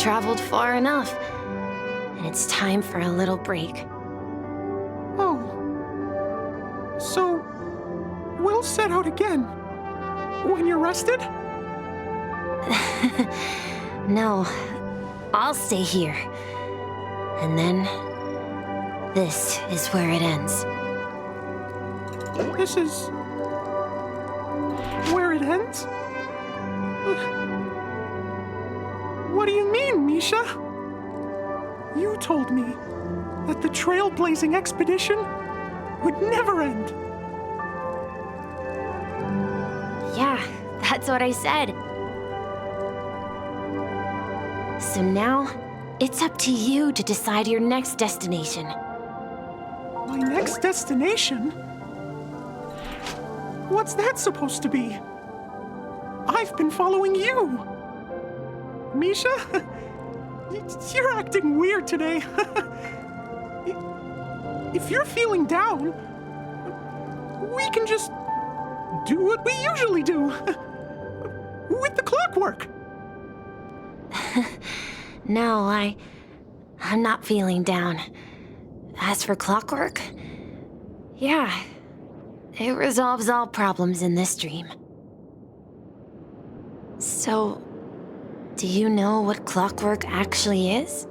traveled far enough, and it's time for a little break. Oh. So, we'll set out again when you're rested? No, I'll stay here. And then, this is where it ends. This is where it ends? What do you mean, Misha? You told me that the trailblazing expedition would never end. Yeah, that's what I said. So now, it's up to you to decide your next destination. My next destination? What's that supposed to be? I've been following you. Misha? You're acting weird today. If you're feeling down, we can just do what we usually do. With the clockwork. No, I'm not feeling down. As for clockwork, yeah, it resolves all problems in this dream. So, do you know what clockwork actually is?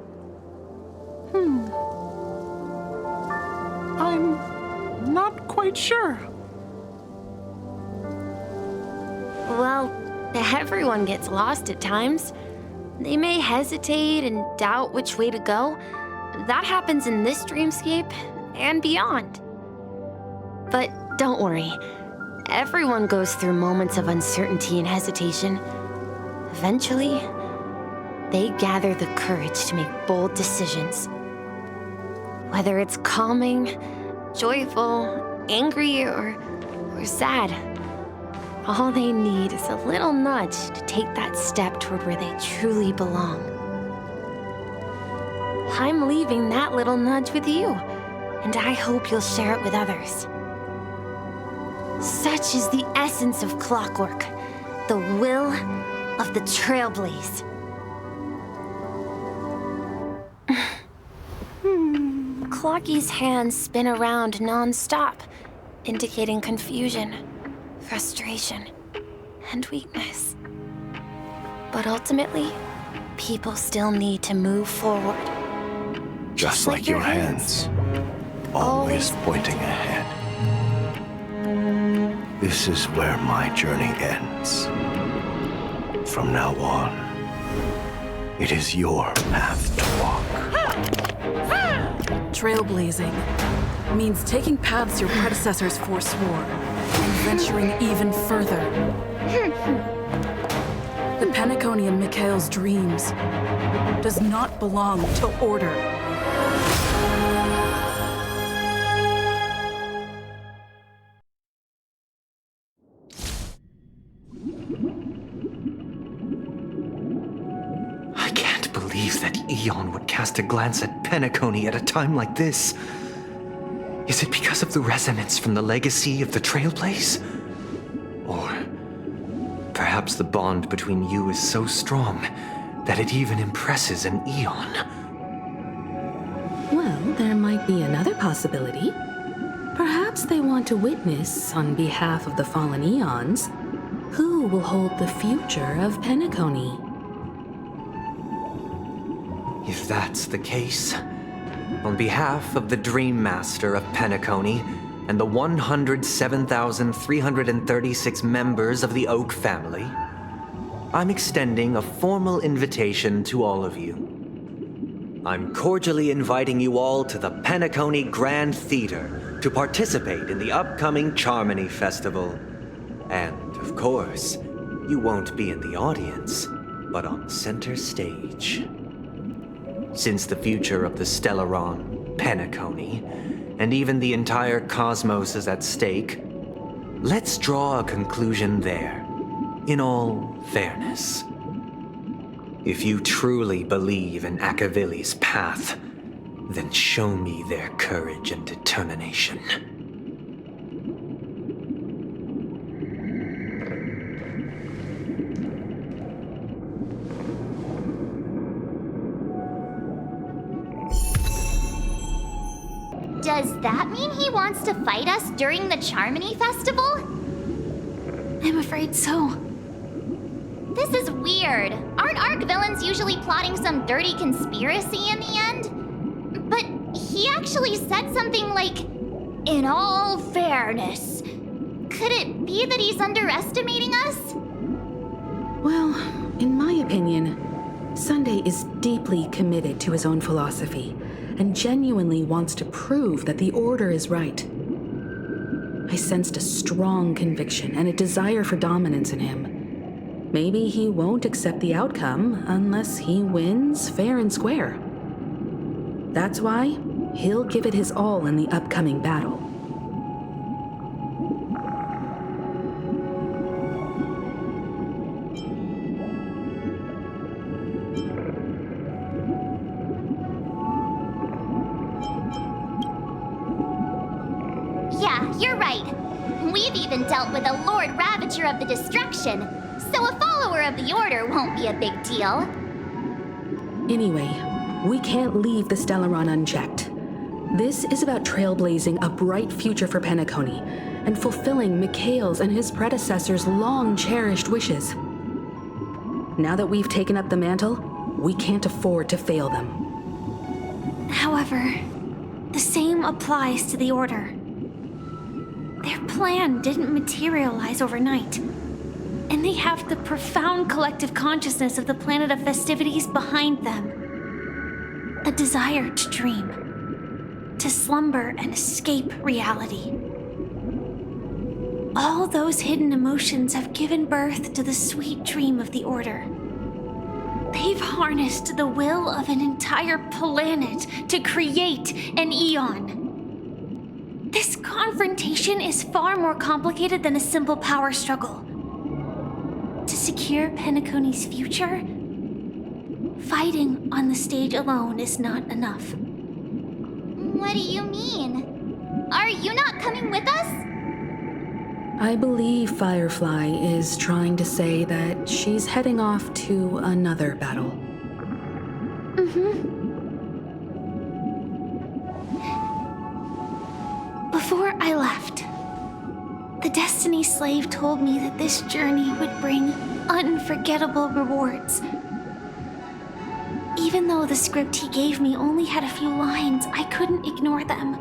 I'm not quite sure. Well, everyone gets lost at times. They may hesitate and doubt which way to go. That happens in this dreamscape and beyond. But don't worry. Everyone goes through moments of uncertainty and hesitation. Eventually, they gather the courage to make bold decisions. Whether it's calming, joyful, angry, or sad, all they need is a little nudge to take that step toward where they truly belong. I'm leaving that little nudge with you, and I hope you'll share it with others. Such is the essence of clockwork, the will of the Trailblaze. Clocky's hands spin around non-stop, indicating confusion, frustration, and weakness. But ultimately, people still need to move forward. Just like your hands, always pointing ahead. This is where my journey ends. From now on, it is your path to walk. Trailblazing means taking paths your predecessors forswore and venturing even further. The Penacony in Mikhail's dreams does not belong to order. I can't believe that Eon would cast a glance at Penacony at a time like this. Is it because of the resonance from the legacy of the Trailblaze? Or perhaps the bond between you is so strong that it even impresses an Eon? Well, there might be another possibility. Perhaps they want to witness, on behalf of the fallen Eons, who will hold the future of Penacony. If that's the case, on behalf of the Dream Master of Penacony and the 107,336 members of the Oak family, I'm extending a formal invitation to all of you. I'm cordially inviting you all to the Penacony Grand Theater to participate in the upcoming Charmony Festival. And, of course, you won't be in the audience, but on center stage. Since the future of the Stellaron, Penacony, and even the entire cosmos is at stake, let's draw a conclusion there, in all fairness. If you truly believe in Akavili's path, then show me their courage and determination. Does that mean he wants to fight us during the Charmony Festival? I'm afraid so. This is weird. Aren't Arc villains usually plotting some dirty conspiracy in the end? But he actually said something like, "In all fairness." Could it be that he's underestimating us? Well, in my opinion, Sunday is deeply committed to his own philosophy and genuinely wants to prove that the Order is right. I sensed a strong conviction and a desire for dominance in him. Maybe he won't accept the outcome unless he wins fair and square. That's why he'll give it his all in the upcoming battle. Yeah, you're right. We've even dealt with a Lord Ravager of the Destruction, so a follower of the Order won't be a big deal. Anyway, we can't leave the Stellaron unchecked. This is about trailblazing a bright future for Penacony and fulfilling Mikhail's and his predecessors' long-cherished wishes. Now that we've taken up the mantle, we can't afford to fail them. However, the same applies to the Order. Their plan didn't materialize overnight, and they have the profound collective consciousness of the planet of festivities behind them. A desire to dream, to slumber and escape reality. All those hidden emotions have given birth to the sweet dream of the Order. They've harnessed the will of an entire planet to create an eon. This confrontation is far more complicated than a simple power struggle. To secure Penacony's future, fighting on the stage alone is not enough. What do you mean? Are you not coming with us? I believe Firefly is trying to say that she's heading off to another battle. Before I left, the Destiny Slave told me that this journey would bring unforgettable rewards. Even though the script he gave me only had a few lines, I couldn't ignore them.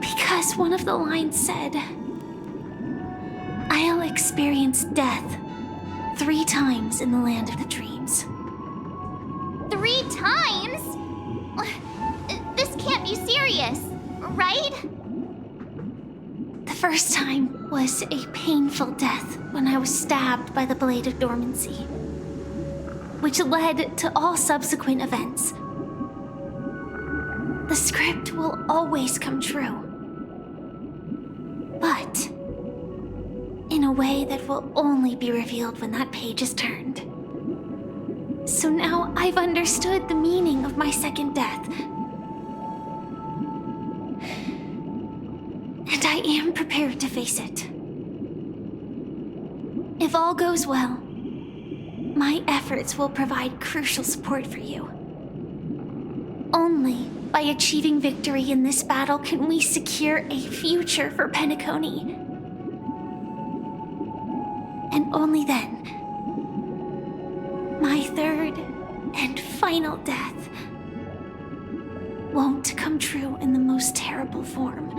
Because one of the lines said, "I'll experience death 3 times in the land of the dreams." 3 times? This can't be serious, right? The first time was a painful death when I was stabbed by the Blade of Dormancy, which led to all subsequent events. The script will always come true, but in a way that will only be revealed when that page is turned. So now I've understood the meaning of my second death. And I am prepared to face it. If all goes well, my efforts will provide crucial support for you. Only by achieving victory in this battle can we secure a future for Penacony. And only then, my third and final death won't come true in the most terrible form.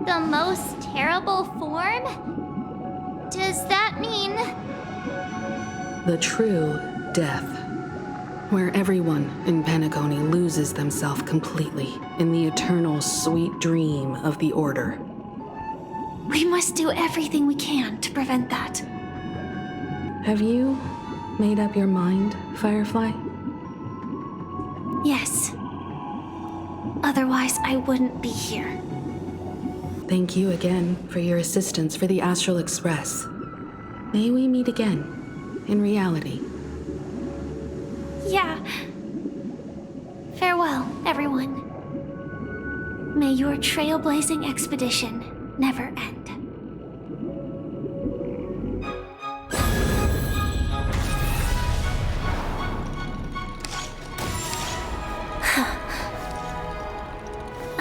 The most terrible form? Does that mean... The true death, where everyone in Penacony loses themselves completely in the eternal sweet dream of the Order. We must do everything we can to prevent that. Have you made up your mind, Firefly? Yes. Otherwise, I wouldn't be here. Thank you again for your assistance for the Astral Express. May we meet again, in reality. Yeah. Farewell, everyone. May your trailblazing expedition never end.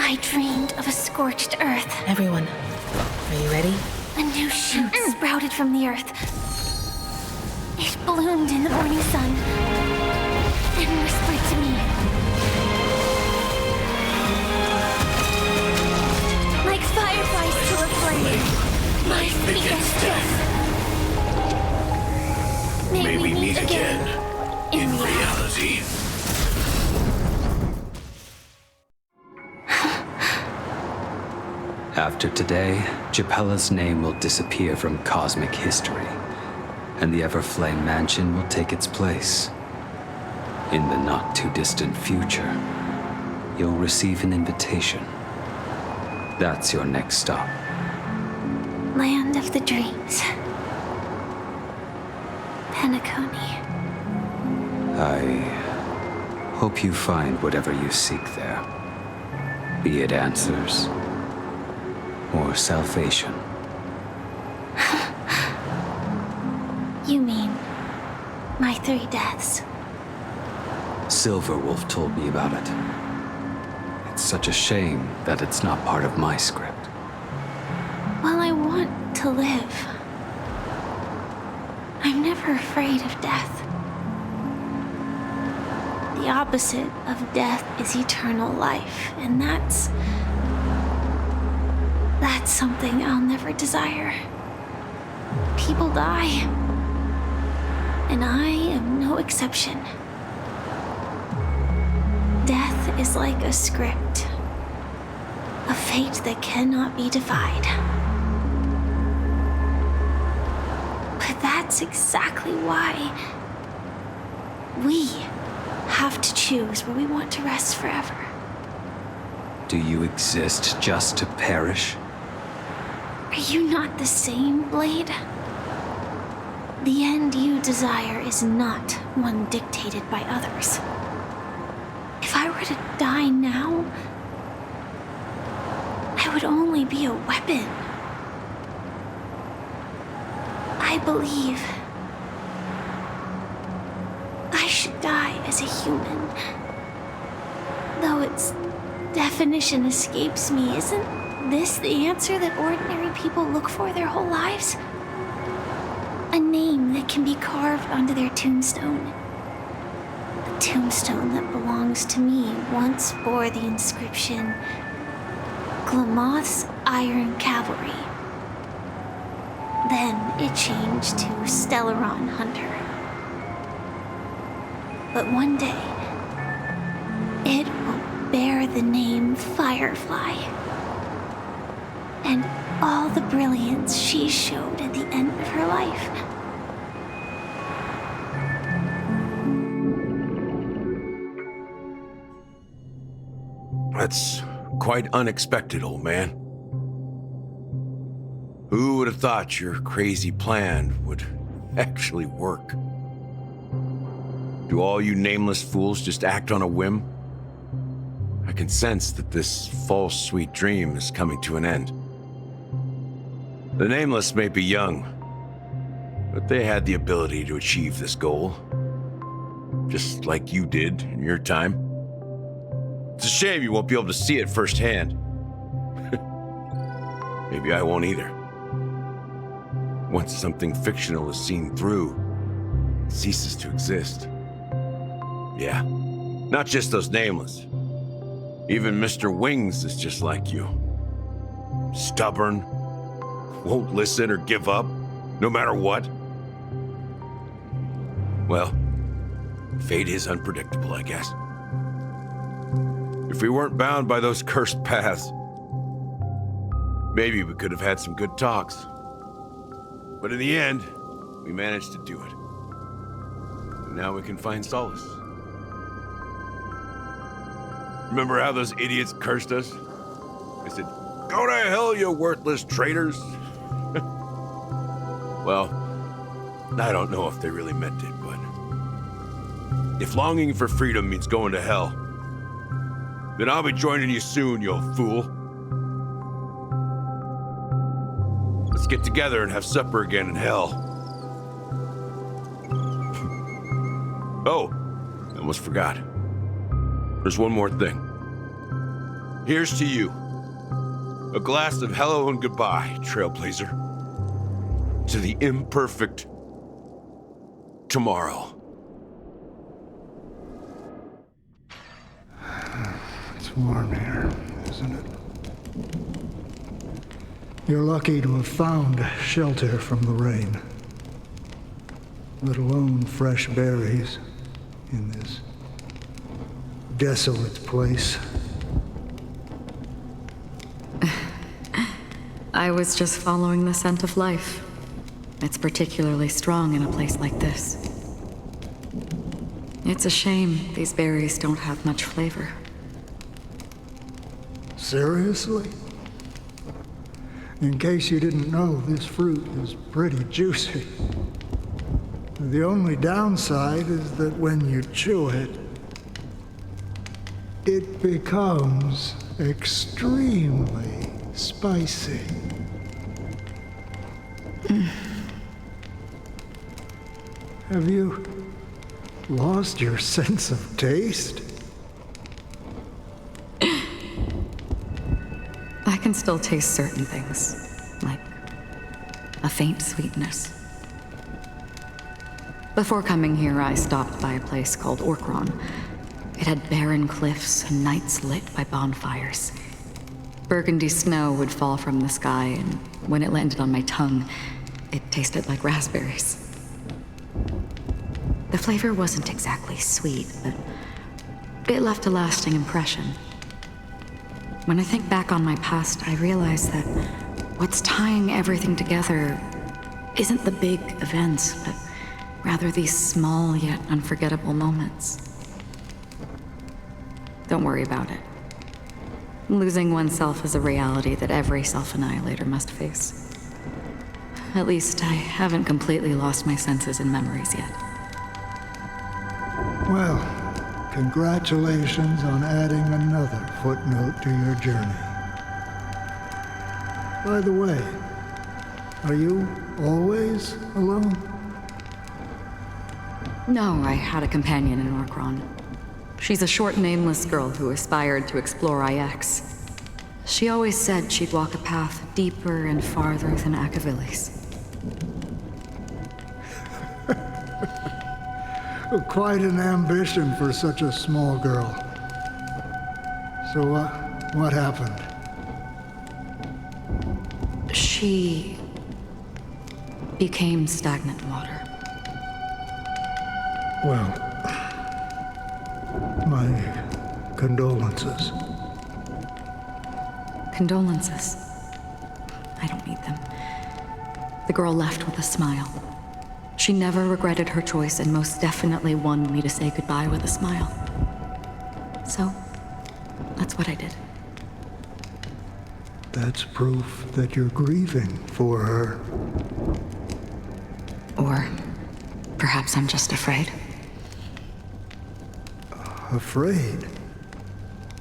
I dreamed of a scorched earth. Everyone, are you ready? A new shoot sprouted from the earth. It bloomed in the morning sun and whispered to me. Like fireflies to a flame, life begets death. May we meet again in reality. After today, Japella's name will disappear from cosmic history, and the Everflame Mansion will take its place. In the not-too-distant future, you'll receive an invitation. That's your next stop. Land of the dreams. Penacony. I hope you find whatever you seek there. Be it answers or salvation. You mean my 3 deaths? Silverwolf told me about it. It's such a shame that it's not part of my script. Well, I want to live. I'm never afraid of death. The opposite of death is eternal life, and that's something I'll never desire. People die, and I am no exception. Death is like a script, a fate that cannot be defied. But that's exactly why we have to choose where we want to rest forever. Do you exist just to perish? Are you not the same, Blade? The end you desire is not one dictated by others. If I were to die now, I would only be a weapon. I believe I should die as a human. Though its definition escapes me, isn't this the answer that ordinary people look for their whole lives? A name that can be carved onto their tombstone. The tombstone that belongs to me once bore the inscription, Glamoth's Iron Cavalry. Then it changed to Stellaron Hunter. But one day, it will bear the name Firefly. And all the brilliance she showed at the end of her life. That's quite unexpected, old man. Who would have thought your crazy plan would actually work? Do all you nameless fools just act on a whim? I can sense that this false sweet dream is coming to an end. The Nameless may be young, but they had the ability to achieve this goal. Just like you did in your time. It's a shame you won't be able to see it firsthand. Maybe I won't either. Once something fictional is seen through, it ceases to exist. Yeah, not just those Nameless. Even Mr. Wings is just like you. Stubborn, won't listen or give up, no matter what. Well, fate is unpredictable, I guess. If we weren't bound by those cursed paths, maybe we could have had some good talks. But in the end, we managed to do it. And now we can find solace. Remember how those idiots cursed us? They said, "Go to hell, you worthless traitors." Well, I don't know if they really meant it, but if longing for freedom means going to hell, then I'll be joining you soon, you fool. Let's get together and have supper again in hell. Oh, I almost forgot. There's one more thing. Here's to you. A glass of hello and goodbye, Trailblazer. To the imperfect tomorrow. It's warm here, isn't it? You're lucky to have found shelter from the rain. Let alone fresh berries in this desolate place. I was just following the scent of life. It's particularly strong in a place like this. It's a shame these berries don't have much flavor. Seriously? In case you didn't know, this fruit is pretty juicy. The only downside is that when you chew it, it becomes extremely spicy. Have you lost your sense of taste? I can still taste certain things, like a faint sweetness. Before coming here, I stopped by a place called Orcon. It had barren cliffs and nights lit by bonfires. Burgundy snow would fall from the sky, and when it landed on my tongue, it tasted like raspberries. The flavor wasn't exactly sweet, but it left a lasting impression. When I think back on my past, I realize that what's tying everything together isn't the big events, but rather these small yet unforgettable moments. Don't worry about it. Losing oneself is a reality that every self-annihilator must face. At least I haven't completely lost my senses and memories yet. Well, congratulations on adding another footnote to your journey. By the way, are you always alone? No, I had a companion in Orcon. She's a short, nameless girl who aspired to explore IX. She always said she'd walk a path deeper and farther than Akavili's. Quite an ambition for such a small girl. So, what happened? She became stagnant water. Well, my condolences. Condolences. I don't need them. The girl left with a smile. She never regretted her choice and most definitely wanted me to say goodbye with a smile. So, that's what I did. That's proof that you're grieving for her. Or perhaps I'm just afraid. Afraid?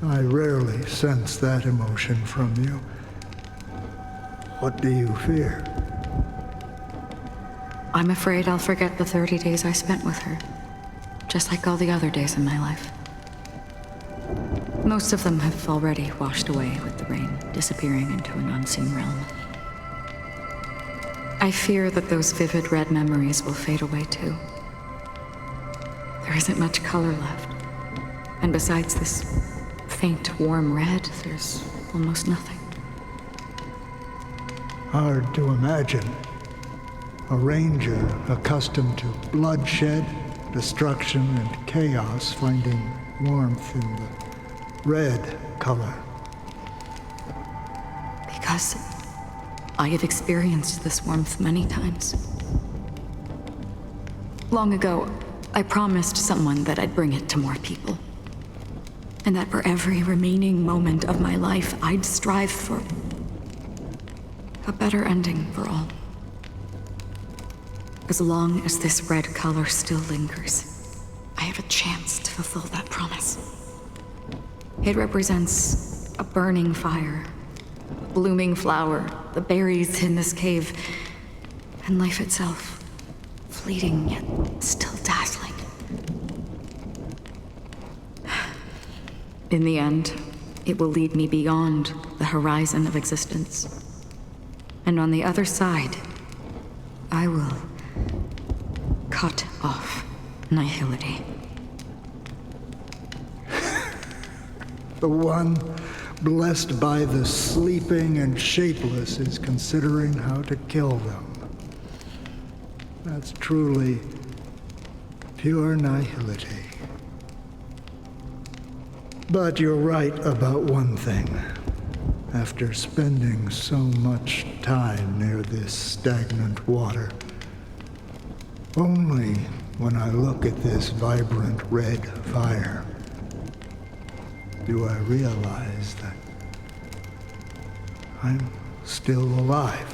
I rarely sense that emotion from you. What do you fear? I'm afraid I'll forget the 30 days I spent with her, just like all the other days in my life. Most of them have already washed away with the rain, disappearing into an unseen realm. I fear that those vivid red memories will fade away too. There isn't much color left, and besides this faint, warm red, there's almost nothing. Hard to imagine. A ranger accustomed to bloodshed, destruction, and chaos finding warmth in the red color. Because I have experienced this warmth many times. Long ago, I promised someone that I'd bring it to more people. And that for every remaining moment of my life, I'd strive for a better ending for all. As long as this red color still lingers, I have a chance to fulfill that promise. It represents a burning fire, a blooming flower, the berries in this cave, and life itself, fleeting yet still dazzling. In the end, it will lead me beyond the horizon of existence. And on the other side, I will cut off nihility. The one blessed by the sleeping and shapeless is considering how to kill them. That's truly pure nihility. But you're right about one thing. After spending so much time near this stagnant water, only when I look at this vibrant red fire do I realize that I'm still alive.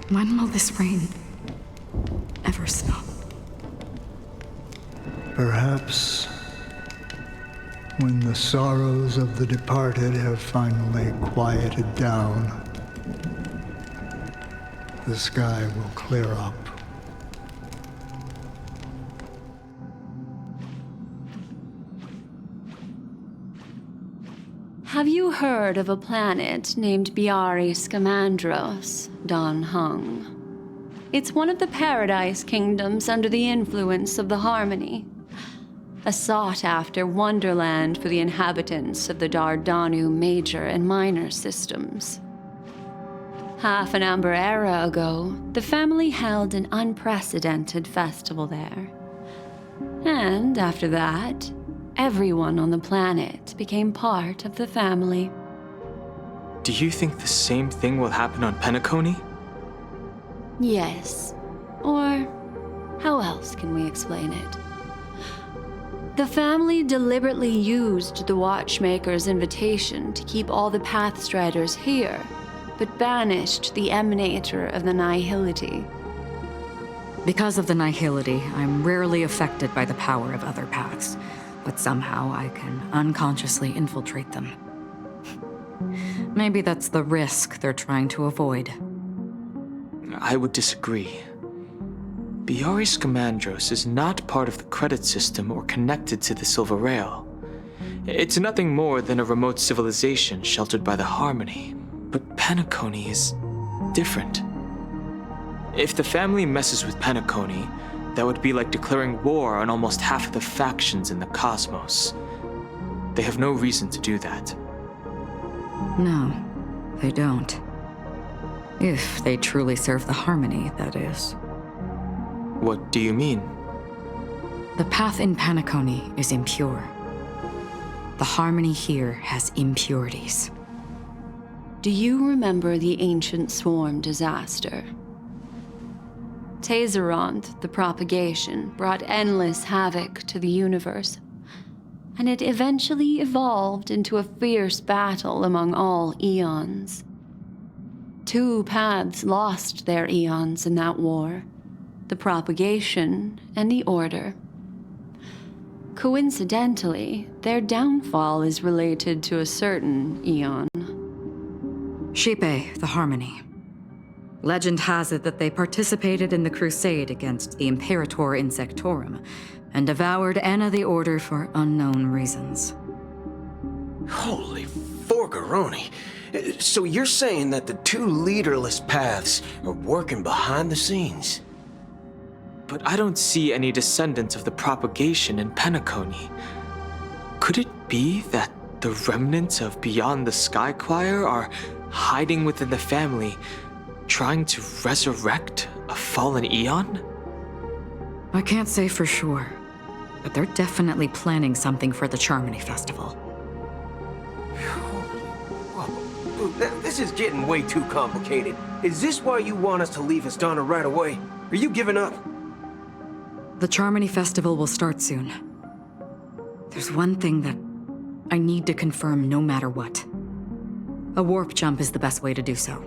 When will this rain ever stop? Perhaps when the sorrows of the departed have finally quieted down, the sky will clear up. Have you heard of a planet named Biari Scamandros, Don Hung? It's one of the Paradise Kingdoms under the influence of the Harmony. A sought-after wonderland for the inhabitants of the Dardanu major and minor systems. Half an Amber era ago, the family held an unprecedented festival there. And after that, everyone on the planet became part of the family. Do you think the same thing will happen on Penacony? Yes. Or how else can we explain it? The family deliberately used the Watchmaker's invitation to keep all the Pathstriders here, but banished the Emanator of the Nihility. Because of the nihility, I'm rarely affected by the power of other paths, but somehow I can unconsciously infiltrate them. Maybe that's the risk they're trying to avoid. I would disagree. Biari Scamandros is not part of the credit system or connected to the Silver Rail. It's nothing more than a remote civilization sheltered by the Harmony. But Penacony is different. If the family messes with Penacony, that would be like declaring war on almost half of the factions in the cosmos. They have no reason to do that. No, they don't. If they truly serve the Harmony, that is. What do you mean? The path in Penacony is impure. The Harmony here has impurities. Do you remember the Ancient Swarm disaster? Tazeront, the propagation, brought endless havoc to the universe, and it eventually evolved into a fierce battle among all eons. 2 paths lost their eons in that war, the propagation and the order. Coincidentally, their downfall is related to a certain eon. Xipe, the Harmony. Legend has it that they participated in the crusade against the Imperator Insectorum and devoured Anna the Order for unknown reasons. Holy forgaroni. So you're saying that the 2 leaderless paths are working behind the scenes? But I don't see any descendants of the propagation in Penacony. Could it be that the remnants of Beyond the Sky Choir are hiding within the family, trying to resurrect a fallen eon? I can't say for sure, but they're definitely planning something for the Charmony Festival. Whoa, this is getting way too complicated. Is this why you want us to leave Astana right away? Are you giving up? The Charmony Festival will start soon. There's one thing that I need to confirm no matter what. A warp jump is the best way to do so.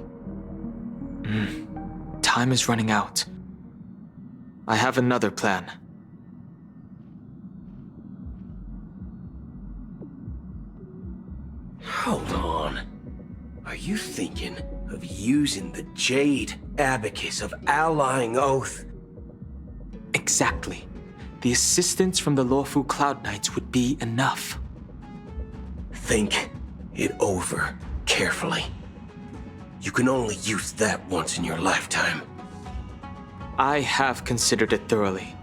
Time is running out. I have another plan. Hold on. Are you thinking of using the Jade Abacus of Allying Oath? Exactly. The assistance from the Lawfu Cloud Knights would be enough. Think it over carefully. You can only use that once in your lifetime. I have considered it thoroughly.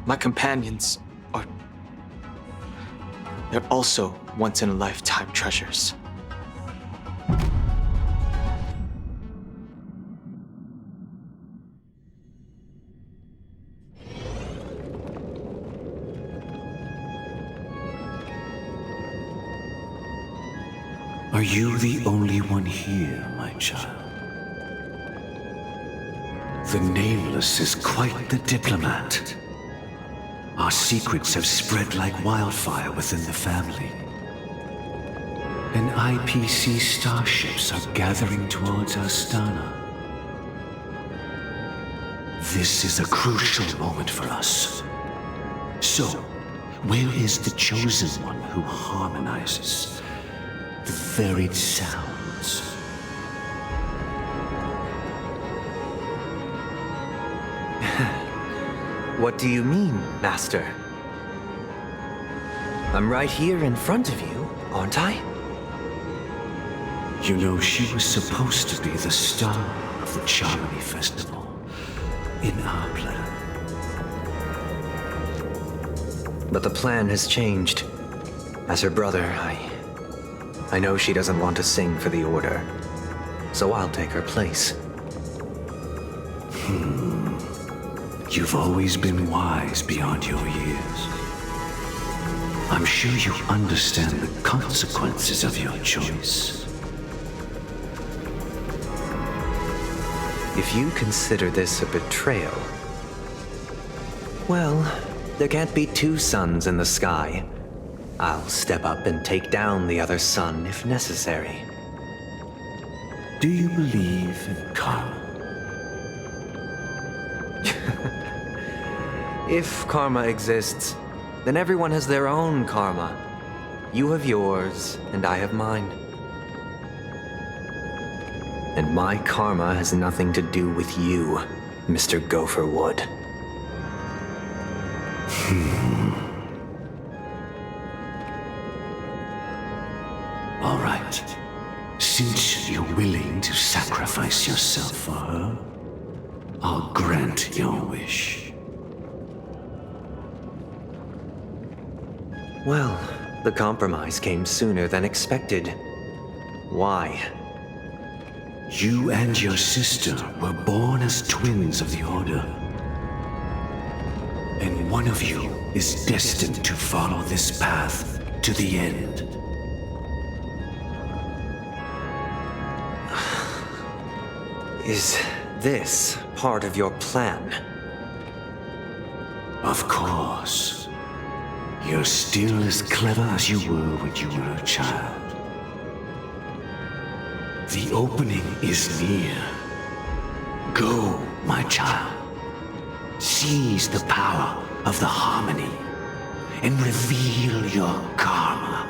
My companions are... They're also once-in-a-lifetime treasures. Are you the only one here, my child? The Nameless is quite the diplomat. Our secrets have spread like wildfire within the family. And IPC starships are gathering towards Astana. This is a crucial moment for us. So, where is the Chosen One who harmonizes the varied sounds? What do you mean, Master? I'm right here in front of you, aren't I? You know, she was supposed to be the star of the Charmony Festival in our plan. But the plan has changed. As her brother, I know she doesn't want to sing for the Order, so I'll take her place. You've always been wise beyond your years. I'm sure you understand the consequences of your choice. If you consider this a betrayal, well, there can't be two suns in the sky. I'll step up and take down the other sun if necessary. Do you believe in karma? If karma exists, then everyone has their own karma. You have yours, and I have mine. And my karma has nothing to do with you, Mr. Gopherwood. All right. Since you're willing to sacrifice yourself for her, I'll grant your wish. Well, the compromise came sooner than expected. Why? You and your sister were born as twins of the Order. And one of you is destined to follow this path to the end. Is this part of your plan? Of course. You're still as clever as you were when you were a child. The opening is near. Go, my child. Seize the power of the harmony and reveal your karma.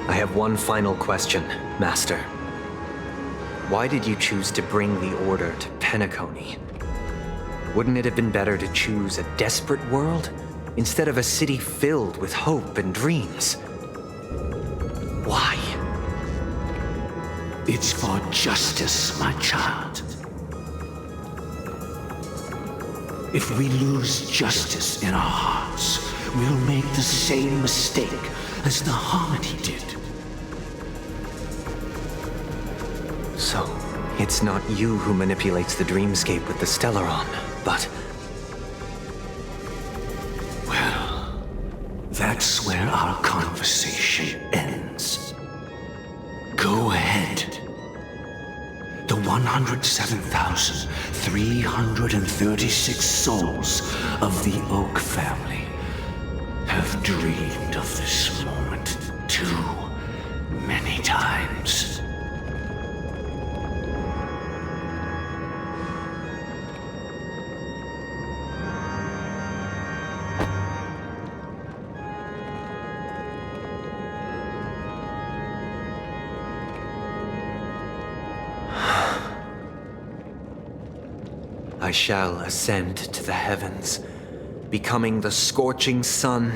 I have one final question, Master. Why did you choose to bring the Order to Penacony? Wouldn't it have been better to choose a desperate world instead of a city filled with hope and dreams? Why? It's for justice, my child. If we lose justice in our hearts, we'll make the same mistake as the Harmony did. So, it's not you who manipulates the dreamscape with the Stellaron, but... Well, that's where our conversation ends. Go ahead. The 107,336 souls of the Oak family have dreamed of this moment too many times. I shall ascend to the heavens, becoming the scorching sun,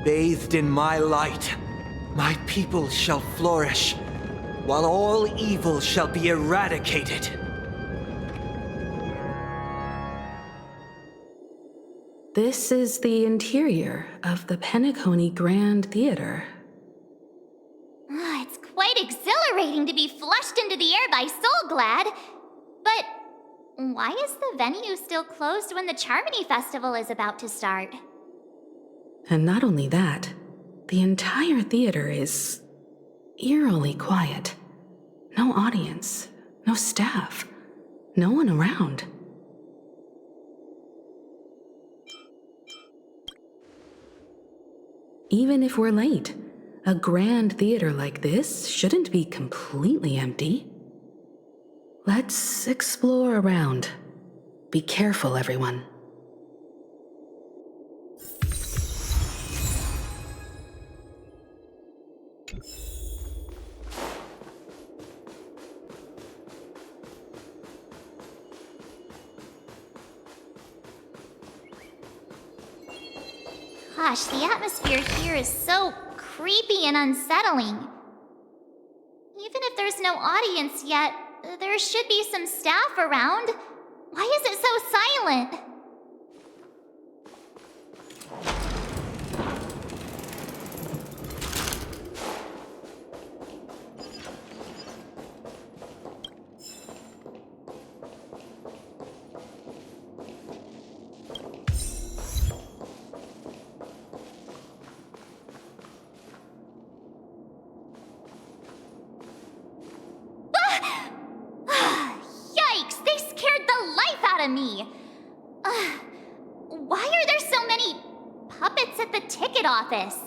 Bathed in my light, my people shall flourish, while all evil shall be eradicated. This is the interior of the Penacony Grand Theater. It's quite exhilarating to be flushed into the air by Soulglad. But why is the venue still closed when the Charmony Festival is about to start? And not only that, the entire theater is eerily quiet. No audience, no staff, no one around. Even if we're late, a grand theater like this shouldn't be completely empty. Let's explore around. Be careful, everyone. Gosh, the atmosphere here is so creepy and unsettling. Even if there's no audience yet, there should be some staff around. Why is it so silent? Yikes! They scared the life out of me! Why are there so many puppets at the ticket office?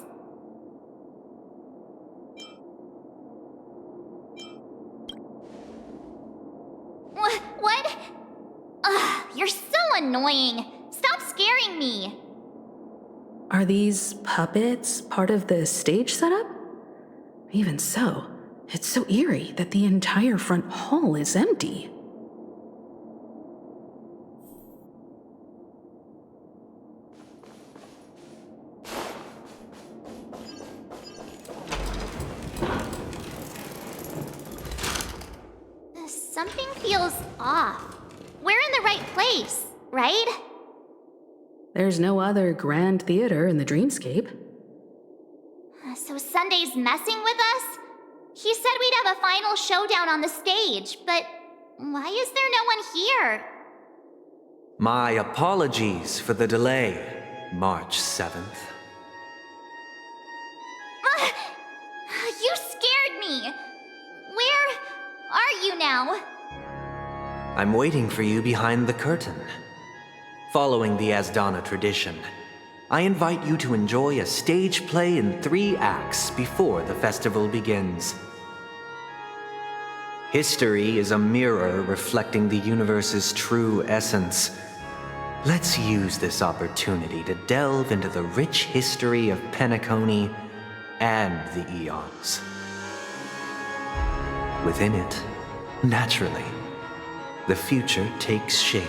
What? You're so annoying! Stop scaring me! Are these puppets part of the stage setup? Even so, it's so eerie that the entire front hall is empty. Something feels off. We're in the right place, right? There's no other grand theater in the dreamscape. So Sunday's messing with us? He said we'd have a final showdown on the stage, but why is there no one here? My apologies for the delay, March 7th. You scared me! Where are you now? I'm waiting for you behind the curtain. Following the Asdana tradition, I invite you to enjoy a stage play in 3 acts before the festival begins. History is a mirror reflecting the universe's true essence. Let's use this opportunity to delve into the rich history of Penacony and the eons. Within it, naturally, the future takes shape.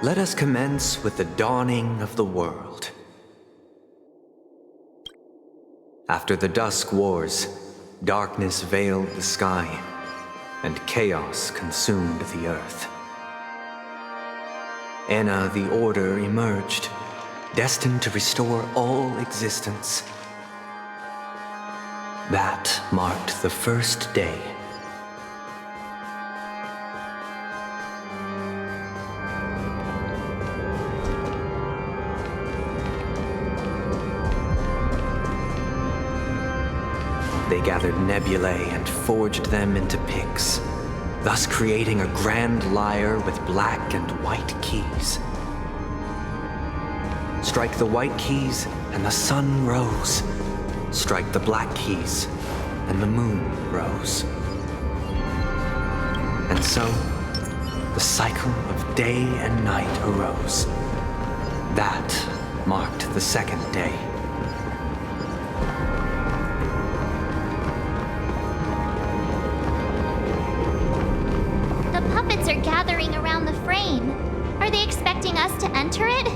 Let us commence with the dawning of the world. After the Dusk Wars, darkness veiled the sky, and chaos consumed the earth. Enna the Order emerged, destined to restore all existence. That marked the first day. They gathered nebulae and forged them into picks, thus creating a grand lyre with black and white keys. Strike the white keys, and the sun rose. Strike the black keys, and the moon rose. And so, the cycle of day and night arose. That marked the second day. The puppets are gathering around the frame. Are they expecting us to enter it?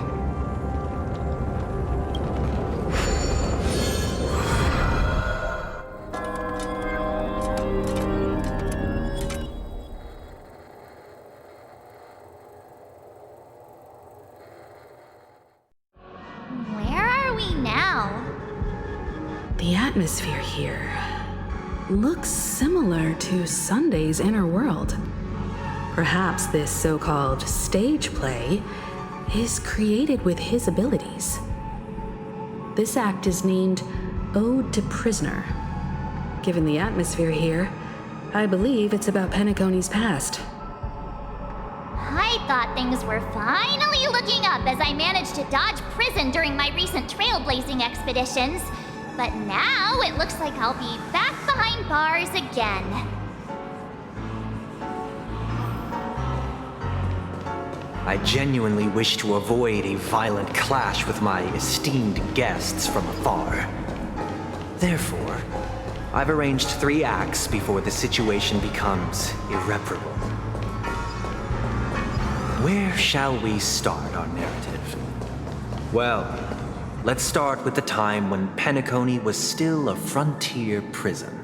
The atmosphere here looks similar to Sunday's inner world. Perhaps this so-called stage play is created with his abilities. This act is named Ode to Prisoner. Given the atmosphere here, I believe it's about Penacony's past. I thought things were finally looking up as I managed to dodge prison during my recent trailblazing expeditions. But now it looks like I'll be back behind bars again. I genuinely wish to avoid a violent clash with my esteemed guests from afar. Therefore, I've arranged 3 acts before the situation becomes irreparable. Where shall we start our narrative? Well, let's start with the time when Penacony was still a frontier prison.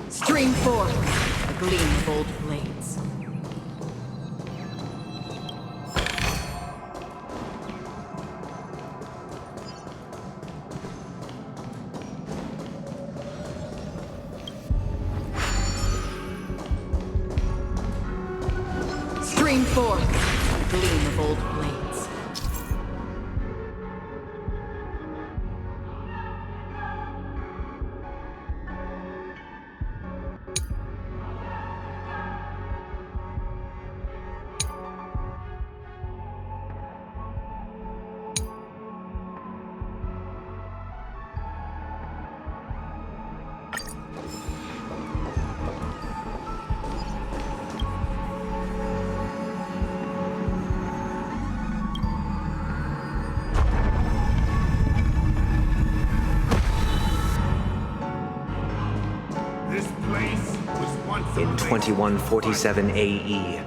Stream forth, the gleam of old blades. Stream forth, the gleam of old blades. In 2147 AE,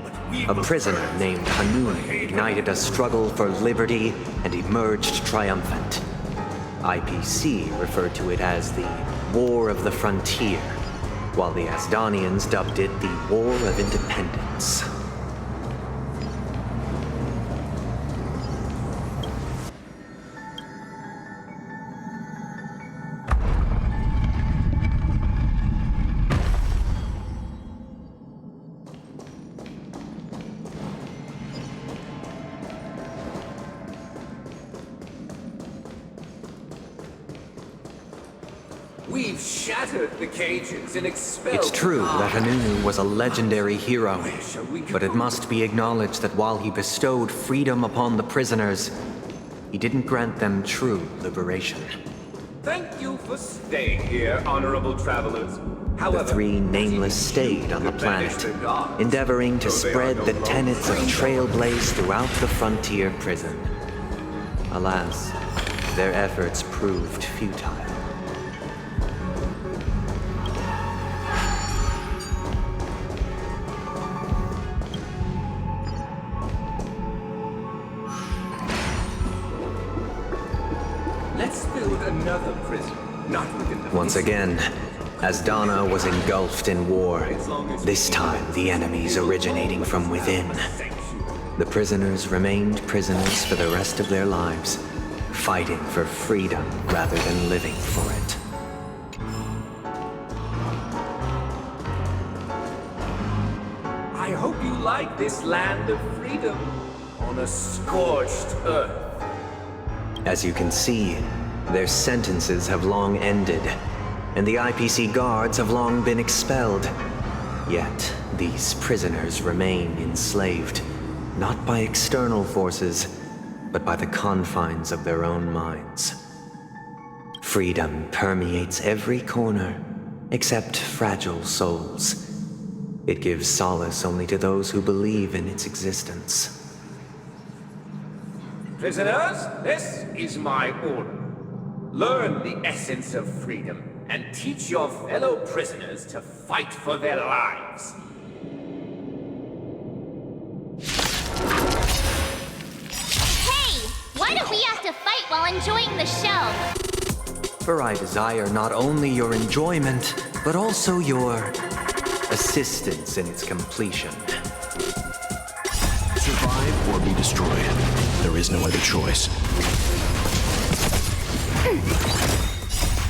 a prisoner named Hanun ignited a struggle for liberty and emerged triumphant. IPC referred to it as the War of the Frontier, while the Asdanians dubbed it the War of Independence. We've shattered the cages and expelled. It's true that Hanunu was a legendary hero, but it must be acknowledged that while he bestowed freedom upon the prisoners, he didn't grant them true liberation. Thank you for staying here, honorable travelers. However, The 3 nameless stayed on the planet, endeavoring to spread the tenets of Trailblaze throughout the frontier prison. Alas, their efforts proved futile. let's build another prison, not within the... Once again, Asdana was engulfed in war, this time the enemies originating from within. The prisoners remained prisoners for the rest of their lives, fighting for freedom rather than living for it. I hope you like this land of freedom on a scorched earth. As you can see, their sentences have long ended, and the IPC guards have long been expelled. Yet, these prisoners remain enslaved, not by external forces, but by the confines of their own minds. Freedom permeates every corner, except fragile souls. It gives solace only to those who believe in its existence. Prisoners, this is my order. Learn the essence of freedom and teach your fellow prisoners to fight for their lives. Hey! Why don't we we have to fight while enjoying the show. For I desire not only your enjoyment, but also your assistance in its completion. Survive or be destroyed. There is no other choice.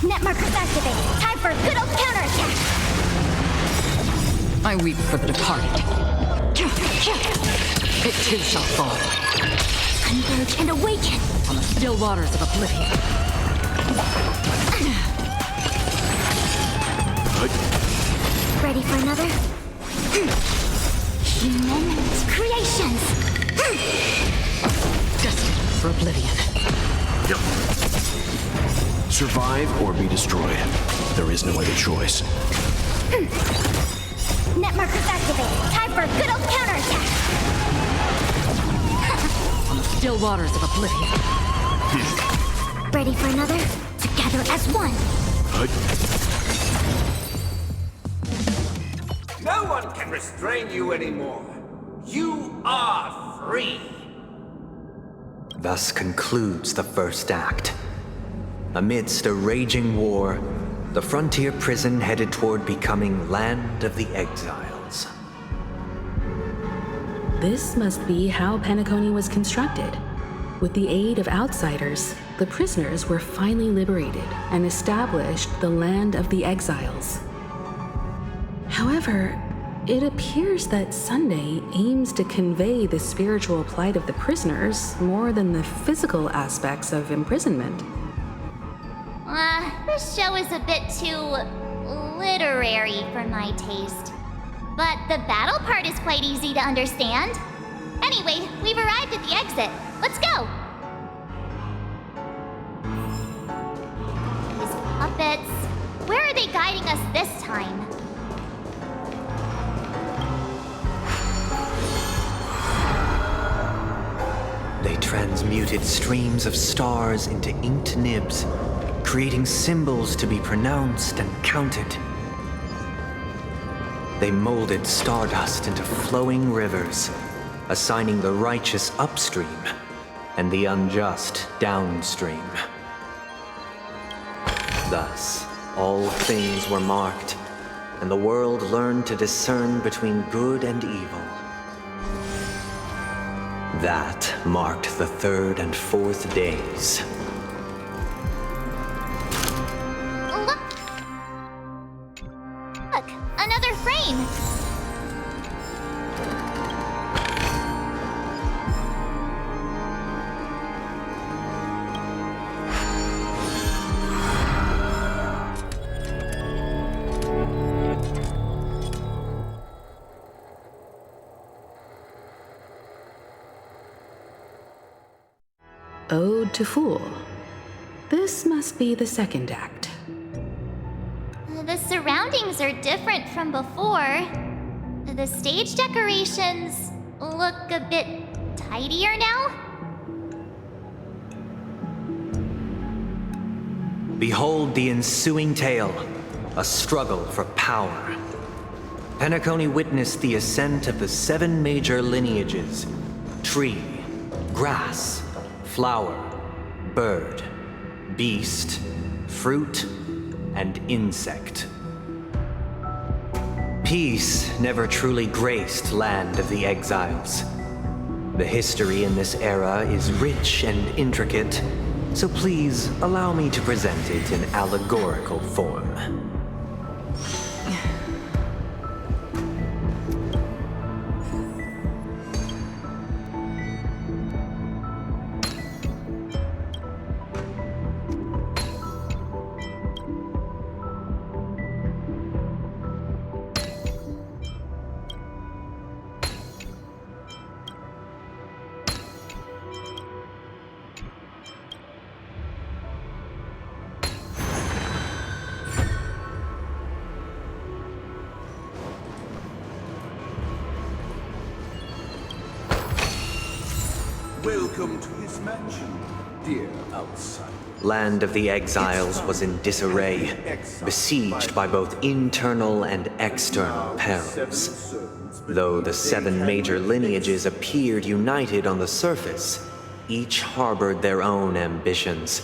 Net markers activated. Time for a good old counterattack. I weep for the departed. It too shall fall Converge and awaken. on the still waters of oblivion. Ready for another? Human creations. Destined for oblivion. Survive or be destroyed. There is no other choice. Net markers activated. Time for a good old counterattack. On the still waters of oblivion. Ready for another? Together as one. No one can restrain you anymore. You are free. Thus concludes the first act. Amidst a raging war, the frontier prison headed toward becoming Land of the Exiles. This must be how Penacony was constructed. With the aid of outsiders, the prisoners were finally liberated and established the Land of the Exiles. However, it appears that Sunday aims to convey the spiritual plight of the prisoners more than the physical aspects of imprisonment. This show is a bit too literary for my taste. But the battle part is quite easy to understand. Anyway, we've arrived at the exit. Let's go! These puppets... Where are they guiding us this time? They transmuted streams of stars into inked nibs, creating symbols to be pronounced and counted. They molded stardust into flowing rivers, assigning the righteous upstream and the unjust downstream. Thus, all things were marked, and the world learned to discern between good and evil. That marked the third and fourth days. Look, another frame! Ode to Fool. This must be the second act. The surroundings are different from before. The stage decorations look a bit tidier now. Behold the ensuing tale, a struggle for power. Penacony witnessed the ascent of the 7 major lineages: tree, grass, flower, bird, beast, fruit, and insect. Peace never truly graced Land of the Exiles. The history in this era is rich and intricate, so please allow me to present it in allegorical form. Welcome to his mansion, dear outsider. Land of the Exiles was in disarray, besieged by both internal and external perils. Though the 7 major lineages appeared united on the surface, each harbored their own ambitions,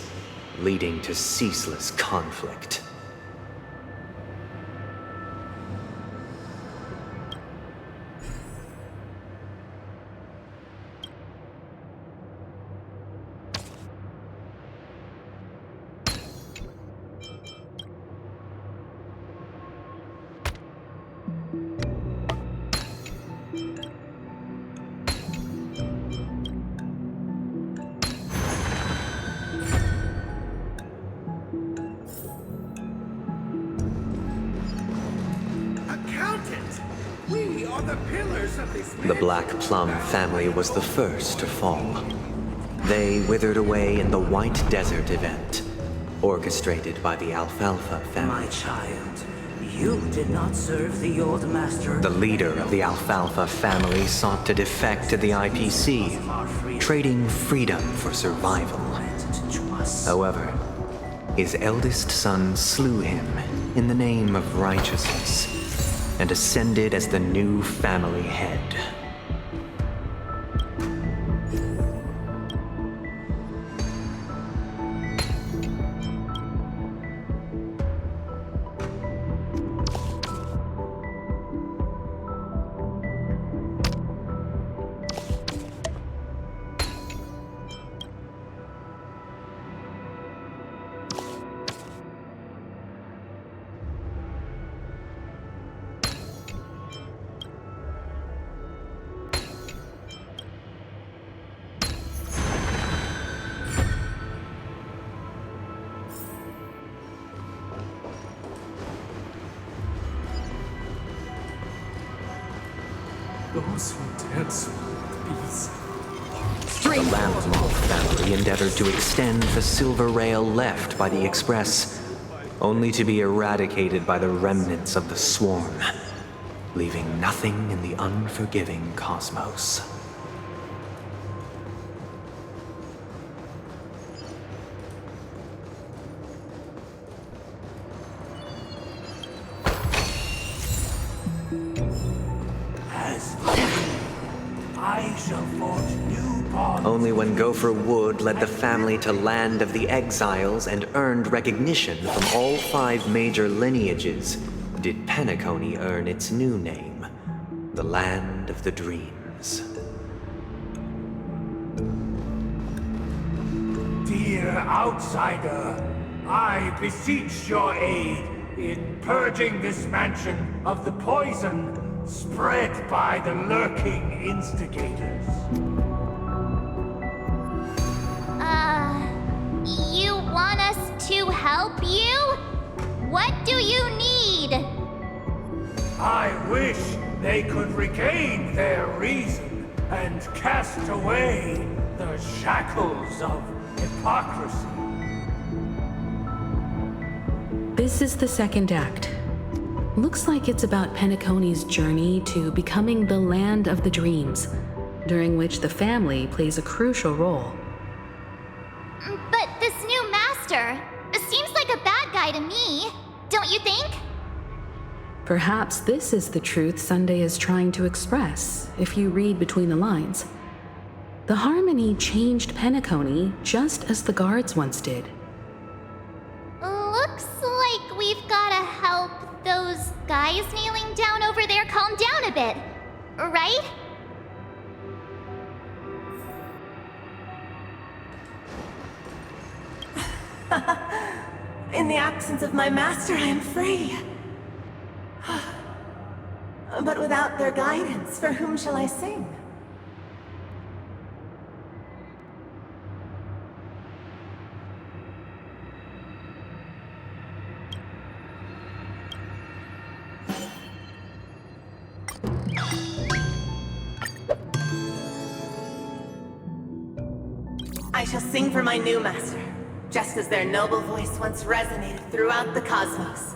leading to ceaseless conflict. The Black Plum family was the first to fall. They withered away in the White Desert event, orchestrated by the Alfalfa family. My child, you did not serve the old master. The leader of the Alfalfa family sought to defect to the IPC, trading freedom for survival. However, his eldest son slew him in the name of righteousness and ascended as the new family head. Those who dared swallow bees. The Lambsmoth family endeavored to extend the silver rail left by the Express, only to be eradicated by the remnants of the Swarm, leaving nothing in the unforgiving cosmos. Only when Gopher Wood led the family to Land of the Exiles and earned recognition from all 5 major lineages did Penacony earn its new name, the Land of the Dreams. Dear outsider, I beseech your aid in purging this mansion of the poison spread by the lurking instigators. You want us to help you? What do you need? I wish they could regain their reason and cast away the shackles of hypocrisy. This is the second act. Looks like it's about Penacony's journey to becoming the Land of the Dreams, during which the family plays a crucial role. But this new master seems like a bad guy to me, don't you think? Perhaps this is the truth Sunday is trying to express, if you read between the lines. The Harmony changed Penacony just as the guards once did. Looks like we've gotta help those guys kneeling down over there calm down a bit, right? In the absence of my master, I am free. But without their guidance, for whom shall I sing? I shall sing for my new master, just as their noble voice once resonated throughout the cosmos.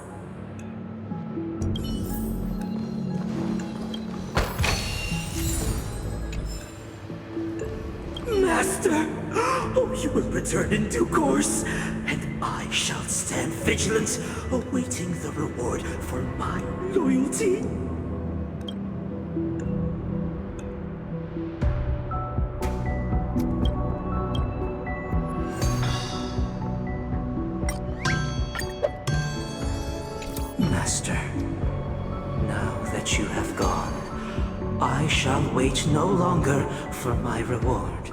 Master! Oh, you will return in due course, and I shall stand vigilant, awaiting the reward for my loyalty. shall wait no longer for my reward.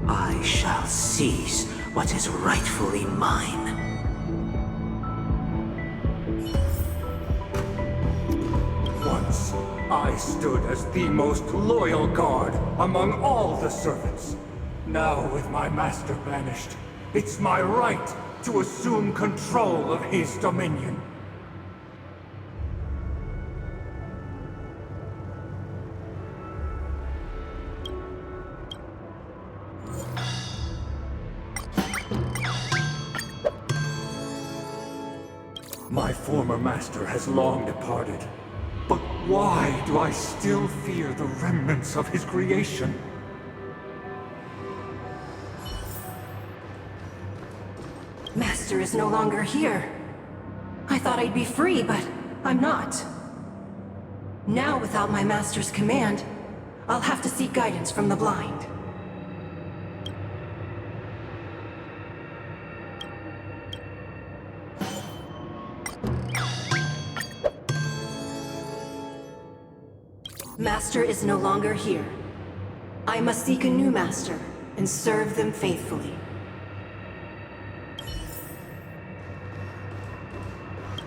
I shall seize what is rightfully mine. Once, I stood as the most loyal guard among all the servants. Now, with my master banished, it's my right to assume control of his dominion. My former master has long departed. But why do I still fear the remnants of his creation? Master is no longer here. I thought I'd be free, but I'm not. Now, without my master's command, I'll have to seek guidance from the blind. Master is no longer here. I must seek a new master and serve them faithfully.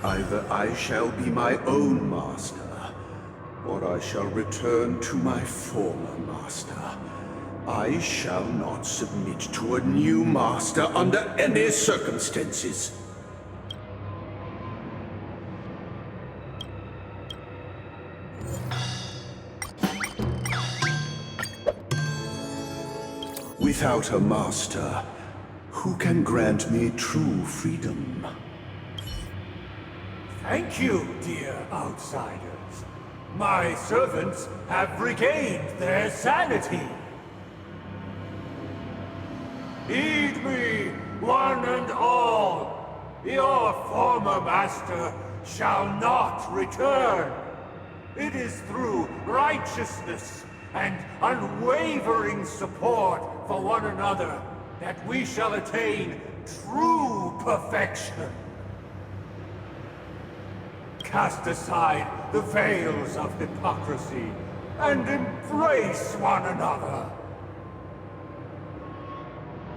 Either I shall be my own master, or I shall return to my former master. I shall not submit to a new master under any circumstances. Without a master, who can grant me true freedom? Thank you, dear outsiders. My servants have regained their sanity. Heed me, one and all. Your former master shall not return. It is through righteousness and unwavering support for one another that we shall attain true perfection. Cast aside the veils of hypocrisy and embrace one another.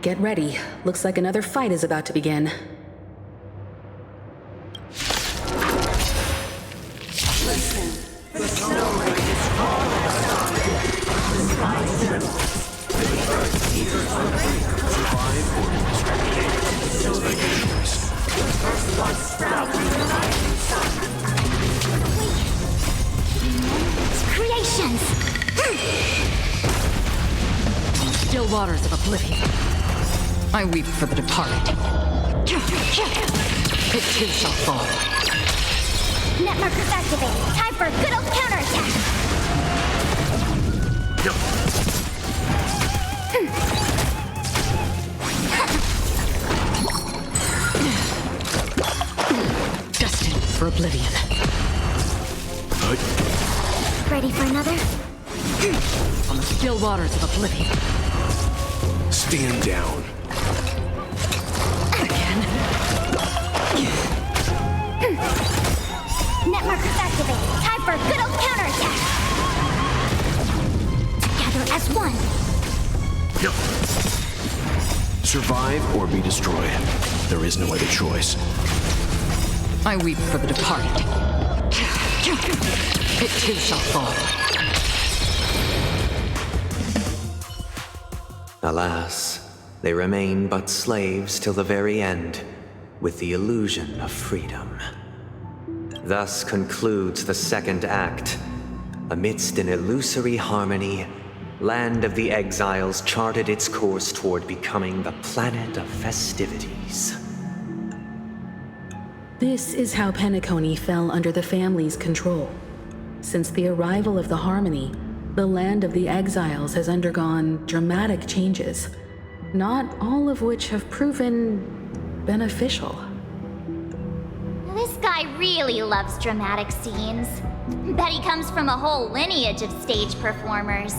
Get ready. Looks like another fight is about to begin. Listen, the snow lake is falling. The sky trembles. The earth teeters on the brink. So the first one sprout in the rising sun. Creations! Still waters of oblivion. I weep for the departed. It too shall fall. Net markers activated. Time for a good old counterattack! Destined for oblivion. Ready for another? On the still waters of oblivion. Stand down. Again. Net markers activated. Time for a good old counterattack! Together as one. Survive or be destroyed. There is no other choice. I weep for the departed. It too shall fall. Alas, they remain but slaves till the very end, with the illusion of freedom. Thus concludes the second act. Amidst an illusory harmony, Land of the Exiles charted its course toward becoming the planet of festivities. This is how Penacony fell under the family's control. Since the arrival of the Harmony, the Land of the Exiles has undergone dramatic changes, not all of which have proven beneficial. This guy really loves dramatic scenes. Bet he comes from a whole lineage of stage performers.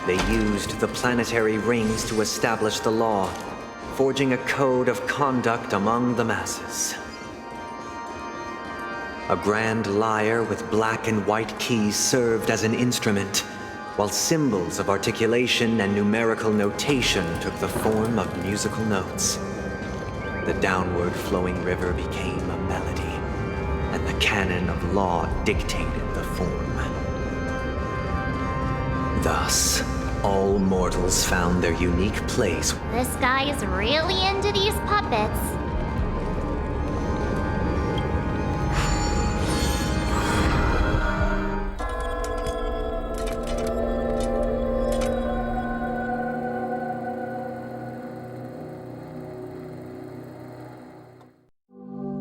They used the planetary rings to establish the law, forging a code of conduct among the masses. A grand lyre with black and white keys served as an instrument, while symbols of articulation and numerical notation took the form of musical notes. The downward flowing river became a melody, and the canon of law dictated the form. Thus, all mortals found their unique place. This guy is really into these puppets.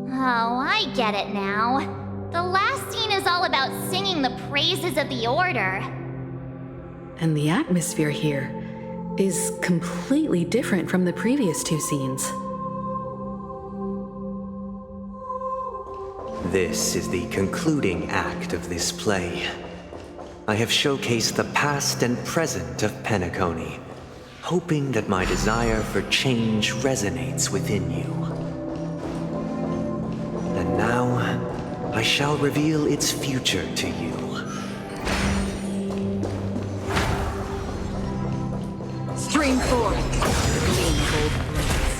Oh, I get it now. The last scene is all about singing the praises of the Order. And the atmosphere here is completely different from the previous two scenes. This is the concluding act of this play. I have showcased the past and present of Penacony, hoping that my desire for change resonates within you. And now, I shall reveal its future to you. Stream 4. Gleam of old blades.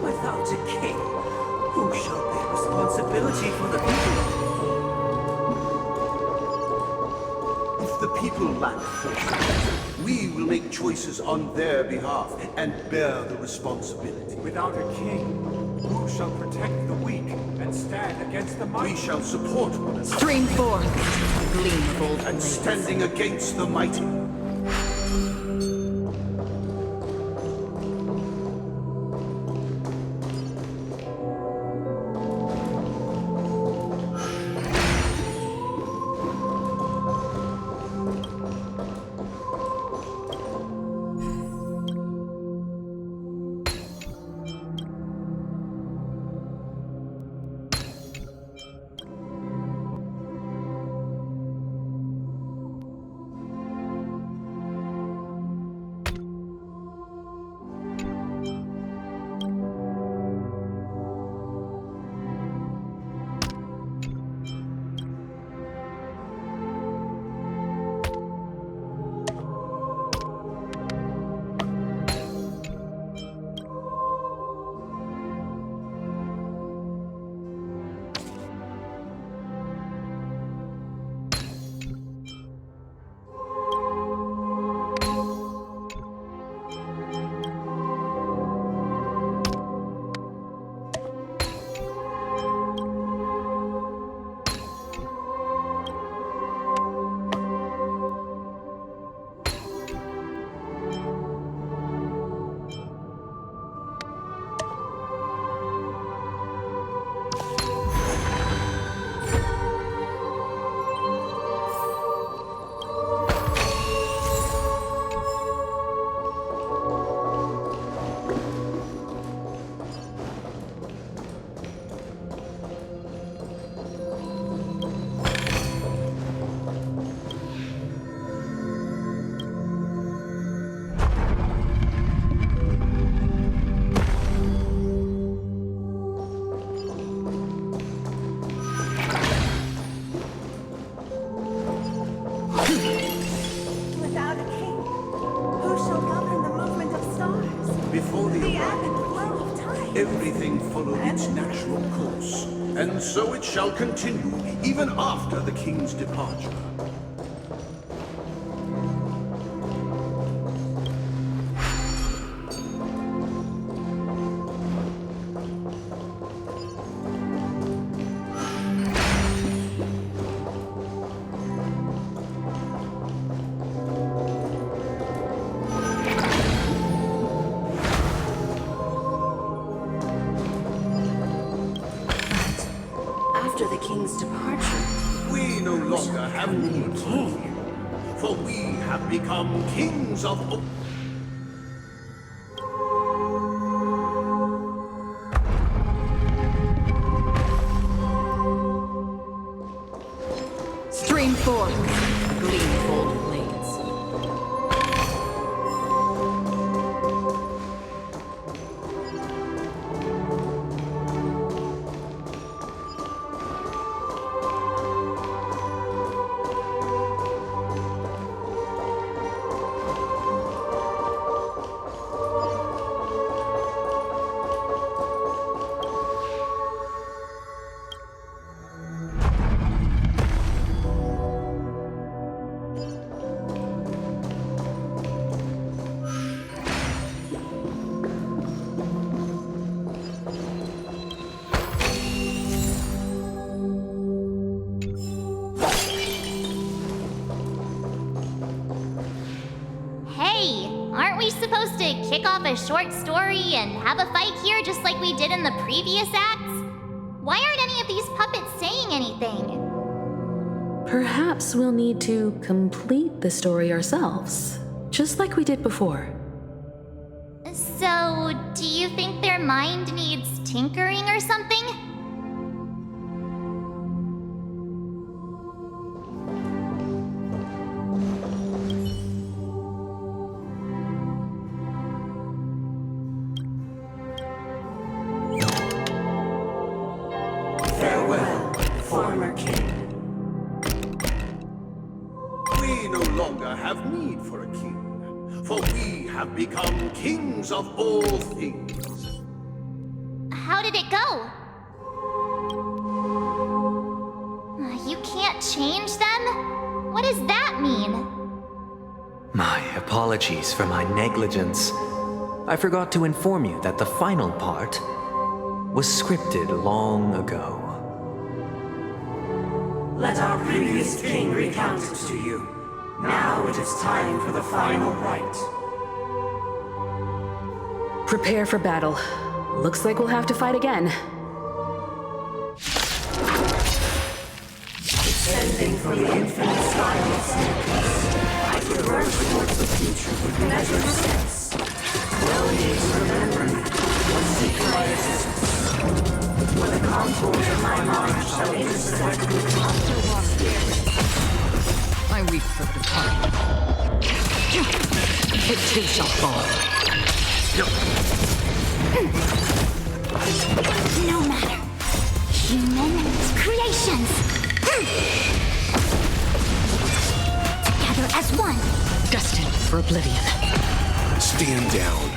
Without a king, who shall bear responsibility for the people? If the people lack force, we will make choices on their behalf and bear the responsibility. Without a king, who shall protect the weak and stand against the mighty? We shall support one another. Stream 4. Gleam of old And blades. standing against the mighty. Everything followed its natural course, and so it shall continue, even after the king's departure. have need king, for we have become kings of... Stream forth, gleam golden blades. Hey, aren't we supposed to kick off a short story and have a fight here just like we did in the previous acts? Why aren't any of these puppets saying anything? Perhaps we'll need to complete the story ourselves, just like we did before. So, do you think their mind needs tinkering or something? Farewell, former king. We no longer have need for a king, for we have become kings of all things. How did it go? You can't change them? What does that mean? My apologies for my negligence. I forgot to inform you that the final part was scripted long ago. Let our previous king recount it to you. Now it is time for the final rite. Prepare for battle. Looks like we'll have to fight again. Descending from the infinite sky of staircase, I traverse towards the future with measured steps. No need to remember me, or seek my existence. When the contours of my mind shall intersect with I weep for the departed. It too shall fall. No matter. Human creations. Together as one. Destined for oblivion. Stand down.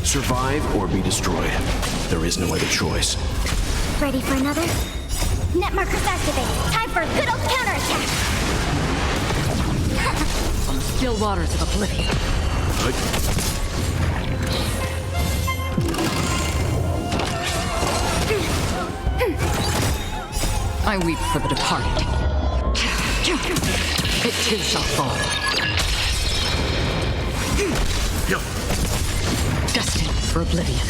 Survive or be destroyed. There is no other choice. Ready for another? Net markers activated. Time for a good old counterattack. On the still waters of oblivion. I weep for the departed. It too shall fall. Destined for oblivion.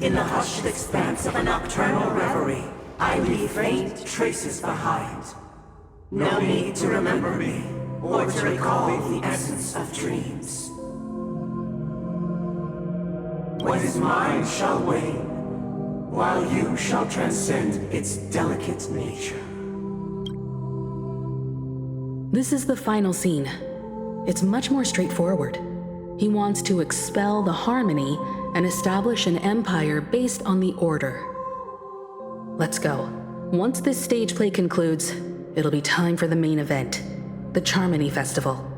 In the hushed expanse of a nocturnal reverie, I leave faint traces behind. No need to remember me, or to recall the essence of dreams. What is mine shall wane, while you shall transcend its delicate nature. This is the final scene. It's much more straightforward. He wants to expel the harmony and establish an empire based on the order. Let's go. Once this stage play concludes, it'll be time for the main event, the Charmony Festival.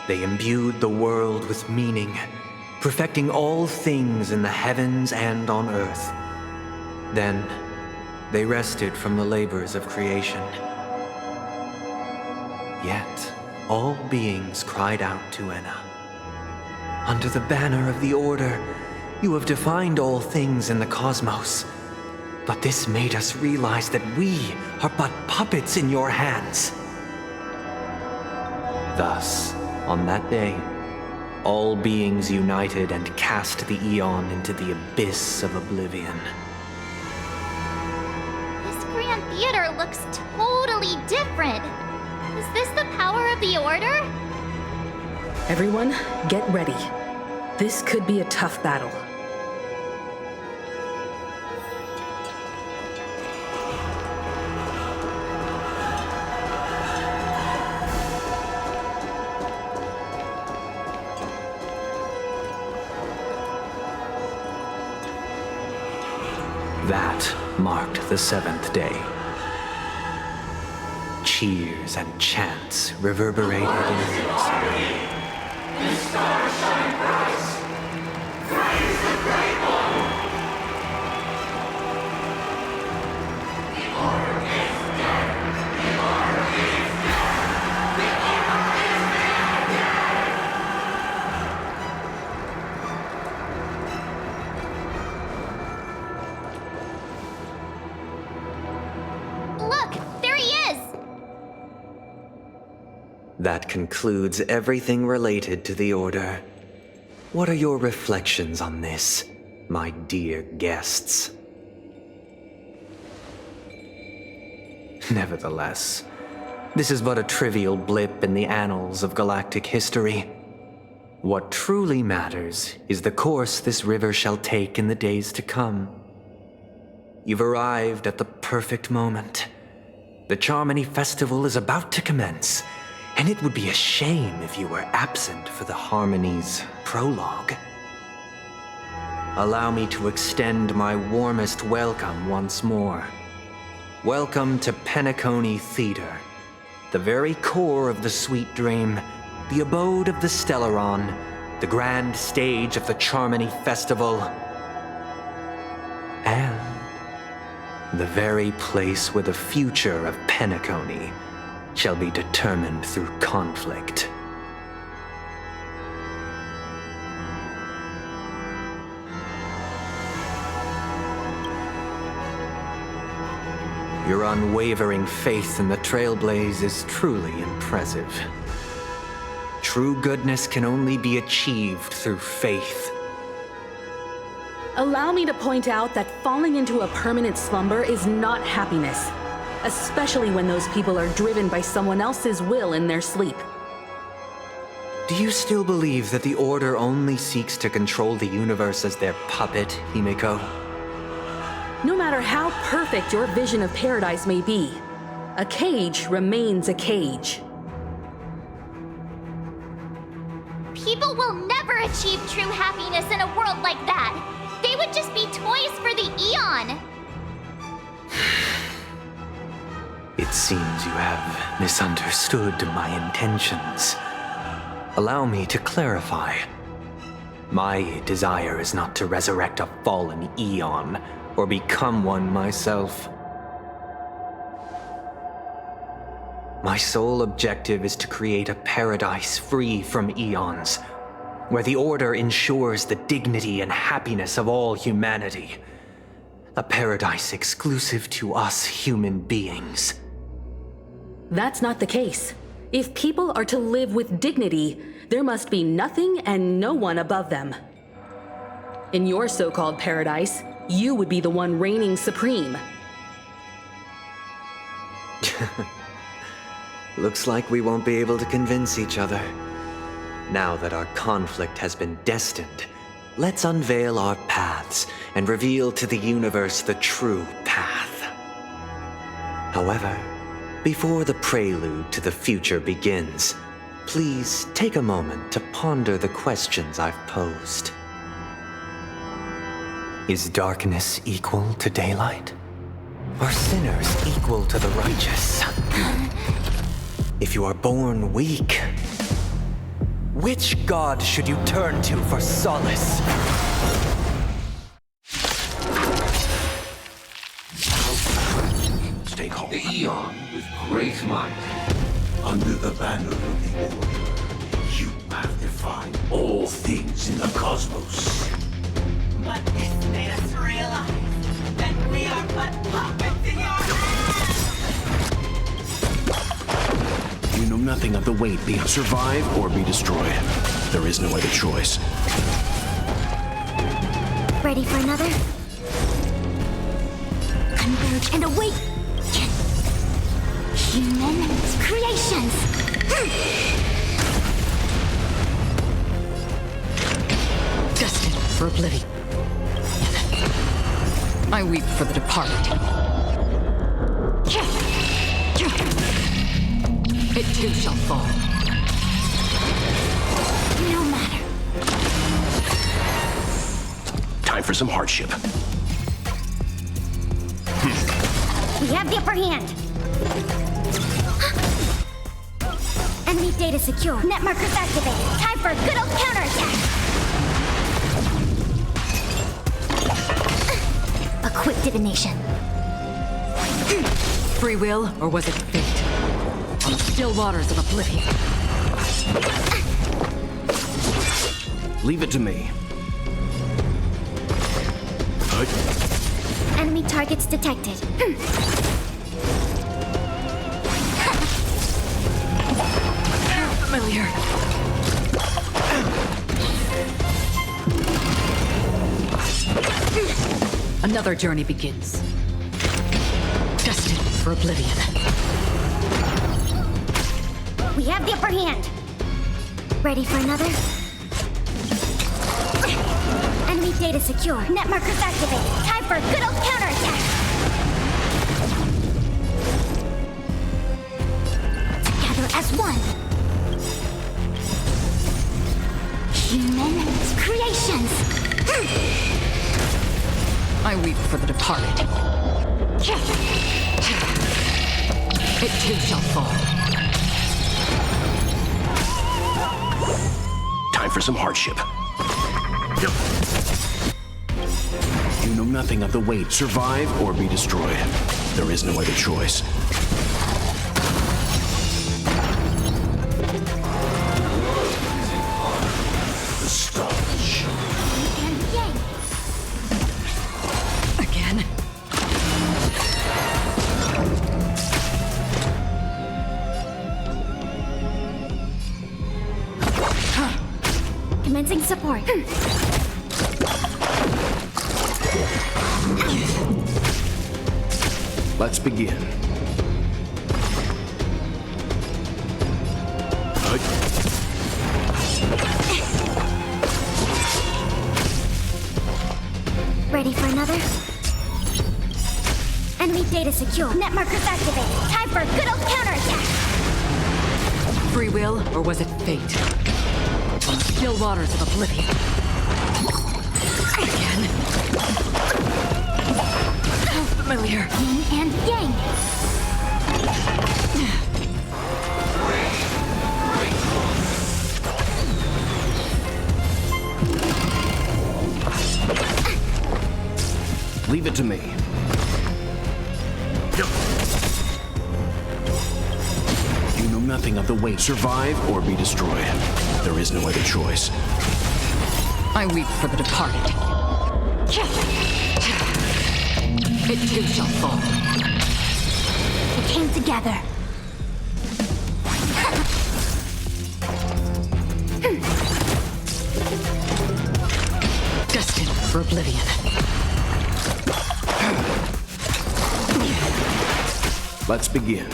They imbued the world with meaning, perfecting all things in the heavens and on earth. Then, They rested from the labors of creation. Yet, all beings cried out to Enna. Under the banner of the Order, you have defined all things in the cosmos. But this made us realize that we are but puppets in your hands. Thus, on that day, all beings united and cast the Eon into the abyss of oblivion. This Grand Theater looks totally different. Is this the power of the Order? Everyone, get ready. This could be a tough battle. That marked the 7th day. Cheers and chants reverberated in unison. The stars shine bright. Praise the Great One. The Order is dead. The Order is dead. The Order is dead. Look, there he is. That concludes everything related to the Order. What are your reflections on this, my dear guests? Nevertheless, this is but a trivial blip in the annals of galactic history. What truly matters is the course this river shall take in the days to come. You've arrived at the perfect moment. The Charmony Festival is about to commence, and it would be a shame if you were absent for the Harmony's prologue. Allow me to extend my warmest welcome once more. Welcome to Penacony Theater, the very core of the Sweet Dream, the abode of the Stellaron, the grand stage of the Charmony Festival, and the very place where the future of Penacony shall be determined through conflict. Your unwavering faith in the Trailblaze is truly impressive. True goodness can only be achieved through faith. Allow me to point out that falling into a permanent slumber is not happiness, especially when those people are driven by someone else's will in their sleep. Do you still believe that the Order only seeks to control the universe as their puppet, Himiko? No matter how perfect your vision of paradise may be, a cage remains a cage. People will never achieve true happiness in a world like that. They would just be toys for the Eon. It seems you have misunderstood my intentions. Allow me to clarify. My desire is not to resurrect a fallen Eon, or become one myself. My sole objective is to create a paradise free from Eons, where the Order ensures the dignity and happiness of all humanity. A paradise exclusive to us human beings. That's not the case. If people are to live with dignity, there must be nothing and no one above them. In your so-called paradise, you would be the one reigning supreme. Looks like we won't be able to convince each other. Now that our conflict has been destined, let's unveil our paths and reveal to the universe the true path. However, before the prelude to the future begins, please take a moment to ponder the questions I've posed. Is darkness equal to daylight? Are sinners equal to the righteous? If you are born weak, which god should you turn to for solace? Carry on with great might. Under the banner of the Order, you have defined all things in the cosmos. But this made us realize that we are but puppets in your hands! You know nothing of the weight beyond survive or be destroyed. There is no other choice. Ready for another? Converge and await! Human creations! Destined for oblivion. I weep for the departed. It too shall fall. No matter. Time for some hardship. We have the upper hand. Enemy data secure. Net markers activated. Time for a good old counterattack. A quick divination. Free will, or was it fate? On the still waters of oblivion. Leave it to me. Enemy targets detected. Familiar. Another journey begins. Destined for oblivion. We have the upper hand. Ready for another? Enemy data secure. Net markers activated. Time for a good old counterattack. Together as one. Human creations. I weep for the departed. It too shall fall. Time for some hardship. You know nothing of the weight. Survive or be destroyed. There is no other choice. The stars shine. Again? Commencing support. Let's begin. Ready for another? Enemy data secure. Net markers activated. Time for a good old counterattack. Free will, or was it fate? On the still waters of oblivion. Again? How familiar. Yin and yang. Leave it to me. You know nothing of the weight. Survive or be destroyed. There is no other choice. I weep for the departed. It too shall fall. We came together. Destined for oblivion. Let's begin.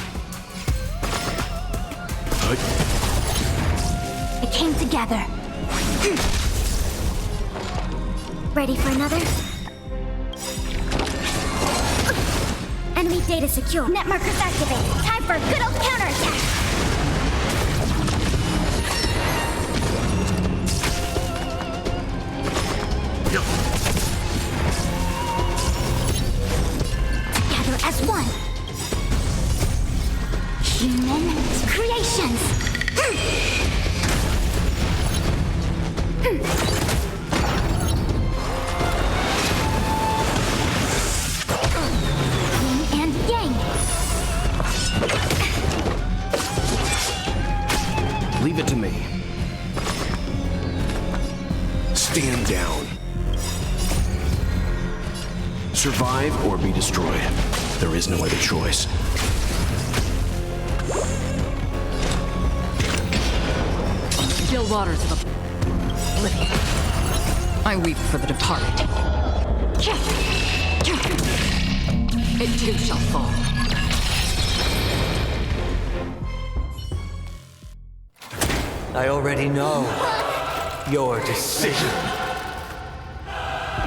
We came together. Ready for another? Enemy data secure. Net markers activated. Time for a good old counterattack. Together as one. Human creations. Yin and yang. Leave it to me. Stand down. Survive or be destroyed. There is no other choice. Still waters of oblivion. I weep for the departed. It too shall fall. I already know your decision.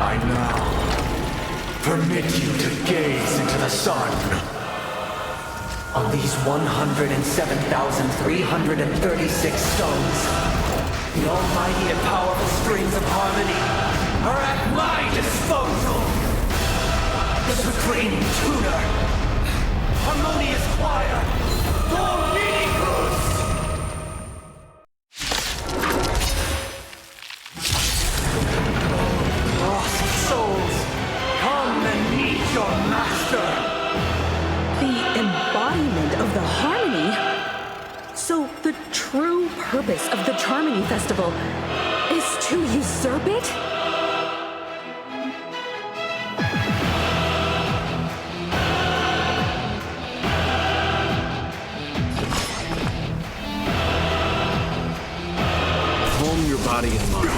I now permit you to gaze into the sun. On these 107,336 stones, the almighty and powerful springs of harmony are at my disposal. The supreme tuner, harmonious choir, for meaningfulness. Lost souls, come and meet your master. The embodiment of the harmony? So the true purpose of the Charmony Festival is to usurp it? Calm your body and mind.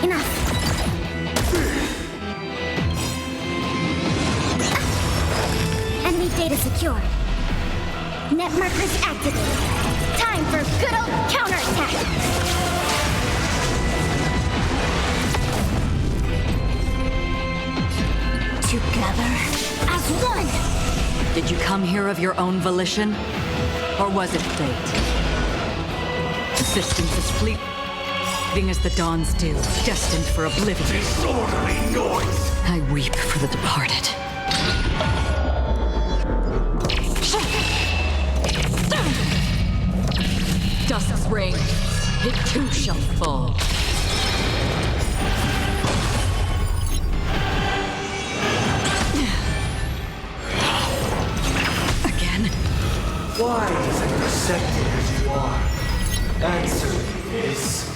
Enough. Enemy data secure. Net markers activated. Time for good old counterattack. Together as one. Did you come here of your own volition? Or was it fate? Existence is fleeting as the dawn's dew, destined for oblivion. Disorderly noise! I weep for the departed. Dusk's reign, it too shall fall. Again? Why is it receptive as you are? Answer me this.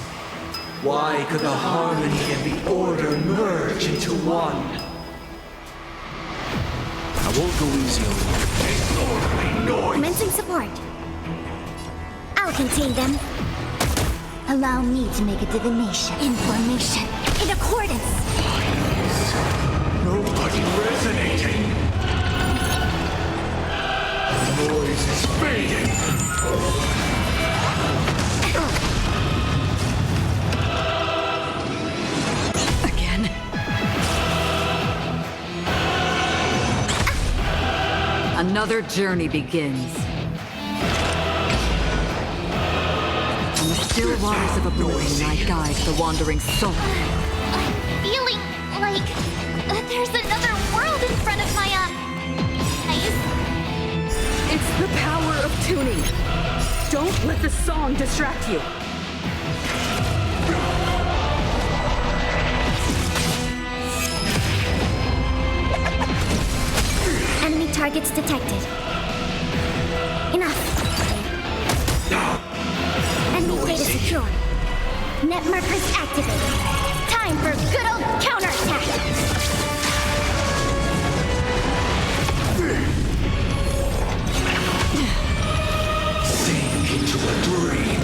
Why could the harmony and the order merge into one? I won't go easy on you. Disorderly noise! Commencing support. I'll contain them. Allow me to make a divination. Information. In accordance. Nobody resonating. The noise is fading. Again? Another journey begins. On the still waters of oblivion, I guide the wandering soul. I'm feeling like there's another world in front of my eyes. It's the power of tuning. Don't let the song distract you. Enemy targets detected. Enough. Enemy data secure. Net markers activated. Time for good old counterattack. Sink into a dream.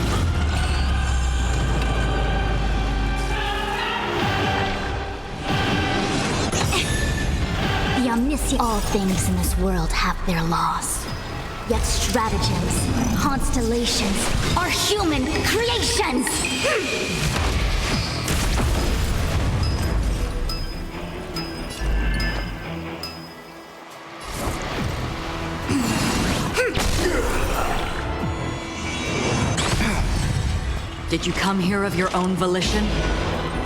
The omniscient. All things in this world have their laws. Yet stratagems, constellations, are human creations! Did you come here of your own volition?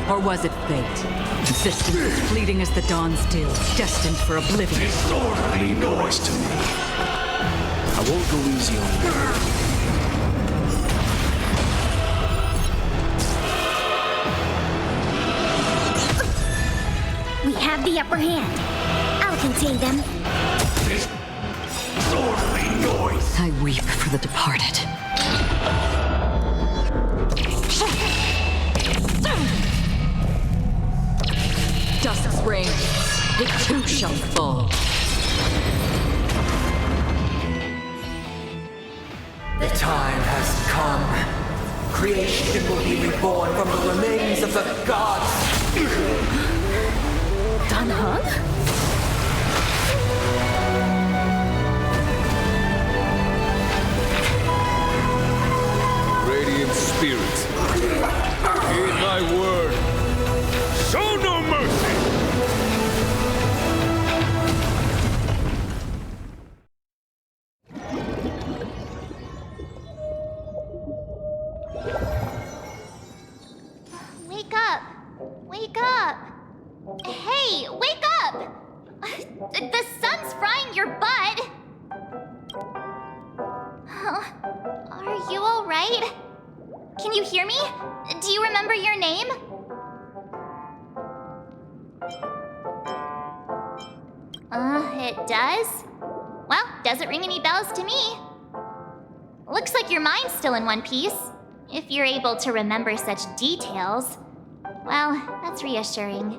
Or was it fate? Existence is fleeting as the dawn's dew, destined for oblivion. Disorderly noise to me. I won't go easy on you. We have the upper hand. I'll contain them. This lordly noise! I weep for the departed. Dusk's reign, it too shall fall. The time has come. Creation will be reborn from the remains of the gods. Dan Heng? Radiant spirits, heed my word. Show no mercy! Wake up! Wake up! Hey, wake up! The sun's frying your butt! Are you alright? Can you hear me? Do you remember your name? It does? Well, doesn't ring any bells to me. Looks like your mind's still in one piece. If you're able to remember such details. Well, that's reassuring.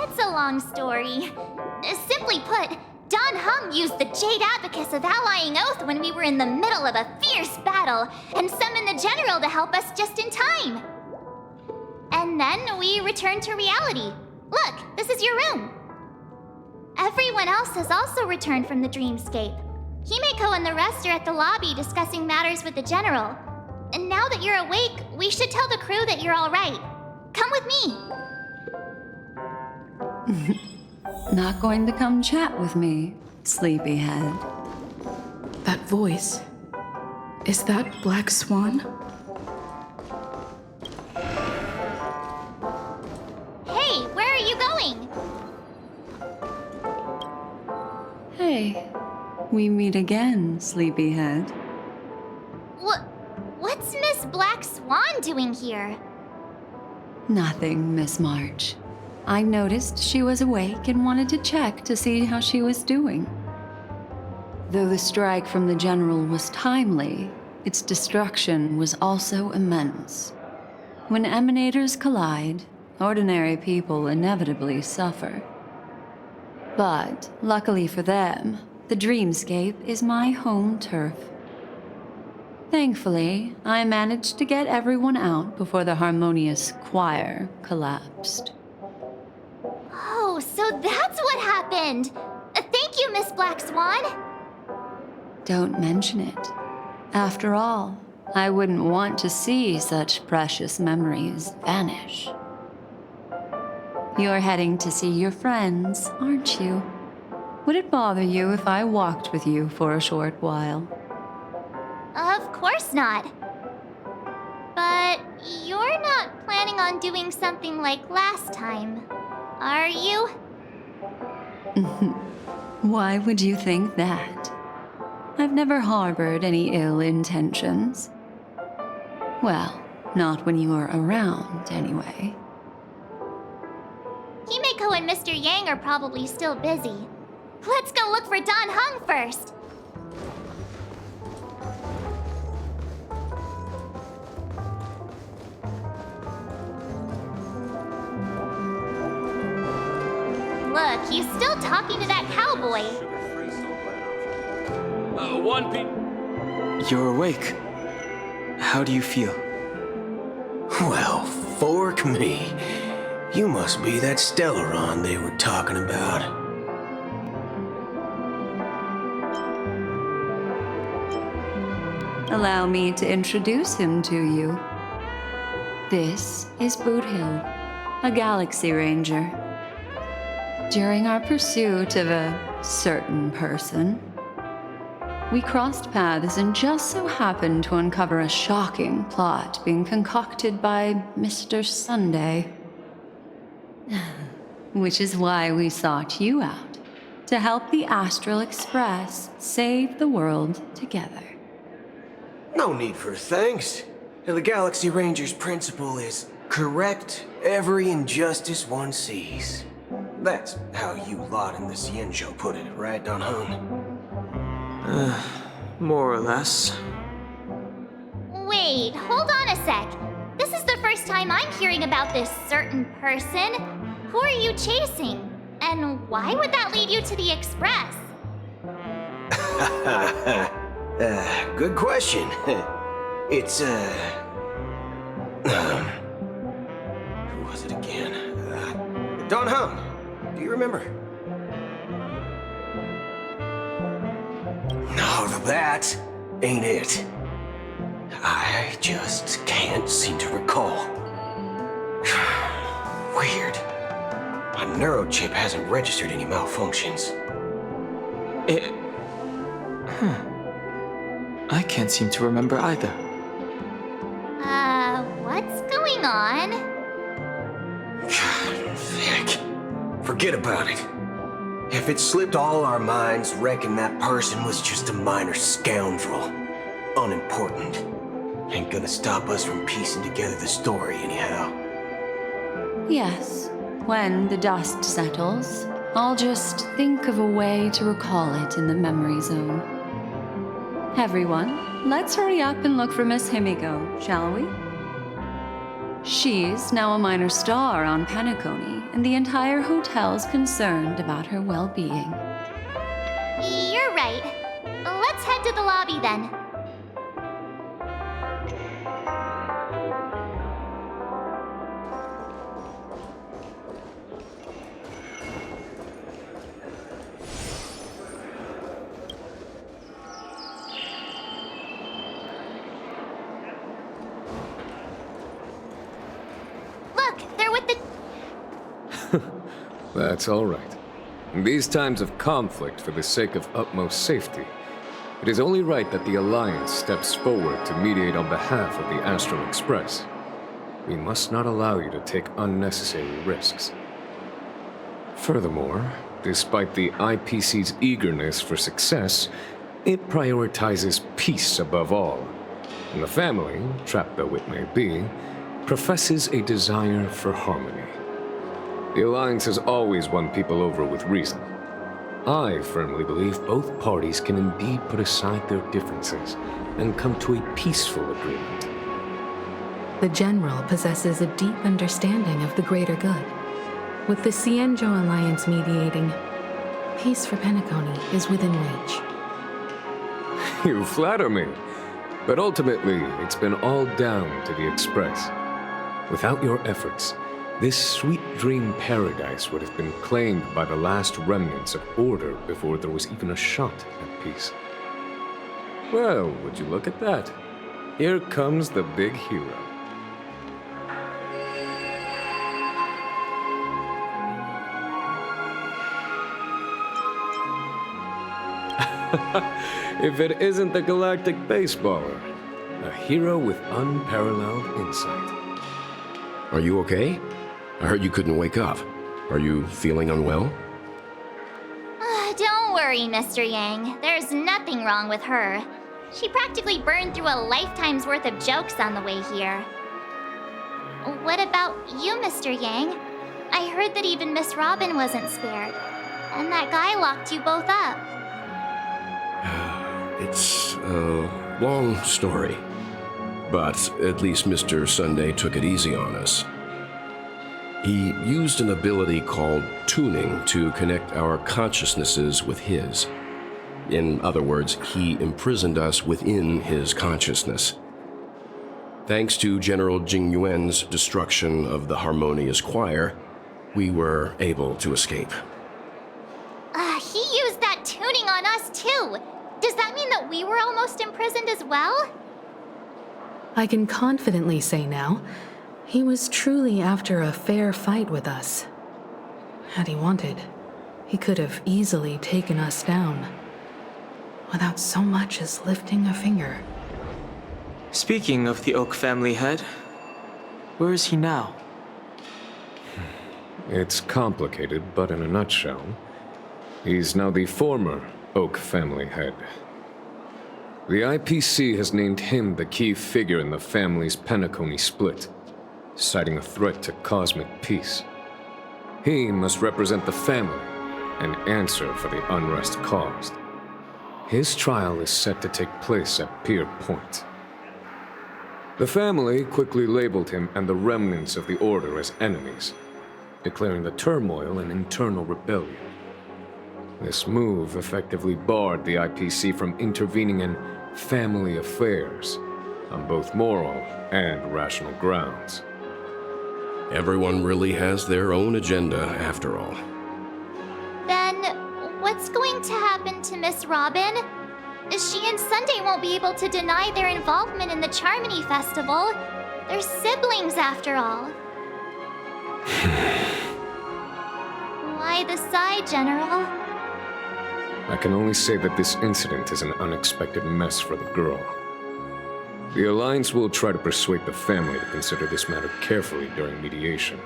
It's a long story. Simply put, Dan Heng used the Jade Abacus of Allying Oath when we were in the middle of a fierce battle and summoned the general to help us just in time. And then we returned to reality. Look, this is your room. Everyone else has also returned from the dreamscape. Himeko and the rest are at the lobby discussing matters with the general. And now that you're awake, we should tell the crew that you're all right. Come with me. Not going to come chat with me, sleepyhead. That voice. Is that Black Swan? Hey, where are you going? Hey, we meet again, sleepyhead. What's Miss Black Swan doing here? Nothing, Miss March. I noticed she was awake and wanted to check to see how she was doing. Though the strike from the general was timely, its destruction was also immense. When emanators collide, ordinary people inevitably suffer. But, luckily for them, the dreamscape is my home turf. Thankfully, I managed to get everyone out before the harmonious choir collapsed. Oh, so that's what happened! Thank you, Miss Black Swan! Don't mention it. After all, I wouldn't want to see such precious memories vanish. You're heading to see your friends, aren't you? Would it bother you if I walked with you for a short while? Of course not. But you're not planning on doing something like last time, are you? Why would you think that? I've never harbored any ill intentions. Well, not when you are around, anyway. Himeko and Mr. Yang are probably still busy. Let's go look for Dan Heng first! Look, he's still talking to that cowboy. You're awake. How do you feel? Well, fork me. You must be that Stellaron they were talking about. Allow me to introduce him to you. This is Boot Hill, a Galaxy Ranger. During our pursuit of a certain person, we crossed paths and just so happened to uncover a shocking plot being concocted by Mr. Sunday. Which is why we sought you out, to help the Astral Express save the world together. No need for thanks. The Galaxy Ranger's principle is correct Every injustice one sees. That's how you lot in the Xianzhou put it, right, Don Hung? More or less. Wait, hold on a sec. This is the first time I'm hearing about this certain person. Who are you chasing? And why would that lead you to the Express? Good question. It's, who was it again? Don Hung. Do you remember? No, that ain't it. I just can't seem to recall. Weird. My neurochip hasn't registered any malfunctions. I can't seem to remember either. What's going on? Heck. Forget about it. If it slipped all our minds, reckon that person was just a minor scoundrel. Unimportant. Ain't gonna stop us from piecing together the story anyhow. Yes, when the dust settles, I'll just think of a way to recall it in the memory zone. Everyone, let's hurry up and look for Miss Himiko, shall we? She's now a minor star on Penacony, and the entire hotel's concerned about her well-being. You're right. Let's head to the lobby then. That's all right. In these times of conflict for the sake of utmost safety, it is only right that the Alliance steps forward to mediate on behalf of the Astral Express. We must not allow you to take unnecessary risks. Furthermore, despite the IPC's eagerness for success, it prioritizes peace above all. And the family, trapped though it may be, professes a desire for harmony. The Alliance has always won people over with reason. I firmly believe both parties can indeed put aside their differences and come to a peaceful agreement. The General possesses a deep understanding of the greater good. With the Xianzhou Alliance mediating, peace for Penacony is within reach. You flatter me, but ultimately it's been all down to the Express. Without your efforts, this sweet dream paradise would have been claimed by the last remnants of order before there was even a shot at peace. Well, would you look at that? Here comes the big hero. If it isn't the galactic baseballer, a hero with unparalleled insight. Are you okay? I heard you couldn't wake up. Are you feeling unwell? Don't worry, Mr. Yang. There's nothing wrong with her. She practically burned through a lifetime's worth of jokes on the way here. What about you, Mr. Yang? I heard that even Miss Robin wasn't spared. And that guy locked you both up. It's a long story. But at least Mr. Sunday took it easy on us. He used an ability called tuning to connect our consciousnesses with his. In other words, he imprisoned us within his consciousness. Thanks to General Jing Yuan's destruction of the Harmonious Choir, we were able to escape. He used that tuning on us too. Does that mean that we were almost imprisoned as well? I can confidently say now, he was truly after a fair fight with us. Had he wanted, he could have easily taken us down, without so much as lifting a finger. Speaking of the Oak family head, where is he now? It's complicated, but in a nutshell, he's now the former Oak family head. The IPC has named him the key figure in the family's Penacony split. citing a threat to cosmic peace. He must represent the family and answer for the unrest caused. His trial is set to take place at Pier Point. The family quickly labeled him and the remnants of the Order as enemies, declaring the turmoil an internal rebellion. This move effectively barred the IPC from intervening in family affairs on both moral and rational grounds. Everyone really has their own agenda, after all. Then, what's going to happen to Miss Robin? She and Sunday won't be able to deny their involvement in the Charmony Festival. They're siblings, after all. Why the sigh, General? I can only say that this incident is an unexpected mess for the girl. The Alliance will try to persuade the family to consider this matter carefully during mediation.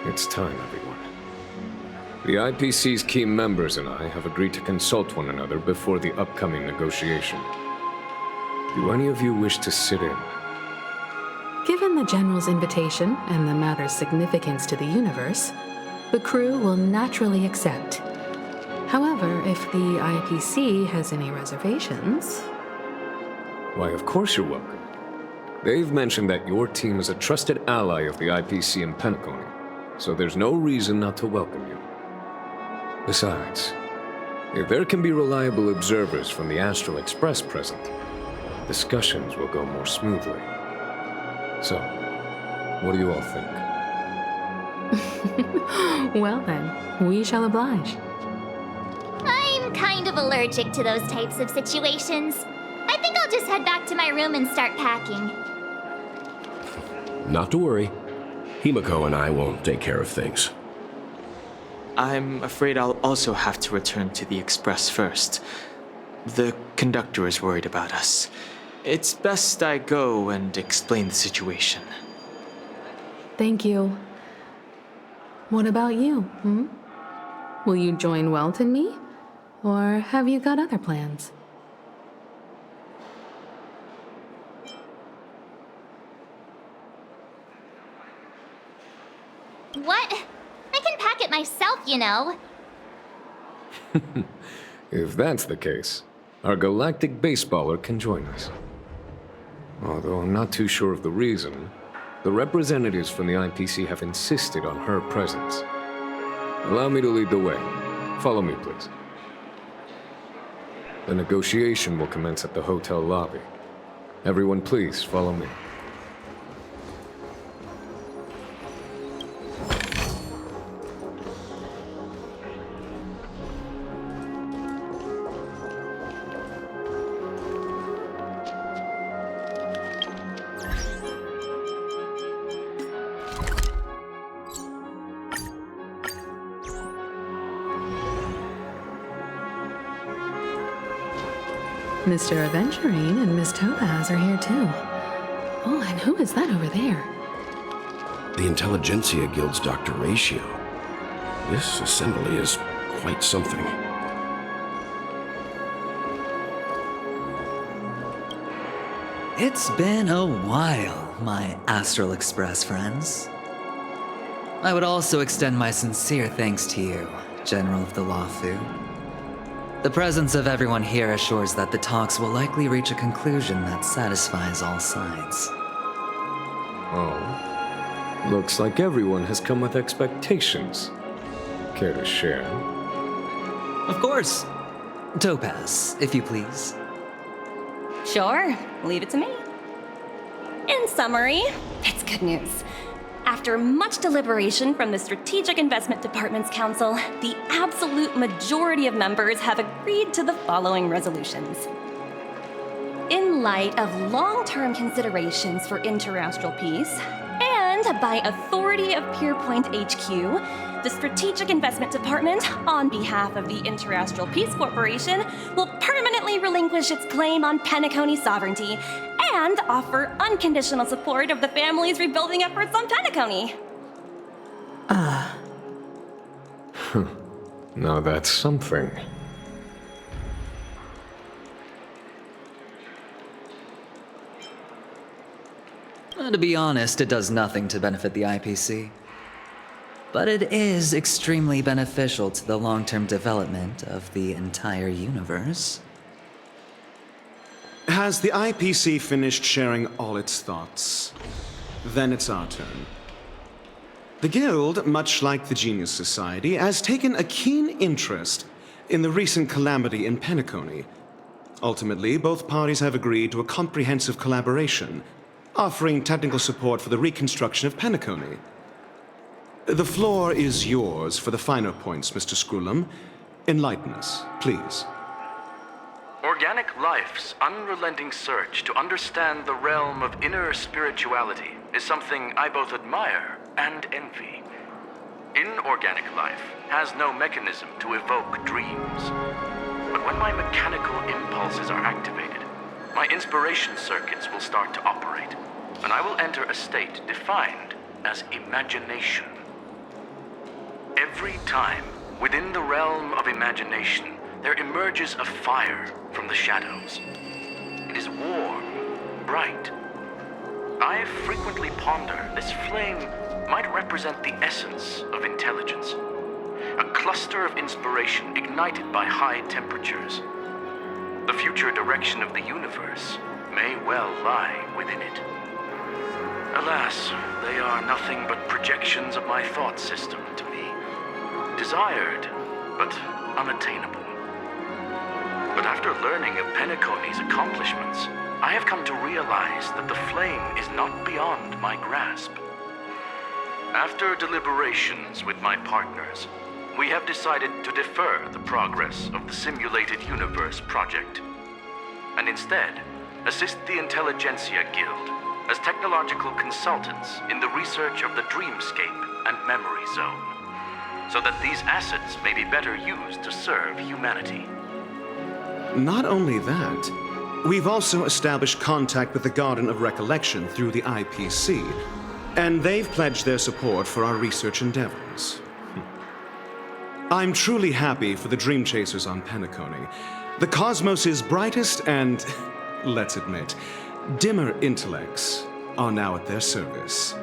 It's time, everyone. The IPC's key members and I have agreed to consult one another before the upcoming negotiation. Do any of you wish to sit in? Given the General's invitation and the matter's significance to the universe, the crew will naturally accept. However, if the IPC has any reservations... Why, of course you're welcome. They've mentioned that your team is a trusted ally of the IPC in Penacony, so there's no reason not to welcome you. Besides, if there can be reliable observers from the Astral Express present, discussions will go more smoothly. So, what do you all think? Well then, we shall oblige. I'm kind of allergic to those types of situations. I think I'll just head back to my room and start packing. Not to worry. Himiko and I will take care of things. I'm afraid I'll also have to return to the Express first. The conductor is worried about us. It's best I go and explain the situation. Thank you. What about you, Will you join Welt and me? Or have you got other plans? What? I can pack it myself, you know. If that's the case, our galactic baseballer can join us. Although I'm not too sure of the reason, the representatives from the IPC have insisted on her presence. Allow me to lead the way. Follow me, please. The negotiation will commence at the hotel lobby. Everyone, please follow me. Mr. Aventurine and Miss Topaz are here too. Oh, and who is that over there? The Intelligentsia Guild's Dr. Ratio. This assembly is quite something. It's been a while, my Astral Express friends. I would also extend my sincere thanks to you, General of the Lawfu. The presence of everyone here assures that the talks will likely reach a conclusion that satisfies all sides. Oh. Looks like everyone has come with expectations. Care to share? Of course. Topaz, if you please. Sure, leave it to me. In summary, it's good news. After much deliberation from the Strategic Investment Department's Council, the absolute majority of members have agreed to the following resolutions. In light of long-term considerations for interastral peace, and by authority of Pierpoint HQ, the Strategic Investment Department, on behalf of the Interastral Peace Corporation, will permanently relinquish its claim on Penacony sovereignty and offer unconditional support of the family's rebuilding efforts on Penacony. Now that's something. To be honest, it does nothing to benefit the IPC. But it is extremely beneficial to the long-term development of the entire universe. Has the IPC finished sharing all its thoughts? Then it's our turn. The Guild, much like the Genius Society, has taken a keen interest in the recent calamity in Penacony. Ultimately, both parties have agreed to a comprehensive collaboration, offering technical support for the reconstruction of Penacony. The floor is yours for the finer points, Mr. Screwlum. Enlighten us, please. Organic life's unrelenting search to understand the realm of inner spirituality is something I both admire and envy. Inorganic life has no mechanism to evoke dreams. But when my mechanical impulses are activated, my inspiration circuits will start to operate, and I will enter a state defined as imagination. Every time, within the realm of imagination, there emerges a fire from the shadows. It is warm, bright. I frequently ponder this flame might represent the essence of intelligence, a cluster of inspiration ignited by high temperatures. The future direction of the universe may well lie within it. Alas, they are nothing but projections of my thought system to me. Desired, but unattainable. But after learning of Penacony's accomplishments, I have come to realize that the flame is not beyond my grasp. After deliberations with my partners, we have decided to defer the progress of the Simulated Universe project, and instead assist the Intelligentsia Guild as technological consultants in the research of the Dreamscape and Memory Zone, so that these assets may be better used to serve humanity. Not only that, we've also established contact with the Garden of Recollection through the IPC, and they've pledged their support for our research endeavors. I'm truly happy for the Dream Chasers on Penacony. The cosmos' brightest and, let's admit, dimmer intellects are now at their service.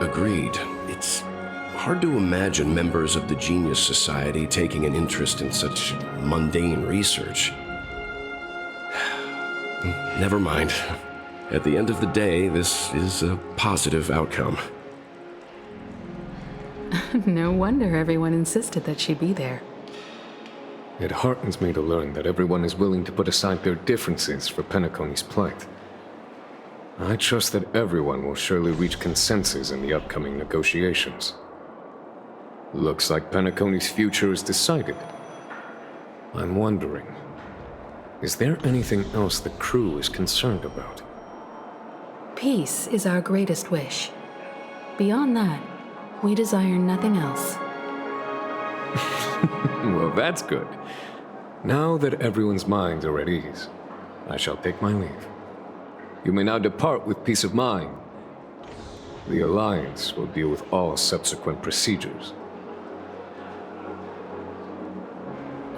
Agreed. It's hard to imagine members of the Genius Society taking an interest in such mundane research. Never mind. At the end of the day, this is a positive outcome. No wonder everyone insisted that she be there. It heartens me to learn that everyone is willing to put aside their differences for Penacony's plight. I trust that everyone will surely reach consensus in the upcoming negotiations. Looks like Penacony's future is decided. I'm wondering, is there anything else the crew is concerned about? Peace is our greatest wish. Beyond that, we desire nothing else. Well, that's good. Now that everyone's minds are at ease, I shall take my leave. You may now depart with peace of mind. The Alliance will deal with all subsequent procedures.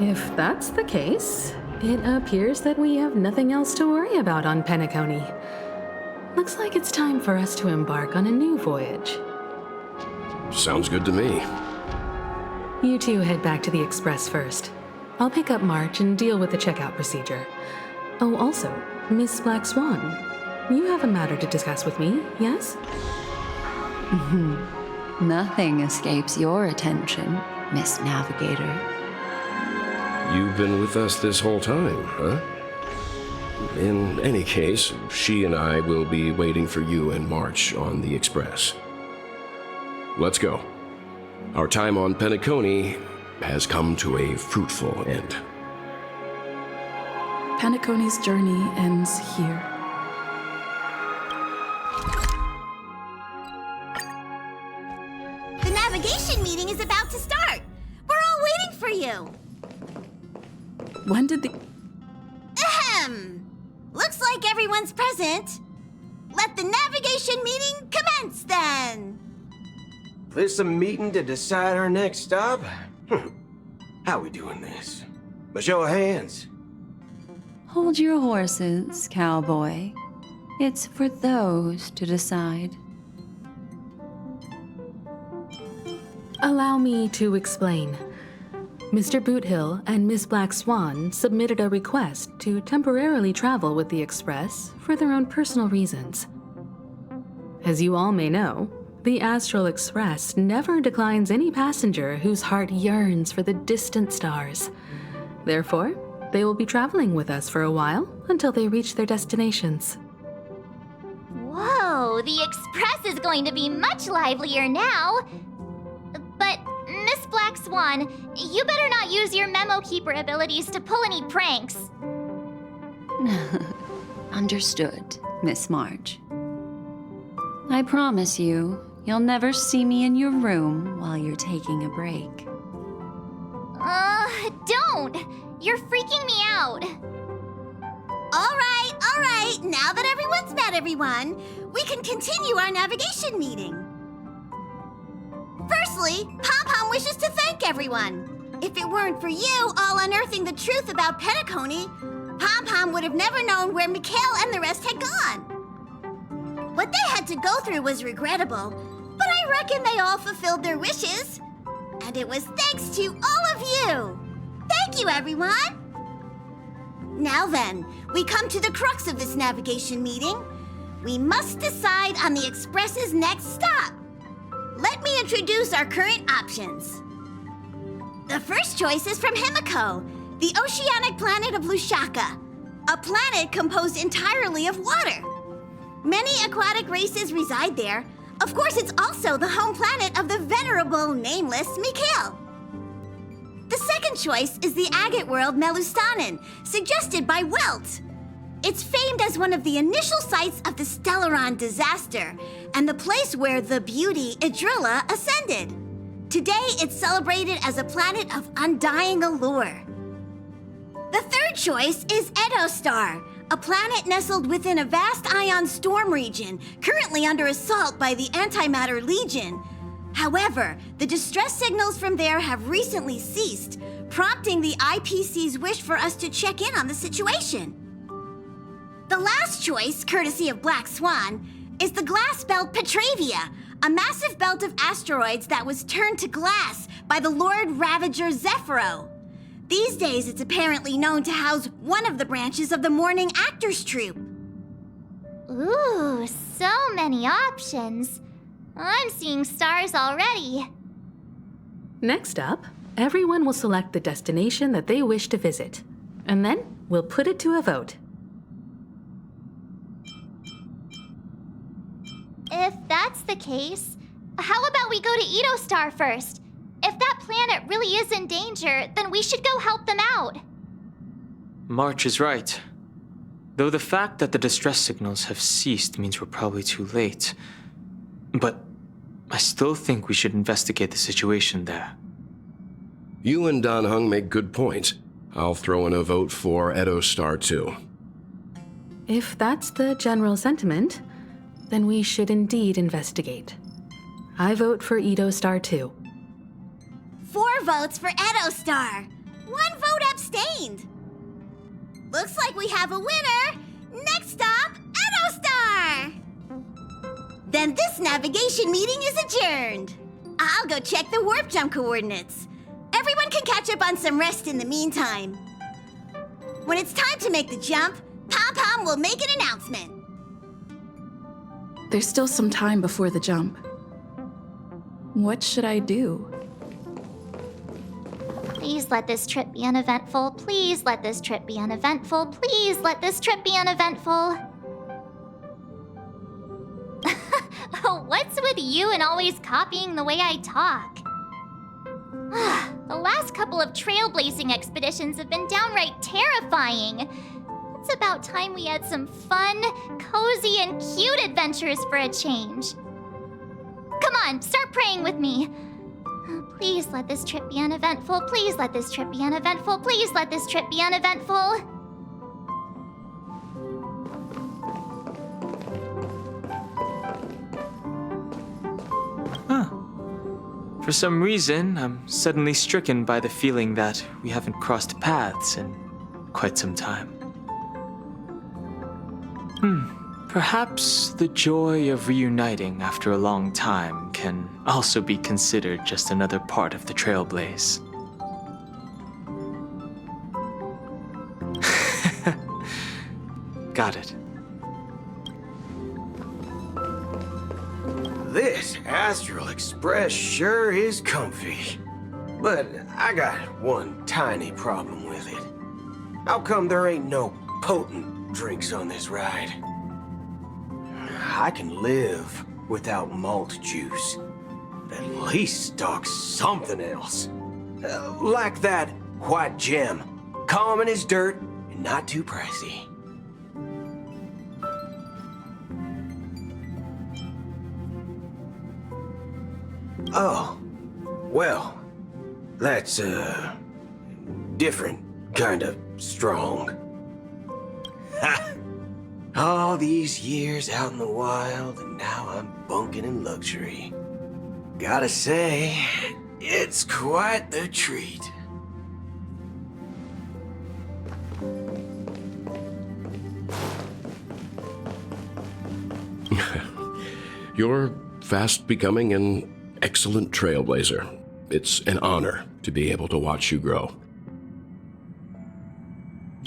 If that's the case, it appears that we have nothing else to worry about on Penacony. Looks like it's time for us to embark on a new voyage. Sounds good to me. You two head back to the Express first. I'll pick up March and deal with the checkout procedure. Oh, also, Miss Black Swan, you have a matter to discuss with me, yes? Nothing escapes your attention, Miss Navigator. You've been with us this whole time, huh? In any case, she and I will be waiting for you and March on the Express. Let's go. Our time on Penacony has come to a fruitful end. Penacony's journey ends here. The navigation meeting is about to start. We're all waiting for you. When did the... Ahem! Looks like everyone's present. Let the navigation meeting commence then. This a meeting to decide our next stop? How we doing this? By show of hands. Hold your horses, cowboy. It's for those to decide. Allow me to explain. Mr. Boothill and Miss Black Swan submitted a request to temporarily travel with the Express for their own personal reasons. As you all may know, the Astral Express never declines any passenger whose heart yearns for the distant stars. Therefore, they will be traveling with us for a while until they reach their destinations. Whoa, the Express is going to be much livelier now. But, Miss Black Swan, you better not use your Memo Keeper abilities to pull any pranks. Understood, Miss March. I promise you, you'll never see me in your room while you're taking a break. Don't! You're freaking me out. All right. Now that everyone's met everyone, we can continue our navigation meeting. Firstly, Pom-Pom wishes to thank everyone. If it weren't for you all unearthing the truth about Penacony, Pom-Pom would have never known where Mikhail and the rest had gone. What they had to go through was regrettable, but I reckon they all fulfilled their wishes. And it was thanks to all of you. Thank you, everyone. Now then, we come to the crux of this navigation meeting. We must decide on the Express's next stop. Let me introduce our current options. The first choice is from Himiko, the oceanic planet of Lushaka, a planet composed entirely of water. Many aquatic races reside there. Of course, it's also the home planet of the venerable, nameless Mikhail. The second choice is the agate world Melustanen, suggested by Welt. It's famed as one of the initial sites of the Stellaron disaster, and the place where the beauty Idrilla ascended. Today, it's celebrated as a planet of undying allure. The third choice is Edostar, a planet nestled within a vast ion storm region, currently under assault by the Antimatter Legion. However, the distress signals from there have recently ceased, prompting the IPC's wish for us to check in on the situation. The last choice, courtesy of Black Swan, is the glass belt Petravia, a massive belt of asteroids that was turned to glass by the Lord Ravager Zephyro. These days, it's apparently known to house one of the branches of the Morning Actors Troupe. Ooh, so many options. I'm seeing stars already. Next up, everyone will select the destination that they wish to visit, and then we'll put it to a vote. If that's the case, how about we go to Edostar first? If that planet really is in danger, then we should go help them out. March is right. Though the fact that the distress signals have ceased means we're probably too late. But I still think we should investigate the situation there. You and Dan Heng make good points. I'll throw in a vote for Edostar too. If that's the general sentiment, then we should indeed investigate. I vote for Edostar too. 4 votes for Edostar. 1 vote abstained. Looks like we have a winner. Next stop, Edostar. Then this navigation meeting is adjourned. I'll go check the warp jump coordinates. Everyone can catch up on some rest in the meantime. When it's time to make the jump, Pom-Pom will make an announcement. There's still some time before the jump. What should I do? Please let this trip be uneventful. Please let this trip be uneventful. Please let this trip be uneventful. What's with you and always copying the way I talk? The last couple of trailblazing expeditions have been downright terrifying. It's about time we had some fun, cozy, and cute adventures for a change. Come on, start praying with me. Please let this trip be uneventful. Please let this trip be uneventful. Please let this trip be uneventful. For some reason, I'm suddenly stricken by the feeling that we haven't crossed paths in quite some time. Perhaps the joy of reuniting after a long time can also be considered just another part of the Trailblaze. Got it. This Astral Express sure is comfy. But I got one tiny problem with it. How come there ain't no potent drinks on this ride? I can live without malt juice. At least stock something else. Like that white gem. Common as dirt and not too pricey. Oh, well, that's different kind of strong. Ha! All these years out in the wild, and now I'm bunking in luxury. Gotta say, it's quite the treat. You're fast becoming an excellent trailblazer. It's an honor to be able to watch you grow.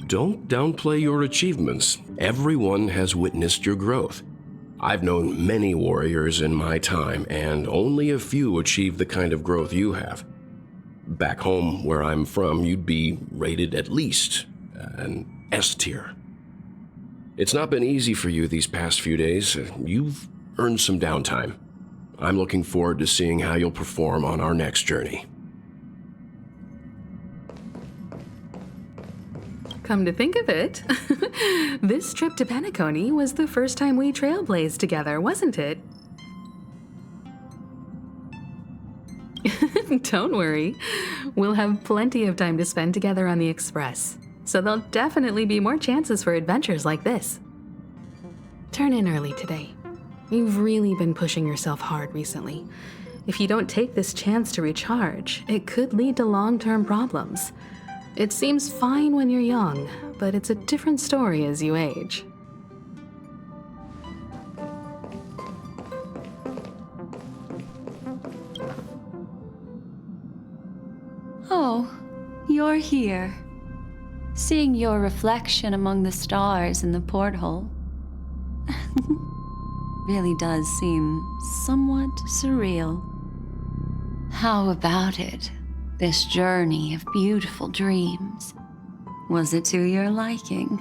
Don't downplay your achievements. Everyone has witnessed your growth. I've known many warriors in my time, and only a few achieve the kind of growth you have. Back home, where I'm from, you'd be rated at least an S tier. It's not been easy for you these past few days. You've earned some downtime. I'm looking forward to seeing how you'll perform on our next journey. Come to think of it, this trip to Penacony was the first time we trailblazed together, wasn't it? Don't worry. We'll have plenty of time to spend together on the Express, so there'll definitely be more chances for adventures like this. Turn in early today. You've really been pushing yourself hard recently. If you don't take this chance to recharge, it could lead to long-term problems. It seems fine when you're young, but it's a different story as you age. Oh, you're here. Seeing your reflection among the stars in the porthole really does seem somewhat surreal. How about it? This journey of beautiful dreams. Was it to your liking?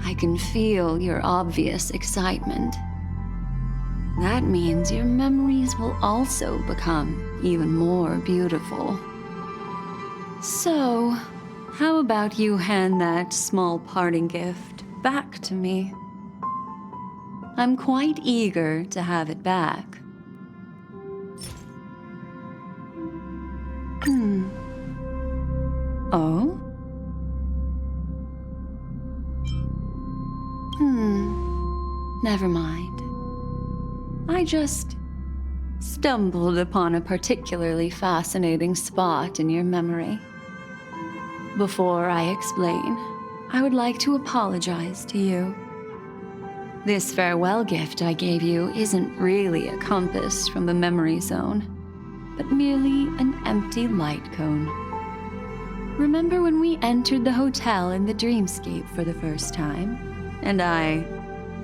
I can feel your obvious excitement. That means your memories will also become even more beautiful. So, how about you hand that small parting gift back to me? I'm quite eager to have it back. Oh? Never mind. I just stumbled upon a particularly fascinating spot in your memory. Before I explain, I would like to apologize to you. This farewell gift I gave you isn't really a compass from the memory zone, but merely an empty light cone. Remember when we entered the hotel in the dreamscape for the first time, and I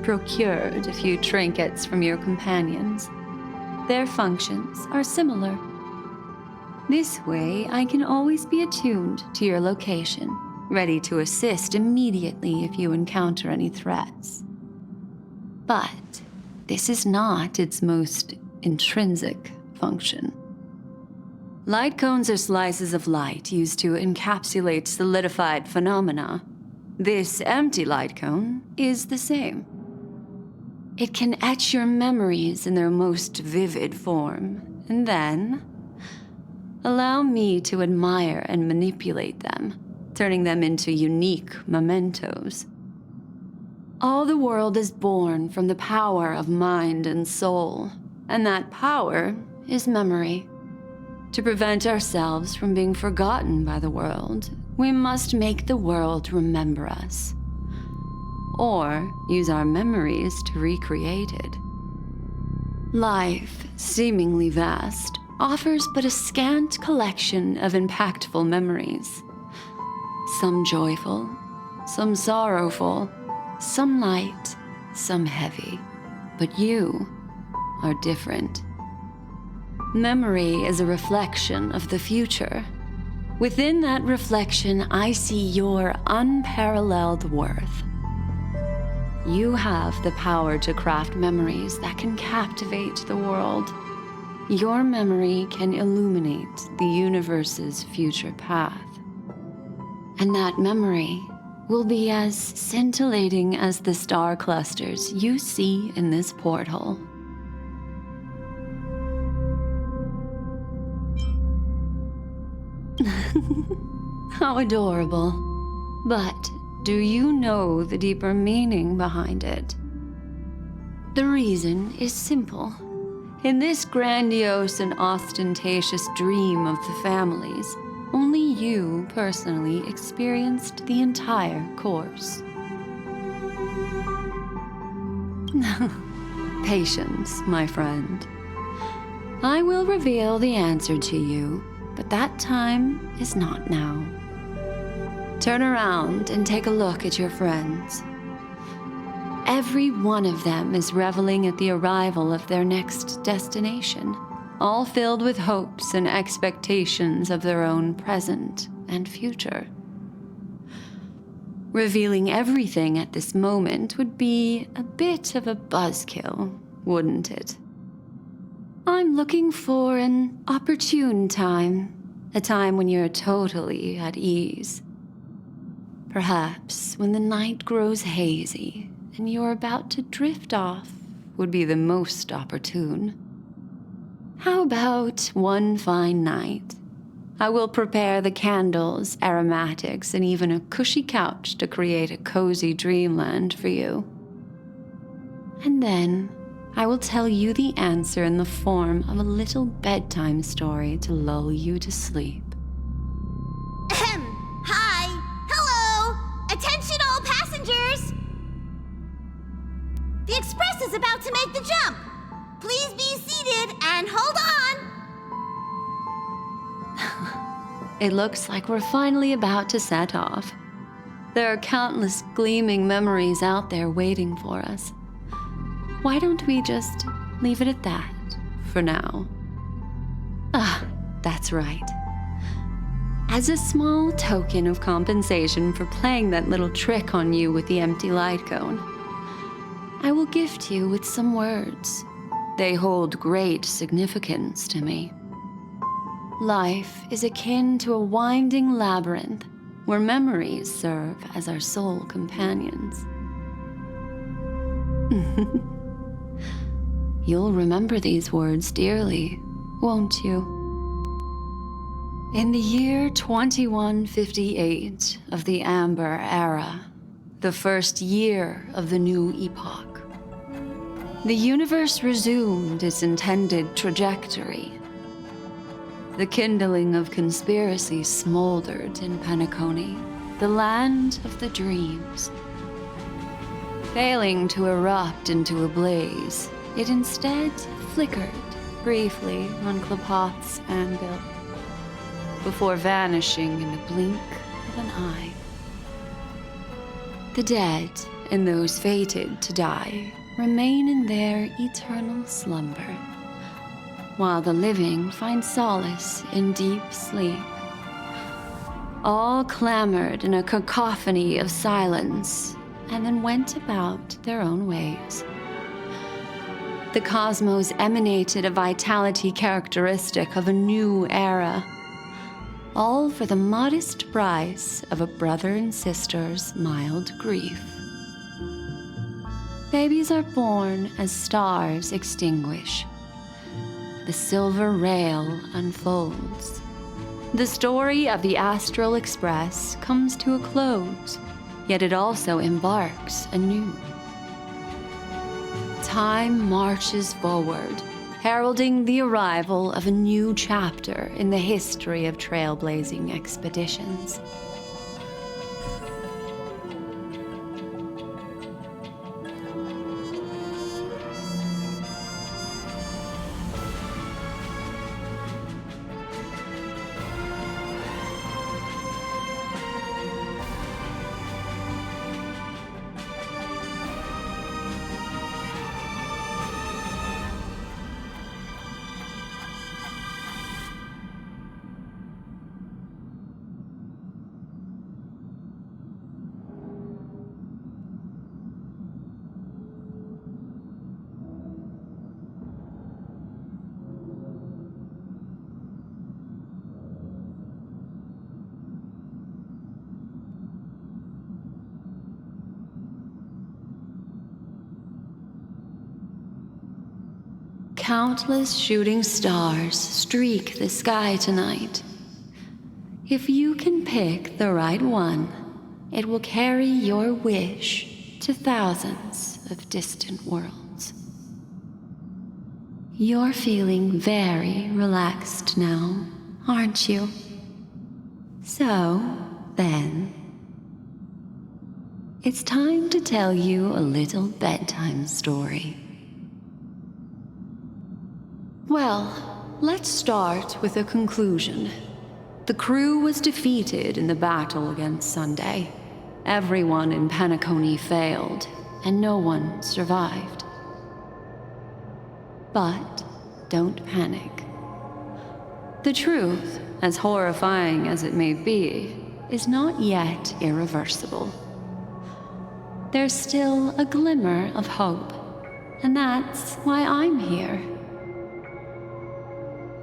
procured a few trinkets from your companions? Their functions are similar. This way, I can always be attuned to your location, ready to assist immediately if you encounter any threats. But this is not its most intrinsic function. Light cones are slices of light used to encapsulate solidified phenomena. This empty light cone is the same. It can etch your memories in their most vivid form, and then allow me to admire and manipulate them, turning them into unique mementos. All the world is born from the power of mind and soul, and that power is memory. To prevent ourselves from being forgotten by the world, we must make the world remember us, or use our memories to recreate it. Life, seemingly vast, offers but a scant collection of impactful memories. Some joyful, some sorrowful, some light, some heavy. But you are different. Memory is a reflection of the future. Within that reflection, I see your unparalleled worth. You have the power to craft memories that can captivate the world. Your memory can illuminate the universe's future path. And that memory will be as scintillating as the star clusters you see in this porthole. How adorable. But do you know the deeper meaning behind it? The reason is simple. In this grandiose and ostentatious dream of the families, only you personally experienced the entire course. Patience, my friend. I will reveal the answer to you, but that time is not now. Turn around and take a look at your friends. Every one of them is reveling at the arrival of their next destination, all filled with hopes and expectations of their own present and future. Revealing everything at this moment would be a bit of a buzzkill, wouldn't it? I'm looking for an opportune time, a time when you're totally at ease. Perhaps when the night grows hazy and you're about to drift off would be the most opportune. How about one fine night? I will prepare the candles, aromatics, and even a cushy couch to create a cozy dreamland for you. And then I will tell you the answer in the form of a little bedtime story to lull you to sleep. Hi! Hello! Attention all passengers! The express is about to make the jump. Please be seated and hold on. It looks like we're finally about to set off. There are countless gleaming memories out there waiting for us. Why don't we just leave it at that for now? That's right. As a small token of compensation for playing that little trick on you with the empty light cone, I will gift you with some words. They hold great significance to me. Life is akin to a winding labyrinth where memories serve as our sole companions. You'll remember these words dearly, won't you? In the year 2158 of the Amber Era, the first year of the new epoch, the universe resumed its intended trajectory. The kindling of conspiracy smoldered in Penacony, the land of the dreams. Failing to erupt into a blaze, it instead flickered briefly on Klapoth's anvil, before vanishing in the blink of an eye. The dead and those fated to die remain in their eternal slumber, while the living find solace in deep sleep. All clamored in a cacophony of silence, and then went about their own ways. The cosmos emanated a vitality characteristic of a new era, all for the modest price of a brother and sister's mild grief. Babies are born as stars extinguish. The silver rail unfolds. The story of the Astral Express comes to a close, yet it also embarks anew. Time marches forward, heralding the arrival of a new chapter in the history of trailblazing expeditions. Countless shooting stars streak the sky tonight. If you can pick the right one, it will carry your wish to thousands of distant worlds. You're feeling very relaxed now, aren't you? So, then, it's time to tell you a little bedtime story. Well, let's start with a conclusion. The crew was defeated in the battle against Sunday. Everyone in Penacony failed, and no one survived. But don't panic. The truth, as horrifying as it may be, is not yet irreversible. There's still a glimmer of hope, and that's why I'm here.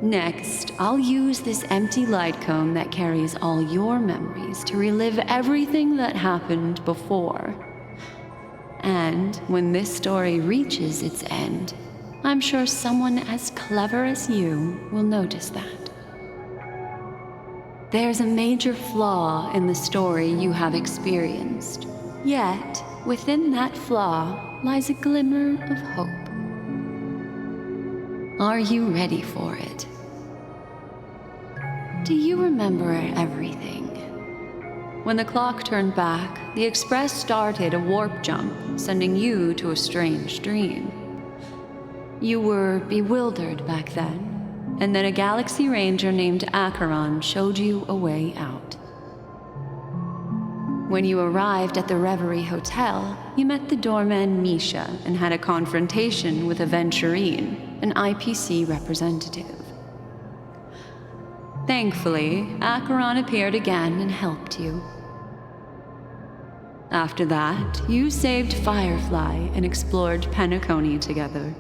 Next, I'll use this empty light cone that carries all your memories to relive everything that happened before. And when this story reaches its end, I'm sure someone as clever as you will notice that. There's a major flaw in the story you have experienced, yet within that flaw lies a glimmer of hope. Are you ready for it? Do you remember everything? When the clock turned back, the Express started a warp jump, sending you to a strange dream. You were bewildered back then, and then a Galaxy Ranger named Acheron showed you a way out. When you arrived at the Reverie Hotel, you met the doorman Misha and had a confrontation with Aventurine, an IPC representative. Thankfully, Acheron appeared again and helped you. After that, you saved Firefly and explored Penacony together.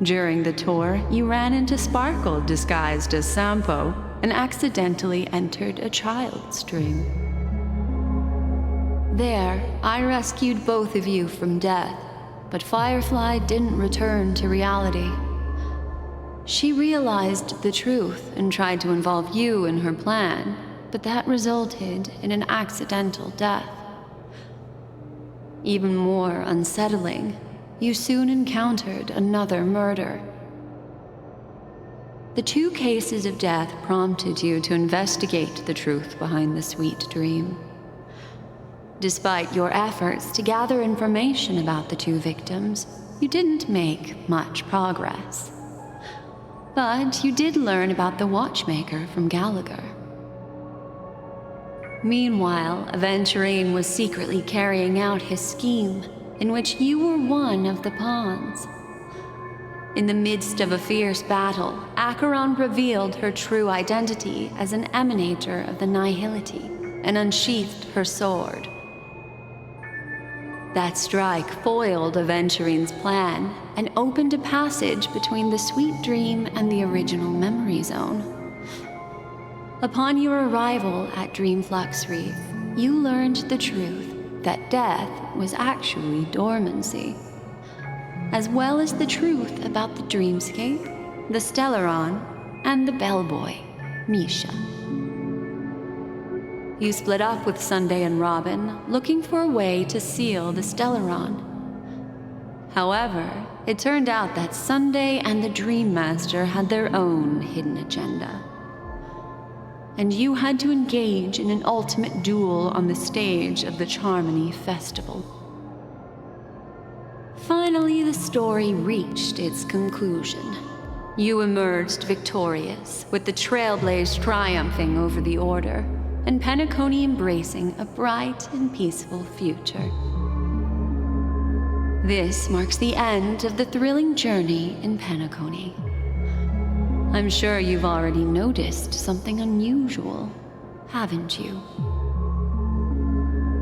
During the tour, you ran into Sparkle disguised as Sampo and accidentally entered a child's dream. There, I rescued both of you from death, but Firefly didn't return to reality. She realized the truth and tried to involve you in her plan, but that resulted in an accidental death. Even more unsettling, you soon encountered another murder. The 2 cases of death prompted you to investigate the truth behind the sweet dream. Despite your efforts to gather information about the 2 victims, you didn't make much progress. But you did learn about the watchmaker from Gallagher. Meanwhile, Aventurine was secretly carrying out his scheme, in which you were one of the pawns. In the midst of a fierce battle, Acheron revealed her true identity as an emanator of the Nihility and unsheathed her sword. That strike foiled Aventurine's plan and opened a passage between the sweet dream and the original memory zone. Upon your arrival at Dreamflux Reef, you learned the truth that death was actually dormancy, as well as the truth about the dreamscape, the Stellaron, and the bellboy, Misha. you split up with Sunday and Robin, looking for a way to seal the Stellaron. However, it turned out that Sunday and the Dream Master had their own hidden agenda. And you had to engage in an ultimate duel on the stage of the Charmony Festival. Finally, the story reached its conclusion. You emerged victorious, with the Trailblazer triumphing over the Order, and Penacony embracing a bright and peaceful future. This marks the end of the thrilling journey in Penacony. I'm sure you've already noticed something unusual, haven't you?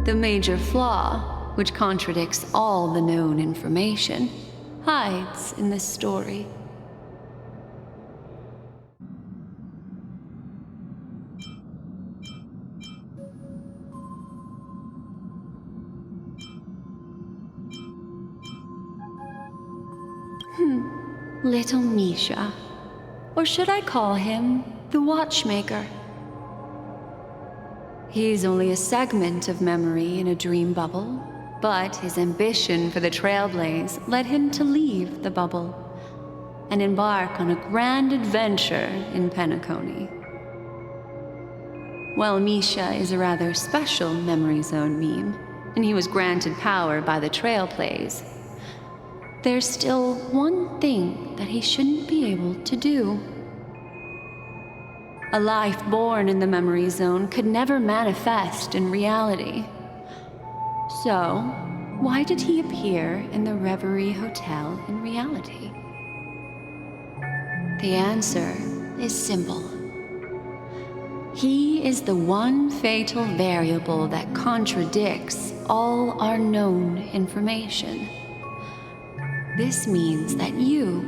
The major flaw, which contradicts all the known information, hides in this story. Little Misha. Or should I call him the Watchmaker? He's only a segment of memory in a dream bubble, but his ambition for the Trailblazer led him to leave the bubble and embark on a grand adventure in Penacony. While Misha is a rather special memory zone meme, and he was granted power by the Trailblazer, there's still one thing that he shouldn't be able to do. A life born in the memory zone could never manifest in reality. So, why did he appear in the Reverie Hotel in reality? The answer is simple. He is the one fatal variable that contradicts all our known information. This means that you,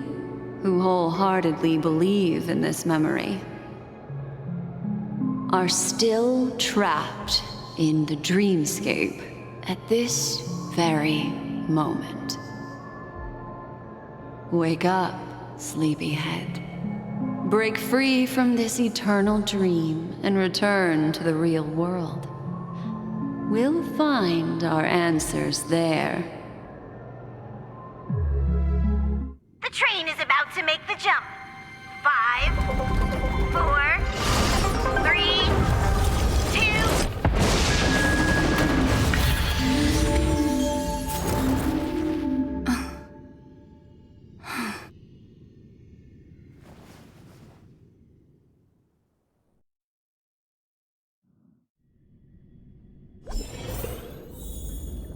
who wholeheartedly believe in this memory, are still trapped in the dreamscape at this very moment. Wake up, sleepyhead. Break free from this eternal dream and return to the real world. We'll find our answers there. The train is about to make the jump. 5, 4, 3, 2.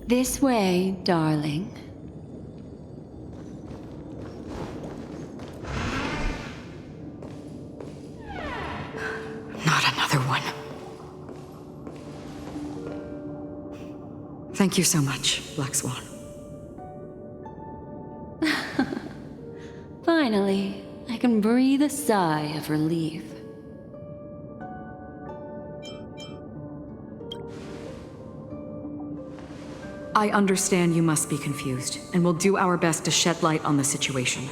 This way, darling. Not another one. Thank you so much, Black Swan. Finally, I can breathe a sigh of relief. I understand you must be confused, and will do our best to shed light on the situation.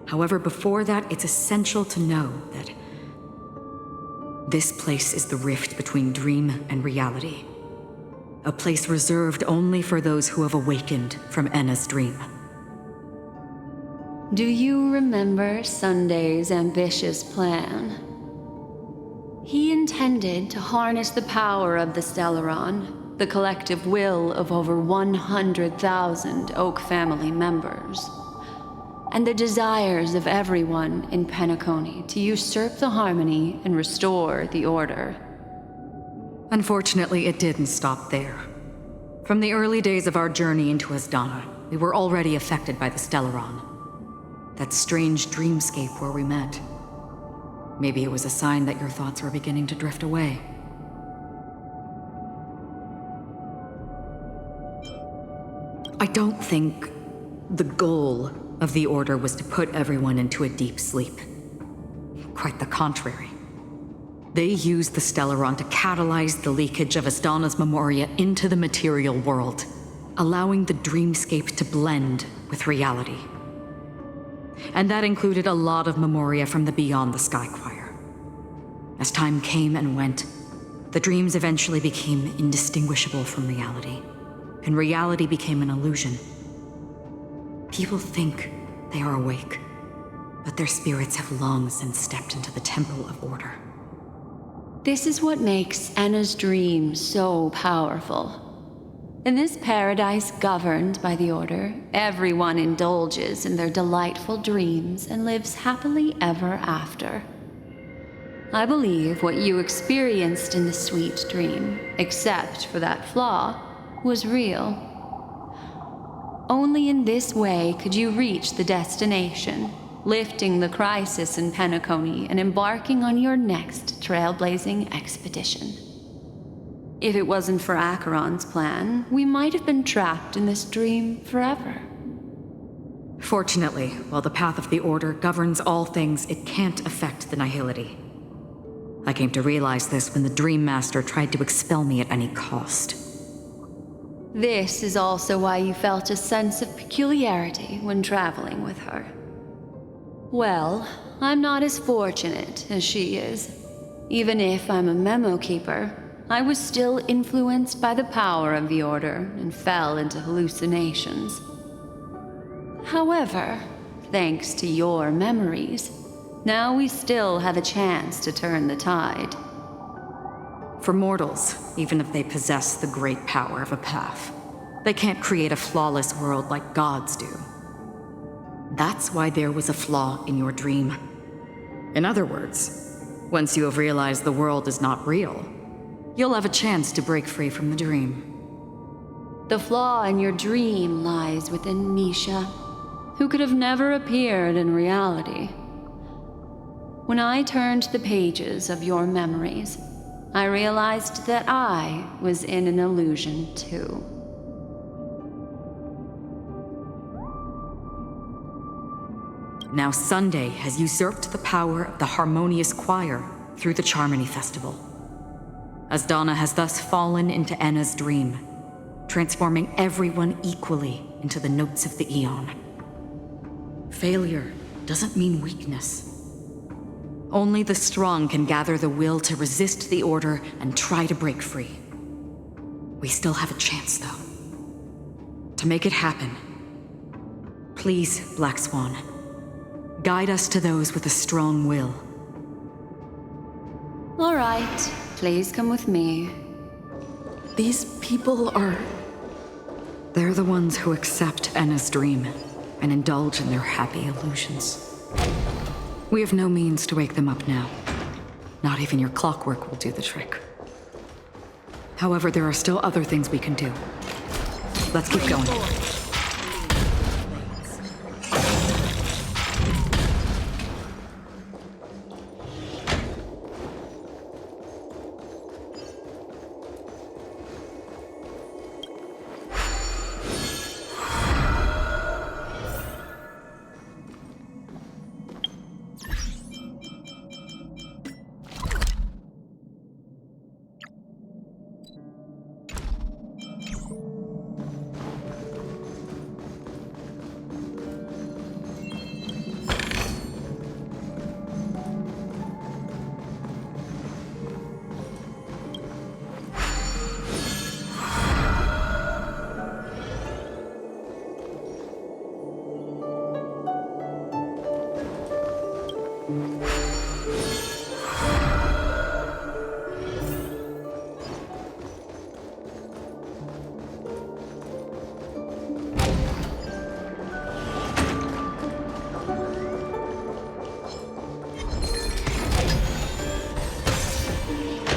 However, before that, it's essential to know that this place is the rift between dream and reality. A place reserved only for those who have awakened from Enna's dream. Do you remember Sunday's ambitious plan? He intended to harness the power of the Stellaron, the collective will of over 100,000 Oak family members, and the desires of everyone in Penacony to usurp the harmony and restore the order. Unfortunately, it didn't stop there. From the early days of our journey into Asdana, we were already affected by the Stellaron. That strange dreamscape where we met. Maybe it was a sign that your thoughts were beginning to drift away. I don't think the goal of the Order was to put everyone into a deep sleep. Quite the contrary. They used the Stellaron to catalyze the leakage of Asdana's memoria into the material world, allowing the dreamscape to blend with reality. And that included a lot of memoria from the Beyond the Sky Choir. As time came and went, The dreams eventually became indistinguishable from reality, and reality became an illusion. People think they are awake, but their spirits have long since stepped into the temple of order. This is what makes Anna's dream so powerful. In this paradise governed by the Order, everyone indulges in their delightful dreams and lives happily ever after. I believe what you experienced in the sweet dream, except for that flaw, was real. Only in this way could you reach the destination, lifting the crisis in Penacony and embarking on your next trailblazing expedition. If it wasn't for Acheron's plan, we might have been trapped in this dream forever. Fortunately, while the path of the Order governs all things, it can't affect the Nihility. I came to realize this when the Dream Master tried to expel me at any cost. This is also why you felt a sense of peculiarity when traveling with her. Well, I'm not as fortunate as she is. Even if I'm a memo keeper, I was still influenced by the power of the Order and fell into hallucinations. However, thanks to your memories, now we still have a chance to turn the tide. For mortals, even if they possess the great power of a path, they can't create a flawless world like gods do. That's why there was a flaw in your dream. In other words, once you have realized the world is not real, you'll have a chance to break free from the dream. The flaw in your dream lies within Misha, who could have never appeared in reality. When I turned the pages of your memories, I realized that I was in an illusion too. Now Sunday has usurped the power of the Harmonious Choir through the Charmony Festival. As Donna has thus fallen into Anna's dream, transforming everyone equally into the notes of the Aeon. Failure doesn't mean weakness. Only the strong can gather the will to resist the Order and try to break free. We still have a chance, though. To make it happen, please, Black Swan, guide us to those with a strong will. All right, please come with me. These people are... They're the ones who accept Anna's dream and indulge in their happy illusions. We have no means to wake them up now. Not even your clockwork will do the trick. However, there are still other things we can do. Let's keep going.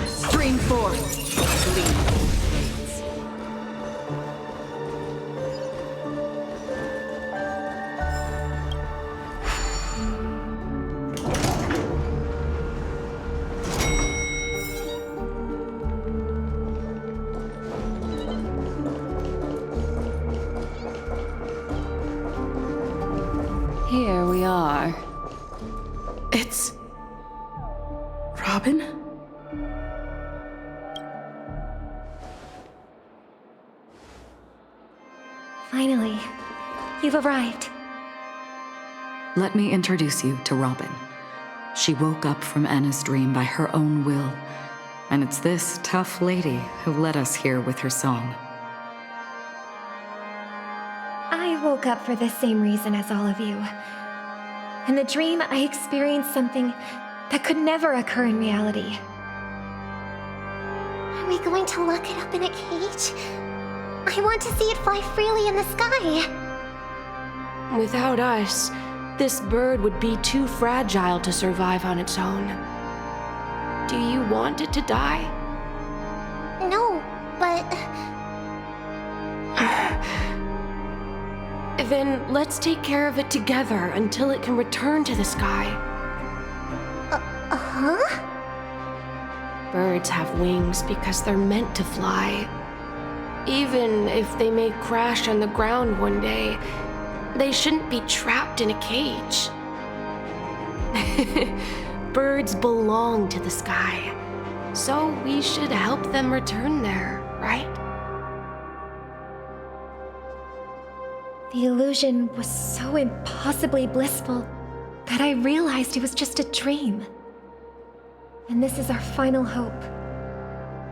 Stream 4. Here we are. It's... Robin? Finally, you've arrived. Let me introduce you to Robin. She woke up from Anna's dream by her own will And it's this tough lady who led us here with her song. I woke up for the same reason as all of you. In the dream, I experienced something that could never occur in reality. Are we going to lock it up in a cage? I want to see it fly freely in the sky. Without us, this bird would be too fragile to survive on its own. Do you want it to die? No, but... Then let's take care of it together until it can return to the sky. Huh? Birds have wings because they're meant to fly. Even if they may crash on the ground one day, they shouldn't be trapped in a cage. Birds belong to the sky, so we should help them return there, right? The illusion was so impossibly blissful that I realized it was just a dream. And this is our final hope.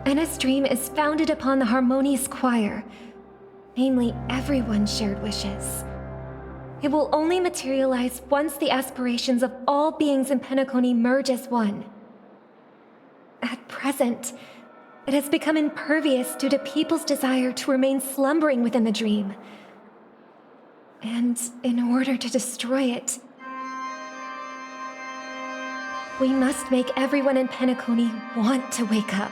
Enna's dream is founded upon the harmonious choir, namely everyone's shared wishes. It will only materialize once the aspirations of all beings in Penacony merge as one. At present, it has become impervious due to people's desire to remain slumbering within the dream. And in order to destroy it, we must make everyone in Penacony want to wake up.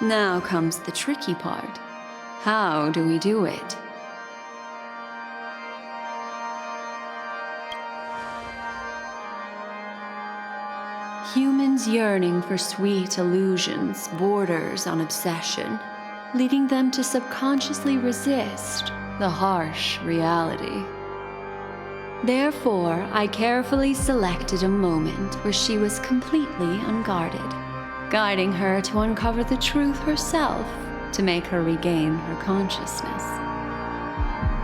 Now comes the tricky part. How do we do it? Humans yearning for sweet illusions borders on obsession, leading them to subconsciously resist the harsh reality. Therefore, I carefully selected a moment where she was completely unguarded, guiding her to uncover the truth herself to make her regain her consciousness.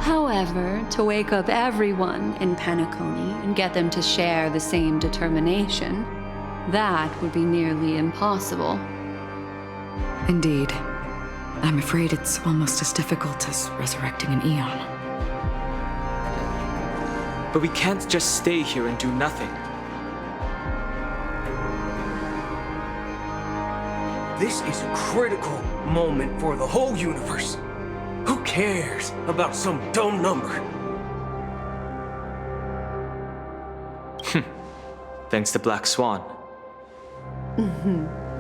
However, to wake up everyone in Penacony and get them to share the same determination, that would be nearly impossible. Indeed. I'm afraid it's almost as difficult as resurrecting an Eon. But we can't just stay here and do nothing. This is a critical moment for the whole universe. Who cares about some dumb number? Thanks to Black Swan.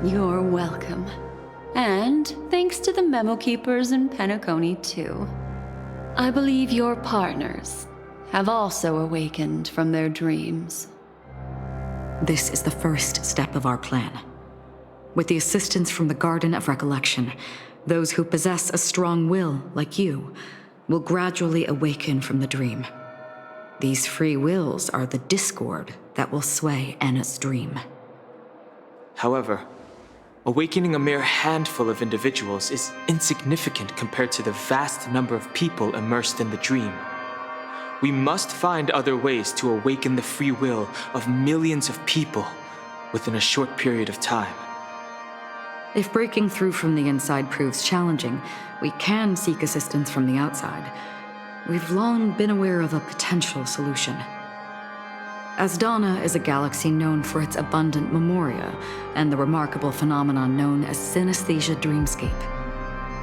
You're welcome. And thanks to the memo keepers in Penacony, too. I believe your partners have also awakened from their dreams. This is the first step of our plan. With the assistance from the Garden of Recollection, those who possess a strong will, like you, will gradually awaken from the dream. These free wills are the discord that will sway Enna's dream. However, awakening a mere handful of individuals is insignificant compared to the vast number of people immersed in the dream. We must find other ways to awaken the free will of millions of people within a short period of time. If breaking through from the inside proves challenging, we can seek assistance from the outside. We've long been aware of a potential solution. Asdana is a galaxy known for its abundant memoria and the remarkable phenomenon known as synesthesia dreamscape.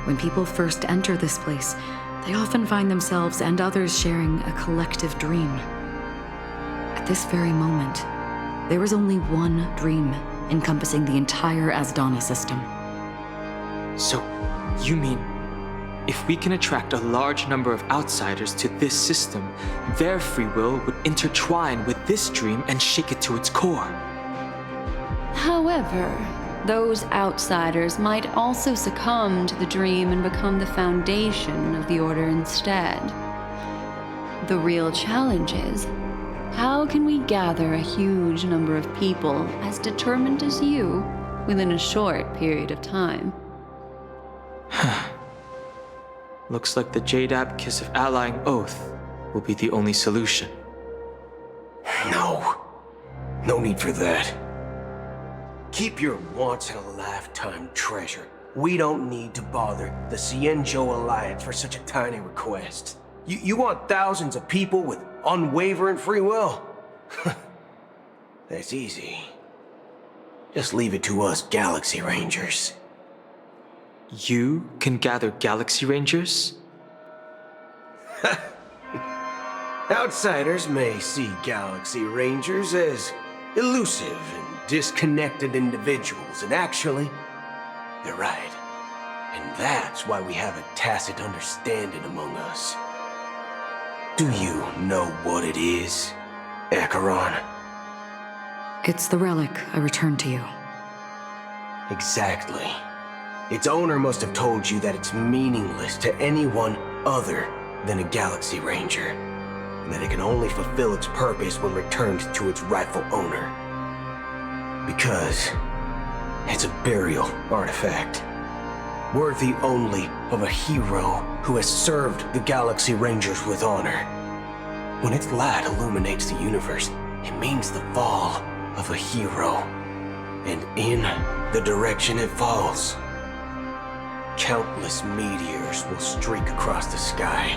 When people first enter this place, they often find themselves and others sharing a collective dream. At this very moment, there is only one dream encompassing the entire Asdana system. So, you mean, if we can attract a large number of outsiders to this system, their free will would intertwine with this dream and shake it to its core. However, those outsiders might also succumb to the dream and become the foundation of the Order instead. The real challenge is, how can we gather a huge number of people as determined as you within a short period of time? Looks like the Jade Kiss of Allying Oath will be the only solution. No need for that. keep your once-in-a-lifetime treasure. We don't need to bother the Cienjo Alliance for such a tiny request. You want thousands of people with unwavering free will? That's easy. Just leave it to us Galaxy Rangers. You can gather Galaxy Rangers? Outsiders may see Galaxy Rangers as elusive and disconnected individuals, and actually, they're right. And that's why we have a tacit understanding among us. Do you know what it is, Acheron? It's the relic I returned to you. Exactly. Its owner must have told you that it's meaningless to anyone other than a Galaxy Ranger, and that it can only fulfill its purpose when returned to its rightful owner. Because it's a burial artifact, worthy only of a hero who has served the Galaxy Rangers with honor. When its light illuminates the universe, it means the fall of a hero, and in the direction it falls, countless meteors will streak across the sky.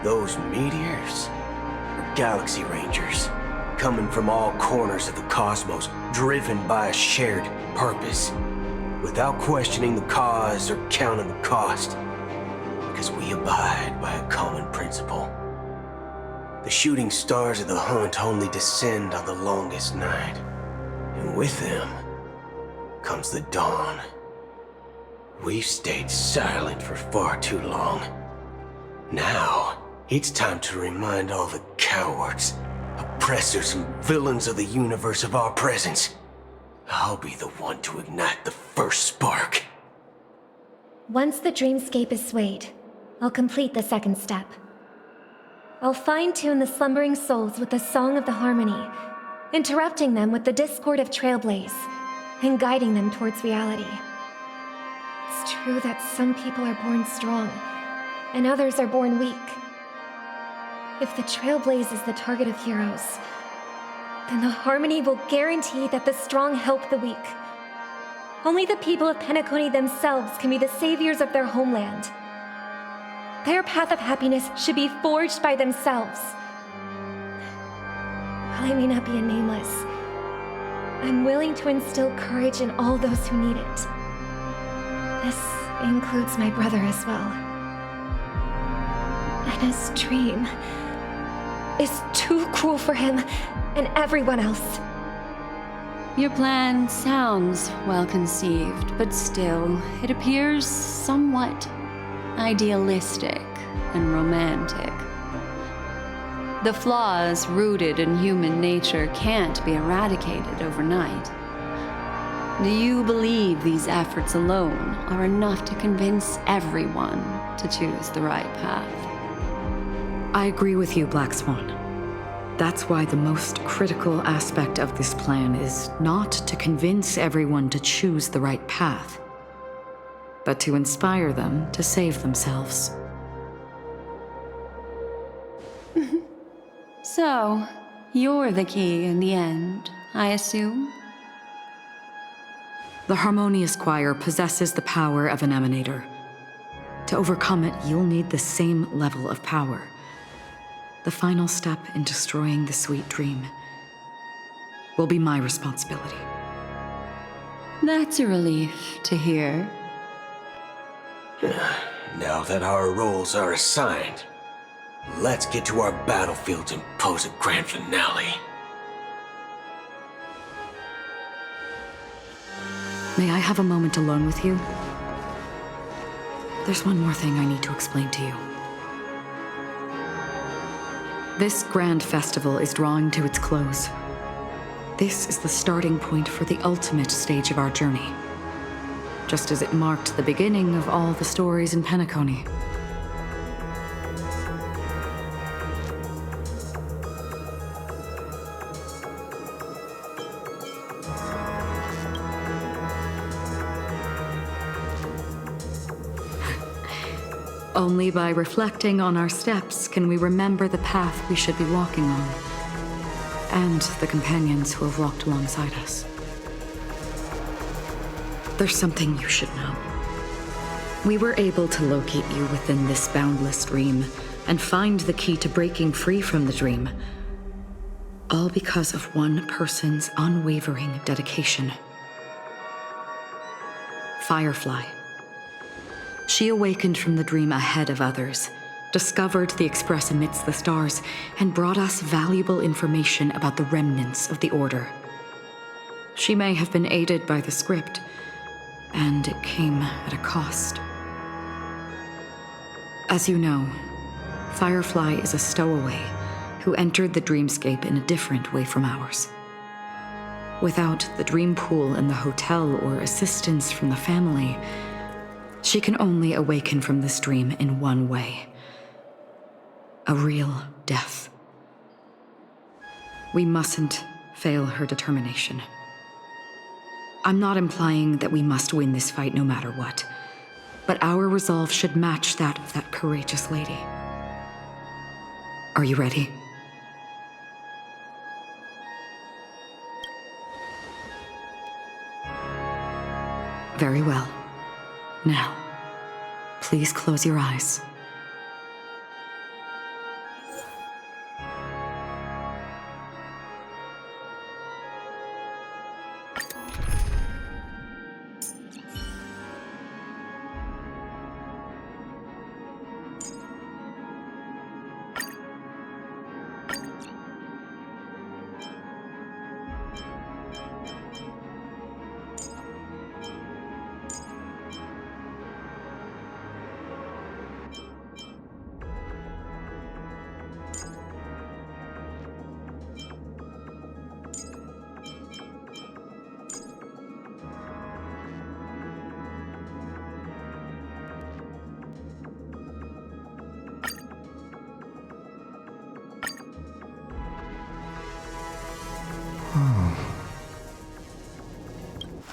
Those meteors are Galaxy Rangers, coming from all corners of the cosmos, driven by a shared purpose, without questioning the cause or counting the cost, because we abide by a common principle. The shooting stars of the hunt only descend on the longest night, and with them comes the dawn. We've stayed silent for far too long. Now, it's time to remind all the cowards, oppressors, and villains of the universe of our presence. I'll be the one to ignite the first spark. Once the dreamscape is swayed, I'll complete the second step. I'll fine-tune the slumbering souls with the Song of the Harmony, interrupting them with the discord of Trailblaze, and guiding them towards reality. It's true that some people are born strong, and others are born weak. If the Trailblaze is the target of heroes, then the Harmony will guarantee that the strong help the weak. Only the people of Penacony themselves can be the saviors of their homeland. Their path of happiness should be forged by themselves. While I may not be a nameless, I'm willing to instill courage in all those who need it. This includes my brother as well. Anna's dream is too cruel for him and everyone else. Your plan sounds well conceived, but still, it appears somewhat idealistic and romantic. The flaws rooted in human nature can't be eradicated overnight. Do you believe these efforts alone are enough to convince everyone to choose the right path? I agree with you, Black Swan. That's why the most critical aspect of this plan is not to convince everyone to choose the right path, but to inspire them to save themselves. So, you're the key in the end, I assume? The Harmonious Choir possesses the power of an emanator. To overcome it, you'll need the same level of power. The final step in destroying the sweet dream will be my responsibility. That's a relief to hear. Now that our roles are assigned, let's get to our battlefields and pose a grand finale. May I have a moment alone with you? There's one more thing I need to explain to you. This grand festival is drawing to its close. This is the starting point for the ultimate stage of our journey, just as it marked the beginning of all the stories in Penacony. Only by reflecting on our steps can we remember the path we should be walking on, and the companions who have walked alongside us. There's something you should know. We were able to locate you within this boundless dream and find the key to breaking free from the dream. All because of one person's unwavering dedication. Firefly. She awakened from the dream ahead of others, discovered the Express amidst the stars, and brought us valuable information about the remnants of the Order. She may have been aided by the script, and it came at a cost. As you know, Firefly is a stowaway who entered the dreamscape in a different way from ours. Without the dream pool in the hotel or assistance from the family, she can only awaken from this dream in one way. A real death. We mustn't fail her determination. I'm not implying that we must win this fight no matter what, but our resolve should match that of that courageous lady. Are you ready? Very well. Now, please close your eyes.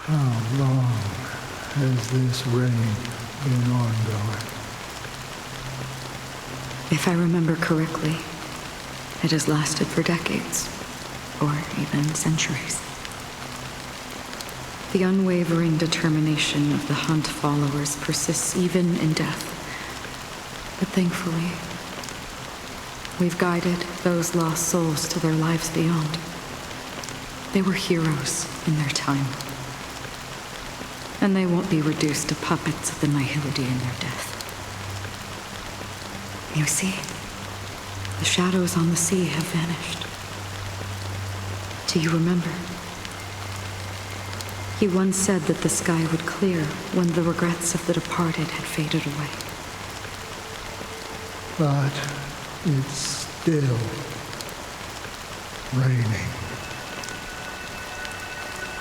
How long has this reign been ongoing? If I remember correctly, it has lasted for decades, or even centuries. The unwavering determination of the Hunt followers persists even in death. But thankfully, we've guided those lost souls to their lives beyond. They were heroes in their time. And they won't be reduced to puppets of the nihility in their death. You see, the shadows on the sea have vanished. Do you remember? He once said that the sky would clear when the regrets of the departed had faded away. But it's still raining.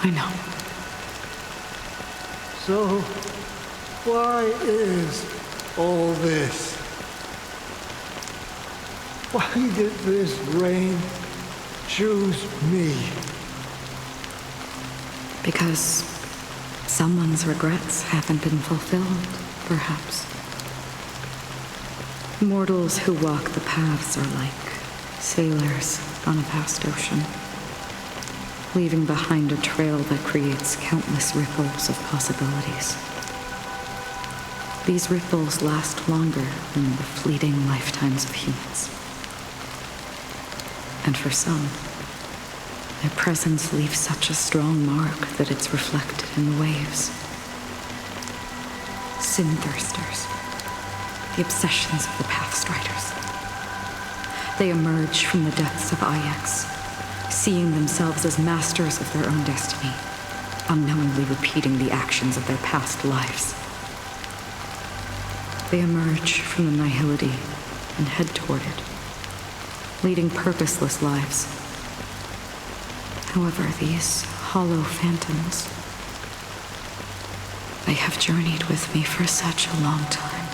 I know. So, why is all this? Why did this rain choose me? Because someone's regrets haven't been fulfilled, perhaps. Mortals who walk the paths are like sailors on a vast ocean, leaving behind a trail that creates countless ripples of possibilities. These ripples last longer than the fleeting lifetimes of humans. And for some, their presence leaves such a strong mark that it's reflected in the waves. Sin-thirsters, the obsessions of the Pathstriders. They emerge from the depths of Ix, seeing themselves as masters of their own destiny, unknowingly repeating the actions of their past lives. They emerge from the nihility and head toward it, leading purposeless lives. However, these hollow phantoms, they have journeyed with me for such a long time.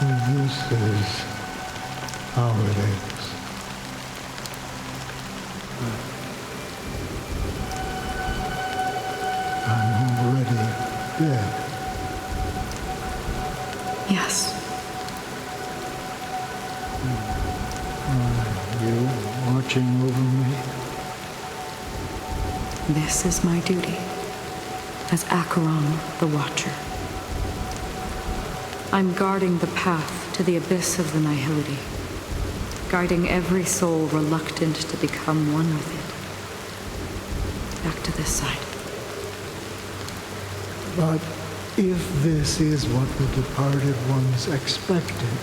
So this is how it is. I'm already dead. Yes. Are you watching over me? This is my duty as Acheron the Watcher. I'm guarding the path to the abyss of the nihility, guiding every soul reluctant to become one with it. Back to this side. But if this is what the departed ones expected,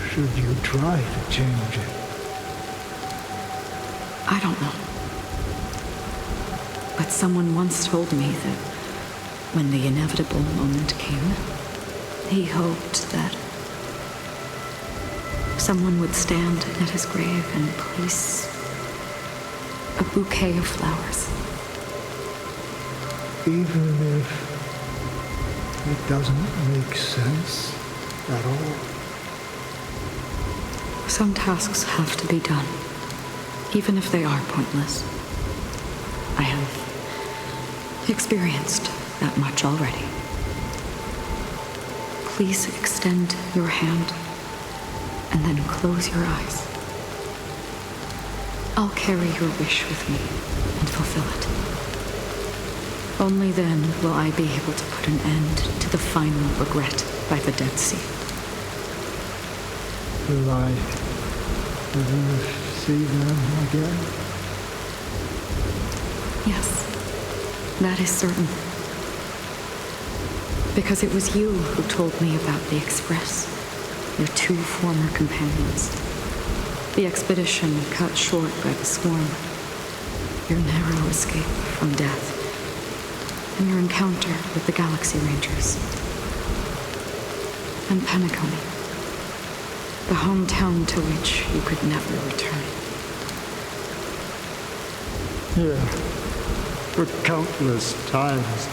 should you try to change it? I don't know. But someone once told me that when the inevitable moment came, he hoped that someone would stand at his grave and place a bouquet of flowers. Even if it doesn't make sense at all. Some tasks have to be done, even if they are pointless. I have experienced that much already. Please extend your hand and then close your eyes. I'll carry your wish with me and fulfill it. Only then will I be able to put an end to the final regret by the Dead Sea. Will I ever see them again? Yes, that is certain. Because it was you who told me about the Express, your two former companions. The expedition cut short by the swarm, your narrow escape from death, and your encounter with the Galaxy Rangers. And Penacony, the hometown to which you could never return. Yeah, for countless times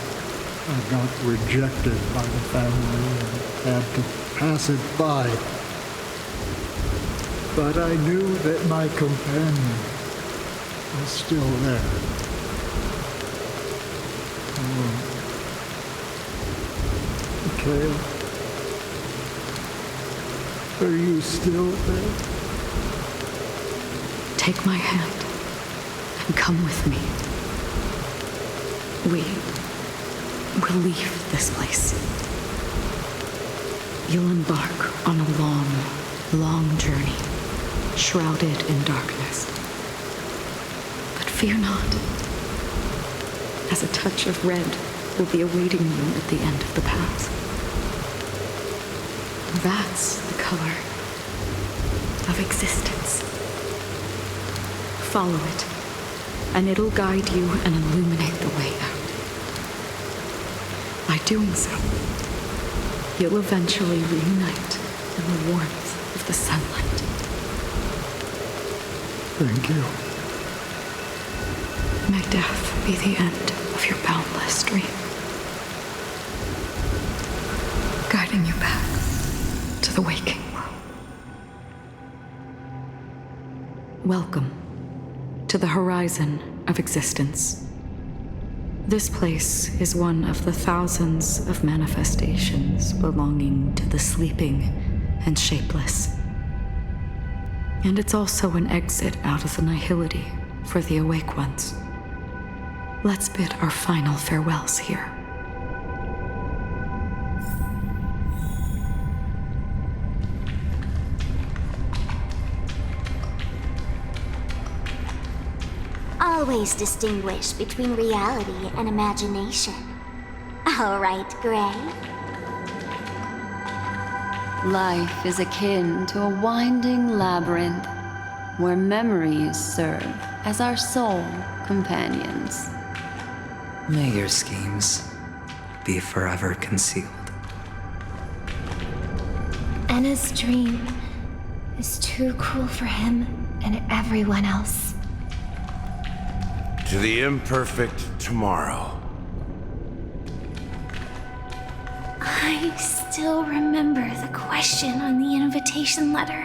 I got rejected by the family and had to pass it by. But I knew that my companion was still there. Mikhail, are you still there? Take my hand and come with me. We will leave this place. You'll embark on a long, long journey, shrouded in darkness. But fear not, as a touch of red will be awaiting you at the end of the path. That's the color of existence. Follow it, and it'll guide you and illuminate the way out. By doing so, you'll eventually reunite in the warmth of the sunlight. Thank you. May death be the end of your boundless dream, guiding you back to the waking world. Welcome to the horizon of existence. This place is one of the thousands of manifestations belonging to the sleeping and shapeless. And it's also an exit out of the nihility for the awake ones. Let's bid our final farewells here. Always distinguish between reality and imagination. All right, Gray. Life is akin to a winding labyrinth where memories serve as our sole companions. May your schemes be forever concealed. Anna's dream is too cruel for him and everyone else. To the imperfect tomorrow. I still remember the question on the invitation letter.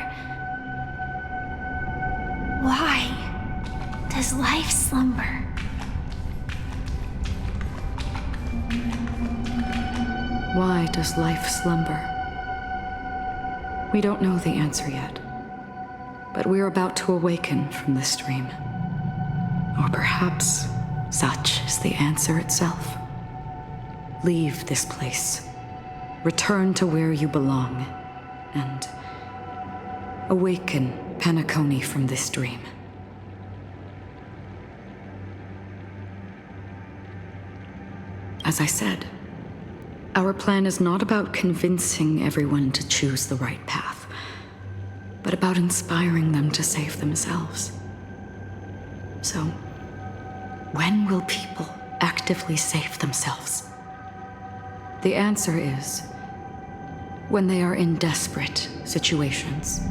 Why does life slumber? Why does life slumber? We don't know the answer yet, but we're about to awaken from this dream. Or perhaps such is the answer itself. Leave this place. Return to where you belong. And awaken Penacony from this dream. As I said, our plan is not about convincing everyone to choose the right path, but about inspiring them to save themselves. So, when will people actively save themselves? The answer is when they are in desperate situations.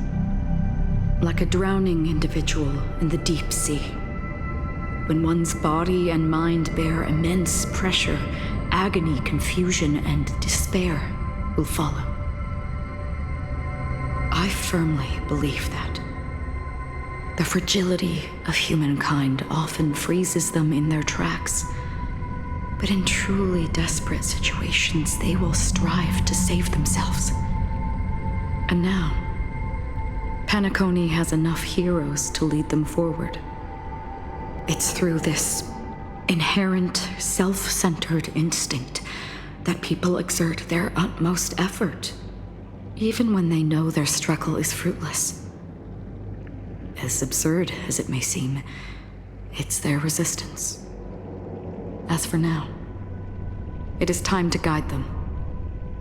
Like a drowning individual in the deep sea. When one's body and mind bear immense pressure, agony, confusion, and despair will follow. I firmly believe that. The fragility of humankind often freezes them in their tracks. But in truly desperate situations, they will strive to save themselves. And now, Penacony has enough heroes to lead them forward. It's through this inherent, self-centered instinct that people exert their utmost effort, even when they know their struggle is fruitless. As absurd as it may seem, it's their resistance. As for now, it is time to guide them,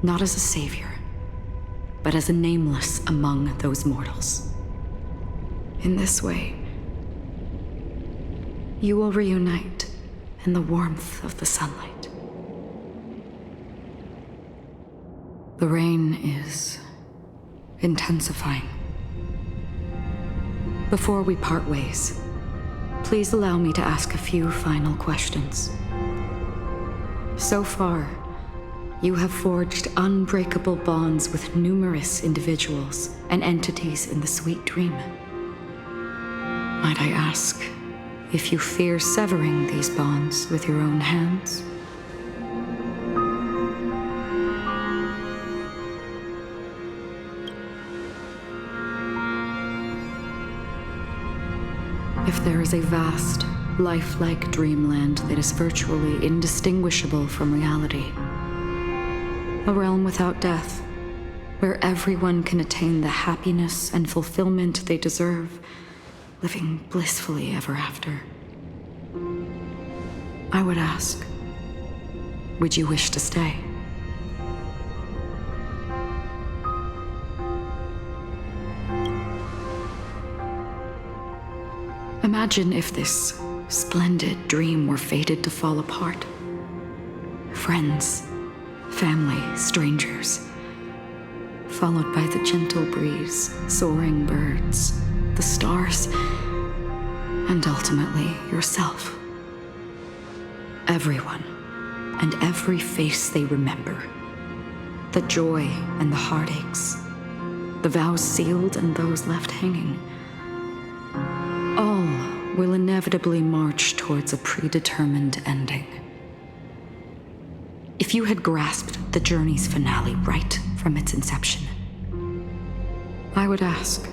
not as a savior, but as a nameless among those mortals. In this way, you will reunite in the warmth of the sunlight. The rain is intensifying. Before we part ways, please allow me to ask a few final questions. So far, you have forged unbreakable bonds with numerous individuals and entities in the sweet dream. Might I ask if you fear severing these bonds with your own hands? If there is a vast, lifelike dreamland that is virtually indistinguishable from reality, a realm without death, where everyone can attain the happiness and fulfillment they deserve, living blissfully ever after, I would ask, would you wish to stay? Imagine if this splendid dream were fated to fall apart. Friends, family, strangers, followed by the gentle breeze, soaring birds, the stars, and ultimately yourself. Everyone, and every face they remember. The joy and the heartaches, the vows sealed and those left hanging. All will inevitably march towards a predetermined ending. If you had grasped the journey's finale right from its inception, I would ask,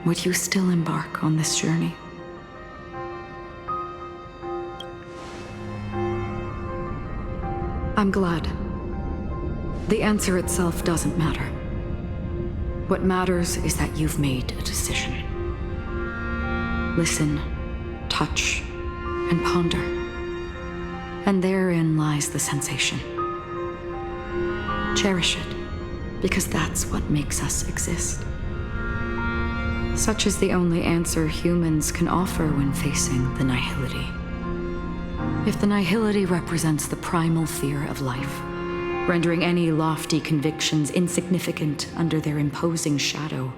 would you still embark on this journey? I'm glad. The answer itself doesn't matter. What matters is that you've made a decision. Listen, touch, and ponder. And therein lies the sensation. Cherish it, because that's what makes us exist. Such is the only answer humans can offer when facing the nihility. If the nihility represents the primal fear of life, rendering any lofty convictions insignificant under their imposing shadow,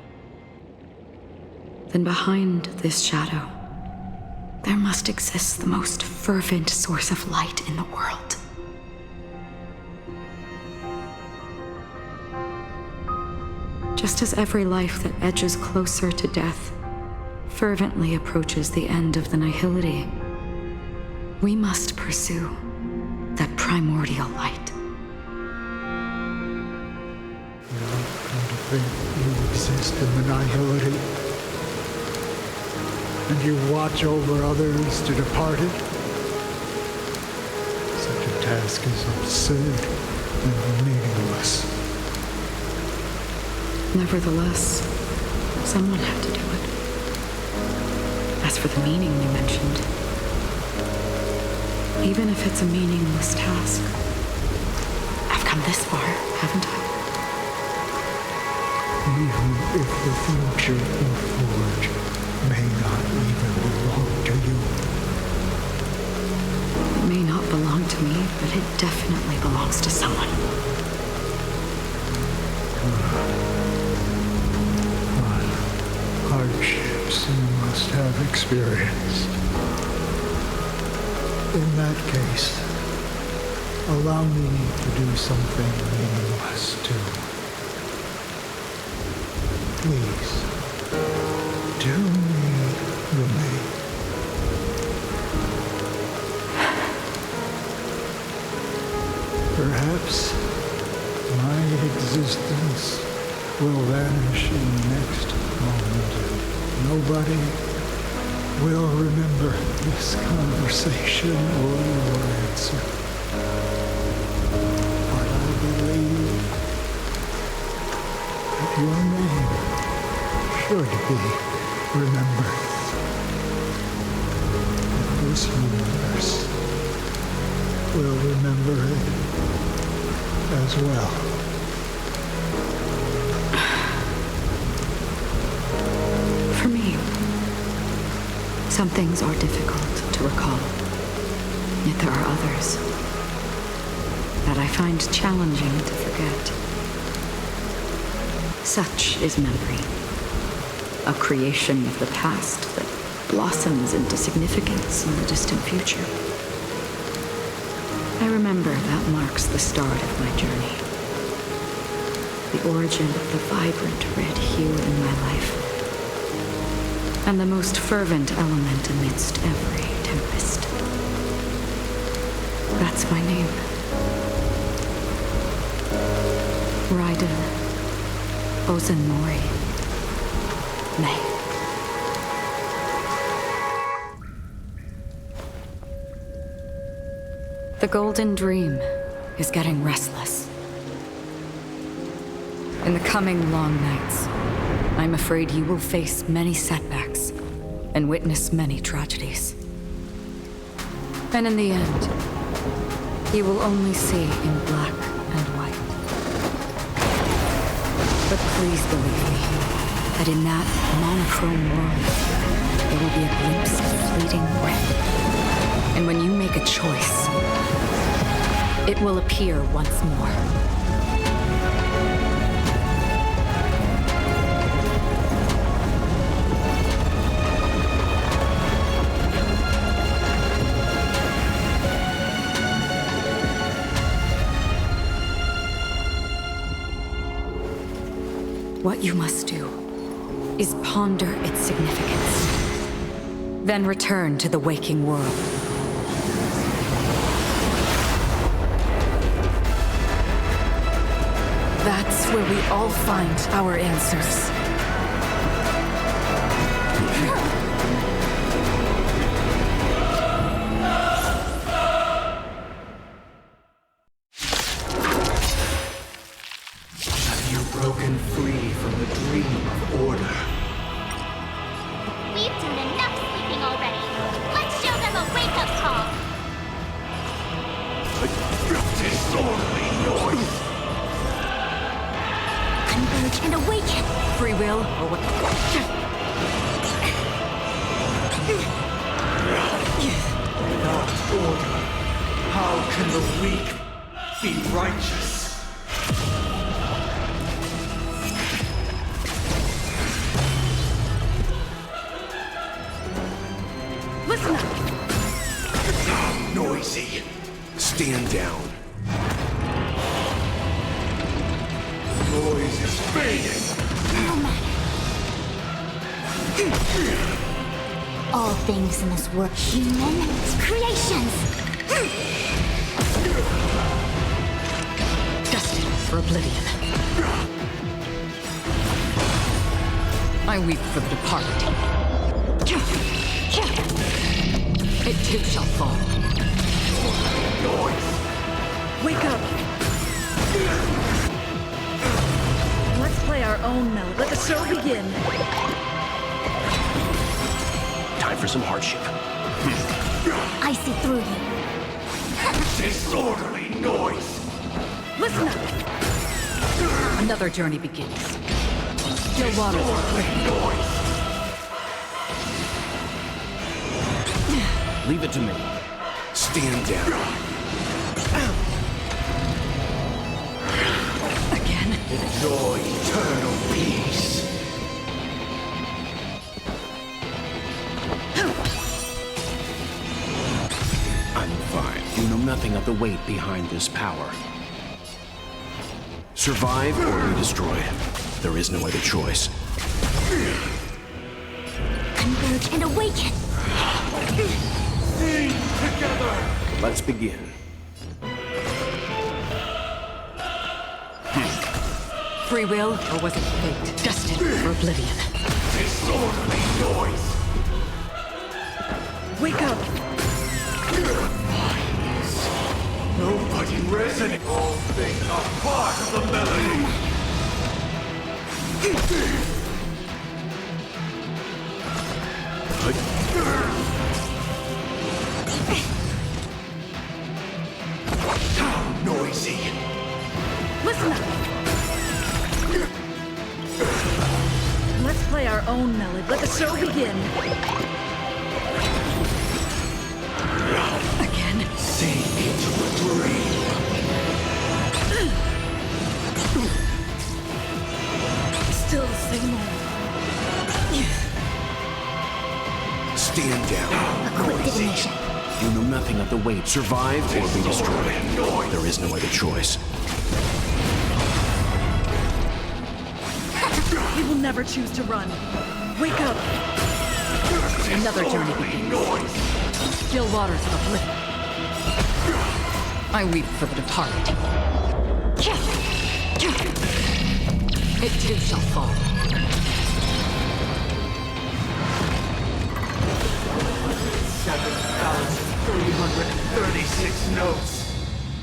then behind this shadow, there must exist the most fervent source of light in the world. Just as every life that edges closer to death fervently approaches the end of the nihility, we must pursue that primordial light. I don't think you exist in the nihility. and you watch over others to depart it. Such a task is absurd and meaningless. Nevertheless, someone had to do it. As for the meaning you mentioned, even if it's a meaningless task, I've come this far, haven't I? Even if the future you forge may not even belong to you. It may not belong to me, but it definitely belongs to someone. What hardships you must have experienced. In that case, allow me to do something meaningless too. Please, do me the maid. Perhaps my existence will vanish in the next moment, and nobody will remember this conversation or your answer. But I believe that your name should be remembered. And this universe will remember it as well. For me, some things are difficult to recall, yet there are others that I find challenging to forget. Such is memory, a creation of the past that blossoms into significance in the distant future. I remember that marks the start of my journey, the origin of the vibrant red hue in my life, and the most fervent element amidst every tempest. That's my name. Raiden Ozenmori May. The Golden Dream is getting restless. In the coming long nights, I'm afraid you will face many setbacks and witness many tragedies. And in the end, you will only see in black and white. But please believe me, that in that monochrome world, there will be a glimpse of fleeting red. And when you make a choice, it will appear once more. What you must do is ponder its significance, then return to the waking world. That's where we all find our answers. Have you broken free from the dream of order? We've done enough sleeping already. Let's show them a wake-up call. A disorderly noise! Converge and awaken. Free will or what? Without order, how can the weak be righteous? Listen up! Noisy. Stand down. Noise is fading. No matter. All things in this work, human creations. Destined for oblivion. I weep for the departed. It too shall fall. Wake up! Let's play our own melody. Let the show begin. Time for some hardship. I see through you. Disorderly noise! Listen up! Another journey begins. Still waters are clear. Leave it to me. Stand down. Again? Enjoy eternal peace. I'm fine. You know nothing of the weight behind this power. Survive or be destroyed. There is no other choice. Converge and awaken! Sing together! Let's begin. Free will, or was it fate? Destined for oblivion. Disorderly noise! Wake up! Nobody resonates. All things are part of the melody. How noisy! Listen up! Let's play our own melody. Let the show begin. Again? Sink into a dream. Still the same old. Stand down. A quick divination. You know nothing of the weight. Survive or be destroyed. There is no other choice. You will never choose to run. Wake up! Another journey begins. Still waters of oblivion. I weep for the departed. It too shall fall. 7,336 notes.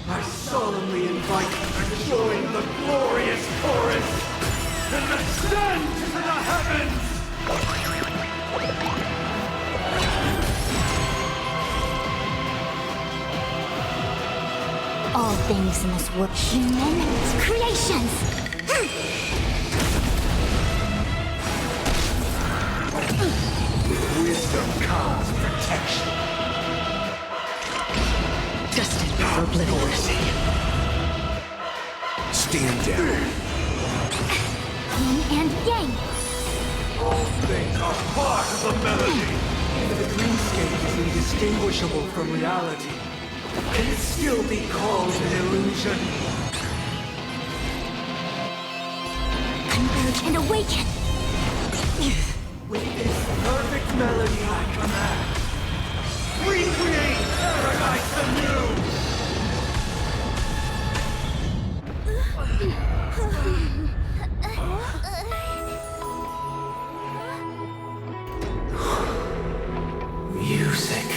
I solemnly invite you to join the glorious chorus and ascend to the heavens! All things in this world, human creations! With wisdom comes protection. Destined for oblivion. Stand down. Yin and yang! All things are part of the melody. If the dreamscape is indistinguishable from reality, can it still be called an illusion? Converge and awaken! With this perfect melody I command, recreate paradise anew! Music.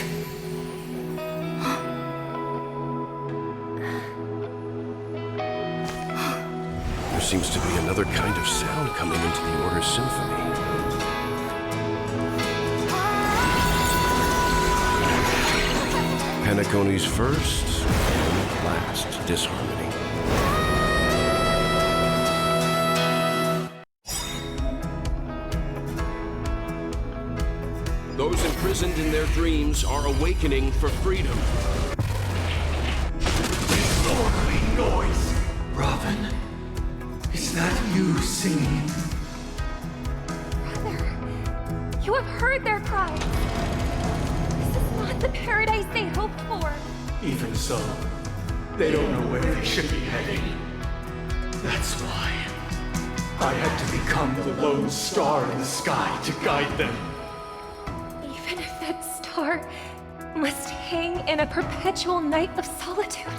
There seems to be another kind of sound coming into the Order's symphony. Penacony's first and last disharmony. Those imprisoned in their dreams are awakening for freedom. Disorderly noise! Robin, is that you singing? Brother, you have heard their cries. This is not the paradise they hoped for. Even so, they don't know where they should be heading. That's why I had to become the lone star in the sky to guide them. Even if that star must hang in a perpetual night of solitude.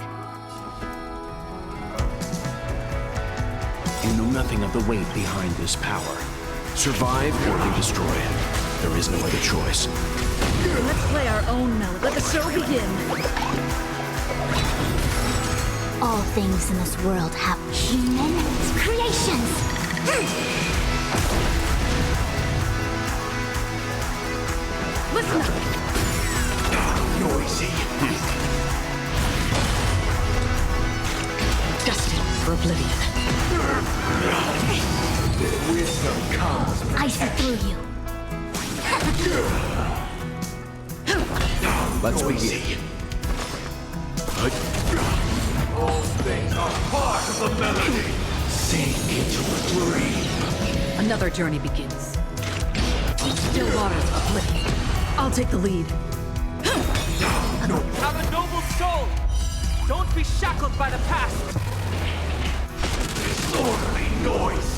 You know nothing of the weight behind this power. Survive or be destroyed. There is no other choice. Let's play our own melody. Let the show begin. All things in this world have human creations. Listen up. Noisy. Destined for oblivion. Wisdom comes. I see through you. Let's begin. All things are part of the melody. Sink into a dream. Another journey begins. Still waters of oblivion. I'll take the lead. Have a noble soul! Don't be shackled by the past! Disorderly noise!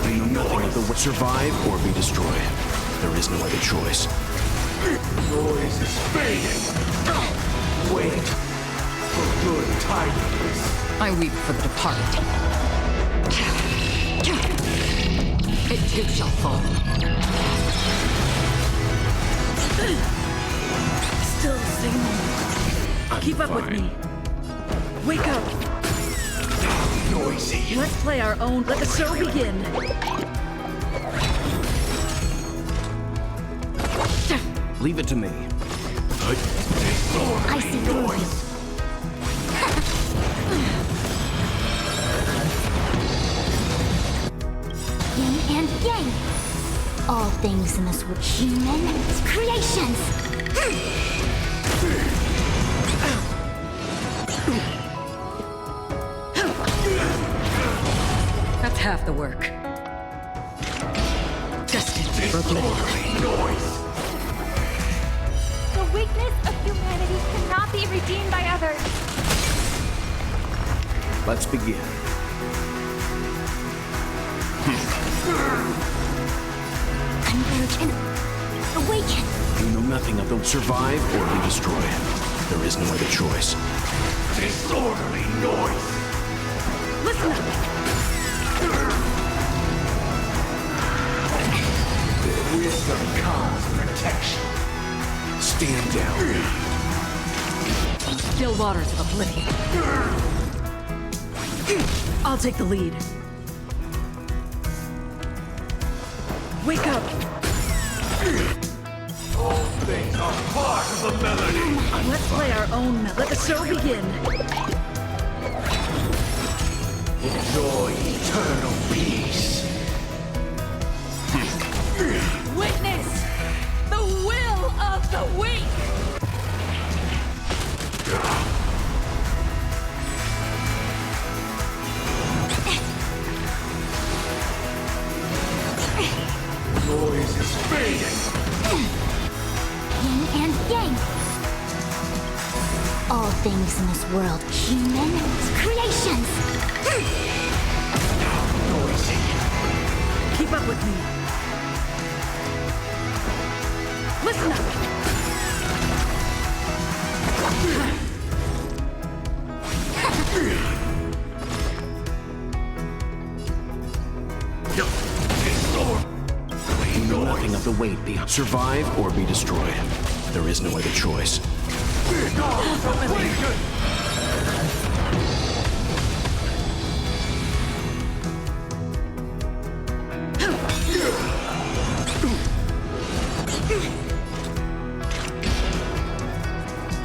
We know nothing of the way. Survive or be destroyed. There is no other choice. Noise is fading! Wait for good tidings. I weep for the departed. It too shall fall. Still singing. Keep up with me. Wake up. Noisy. Let's play our own. Let the show begin. Leave it to me. I see through you. Yin and yang. All things in this world, human creations. That's half the work. Destined for oblivion. The weakness of humanity cannot be redeemed by others. Let's begin. Converge and awaken. You know nothing of the survive or be destroyed. There is no other choice. Disorderly noise. Listen up. Wisdom comes protection. Stand down. Still waters of oblivion. I'll take the lead. Wake up. All things are part of the melody. Let's play our own melody. Let the show begin. Enjoy eternal peace. Witness the will of the weak. Noise is fading. Yin and yang. All things in this world, human creations. Noisy. Keep up with me. Listen up. You know nothing of the weight. Survive or be destroyed. There is no other choice.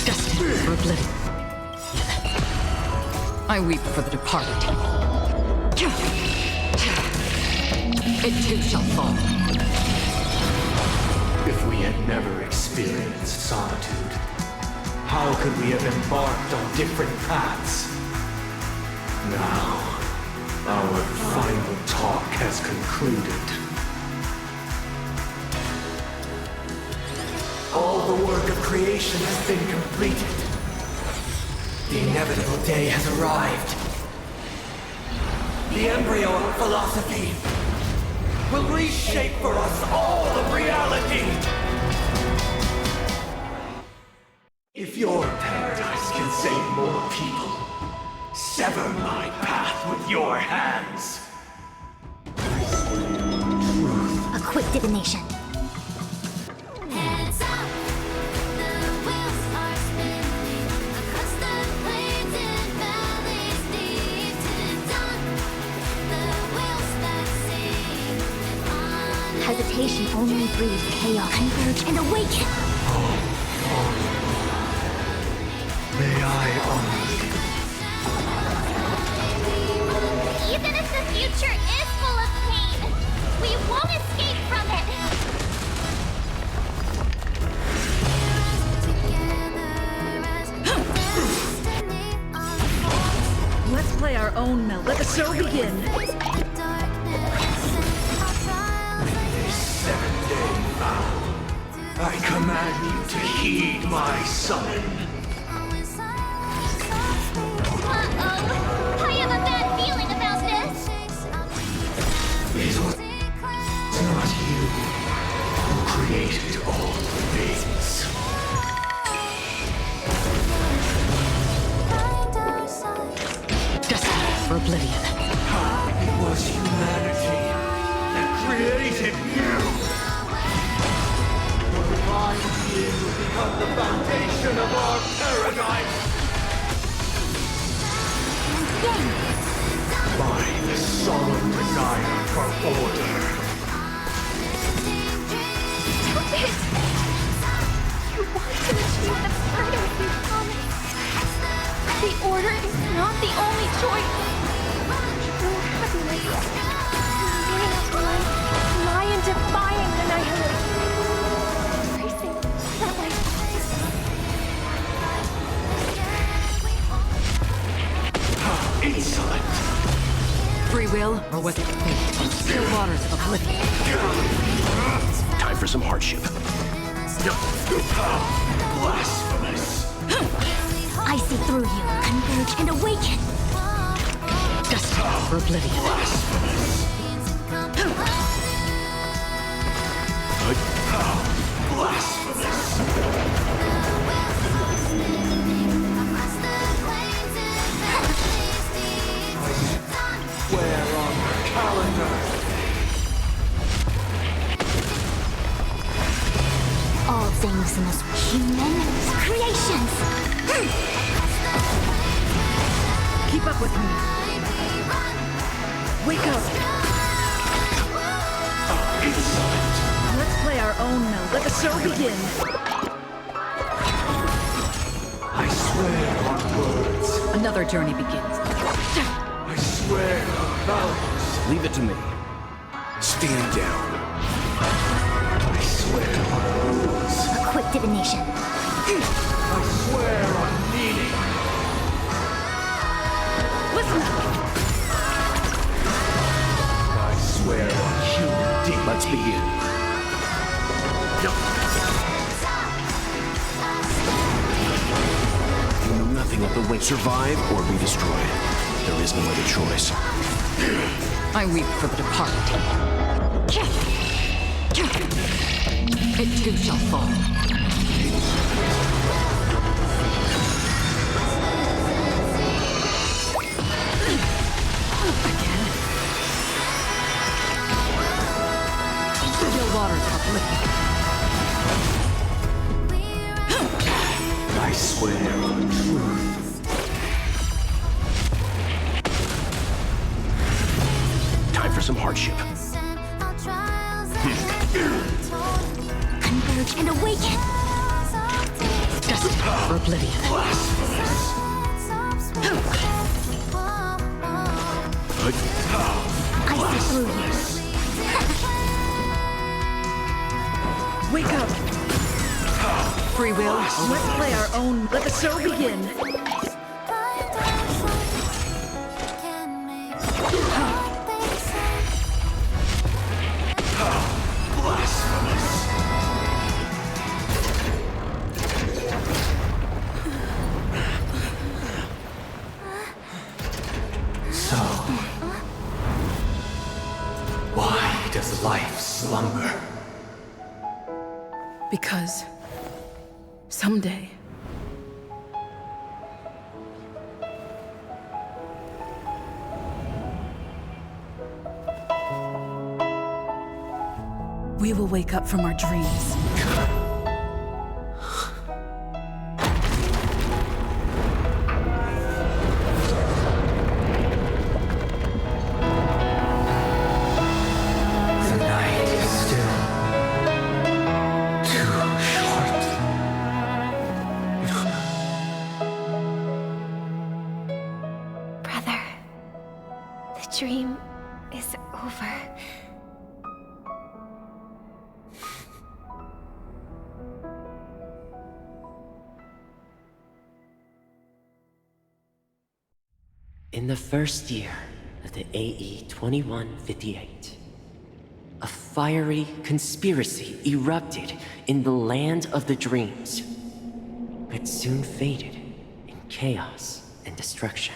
Destined for oblivion. I weep for the departed. It too shall fall. If we had never experienced solitude, how could we have embarked on different paths? Now, our final talk has concluded. All the work of creation has been completed. The inevitable day has arrived. The embryo of philosophy will reshape for us all of reality. If your paradise can save more people, Sever my path with your hands. A quick divination. Hesitation only breeds chaos. Converge and awaken! May I honor Even if the future is full of pain, we won't escape from it! Let's play our own melt. Let the show begin. I command you to heed my summon. Uh-oh! I have a bad feeling about this! It was not you who created all things. Destiny for oblivion. It was humanity that created you. Your divine being will become the foundation of our paradise. By the solemn desire for order. Stop it! You want to achieve the paradise you promised. The order is not the only choice. No happiness. Remaining of life, lie in defying annihilation. Embracing that life. Insolent! Free will, or was it fate? Still waters of oblivion. Time for some hardship. Blasphemous! I see through you. Converge and awaken! Destiny for oblivion. Blasphemous! Swear on the calendar! All things must human creations! Keep up with me. Wake up. Insolent! Let's play our own melt. Let the show begin. I swear on words. Another journey begins. I swear on vows. Leave it to me. Stand down. I swear on rules. A quick divination. I swear on meaning. Listen up. I swear on human dignity. Let's begin. You know nothing of the way. Survive or be destroyed. There is no other choice. I weep for the departed. It too shall fall. Again. Still waters of oblivion. I swear on truth. Time for some hardship. Converge and awaken! Destiny for oblivion. I see through you. Wake up. Free will. Let's play our own. Let the show begin. So, why does life slumber? Because someday We will wake up from our dreams. Brother, the dream is over. In the first year of the AE 2158, a fiery conspiracy erupted in the land of the dreams, but soon faded in chaos and destruction.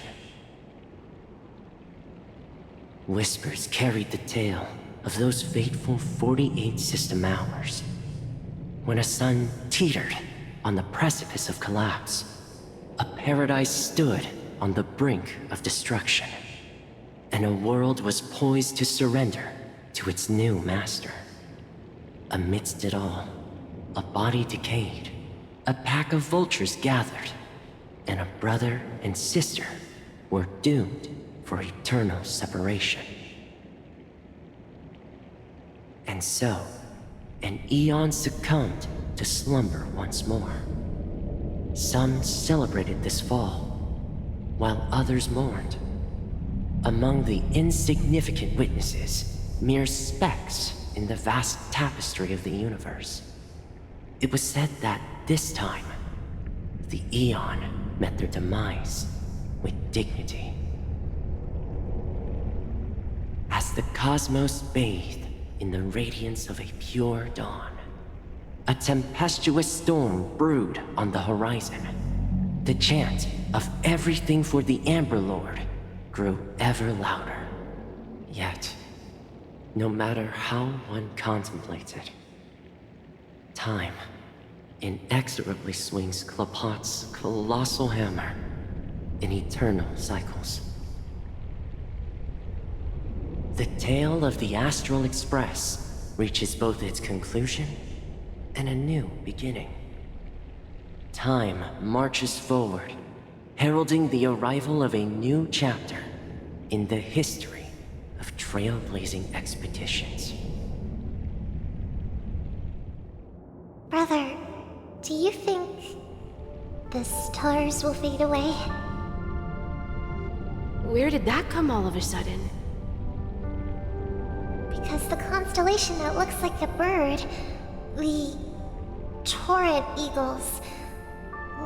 Whispers carried the tale of those fateful 48 system hours, when a sun teetered on the precipice of collapse. A paradise stood on the brink of destruction, and a world was poised to surrender to its new master. Amidst it all, a body decayed, a pack of vultures gathered, and a brother and sister were doomed for eternal separation. And so, an eon succumbed to slumber once more. Some celebrated this fall, while others mourned. Among the insignificant witnesses, mere specks in the vast tapestry of the universe, it was said that this time, the Eon met their demise with dignity. As the cosmos bathed in the radiance of a pure dawn, a tempestuous storm brewed on the horizon. The chant of everything for the Amber Lord grew ever louder. Yet, no matter how one contemplated, time inexorably swings Klapot's colossal hammer in eternal cycles. The tale of the Astral Express reaches both its conclusion and a new beginning. Time marches forward, heralding the arrival of a new chapter in the history of trailblazing expeditions. Brother, do you think the stars will fade away? Where did that come all of a sudden? Because the constellation that looks like a bird, the Torrent Eagles,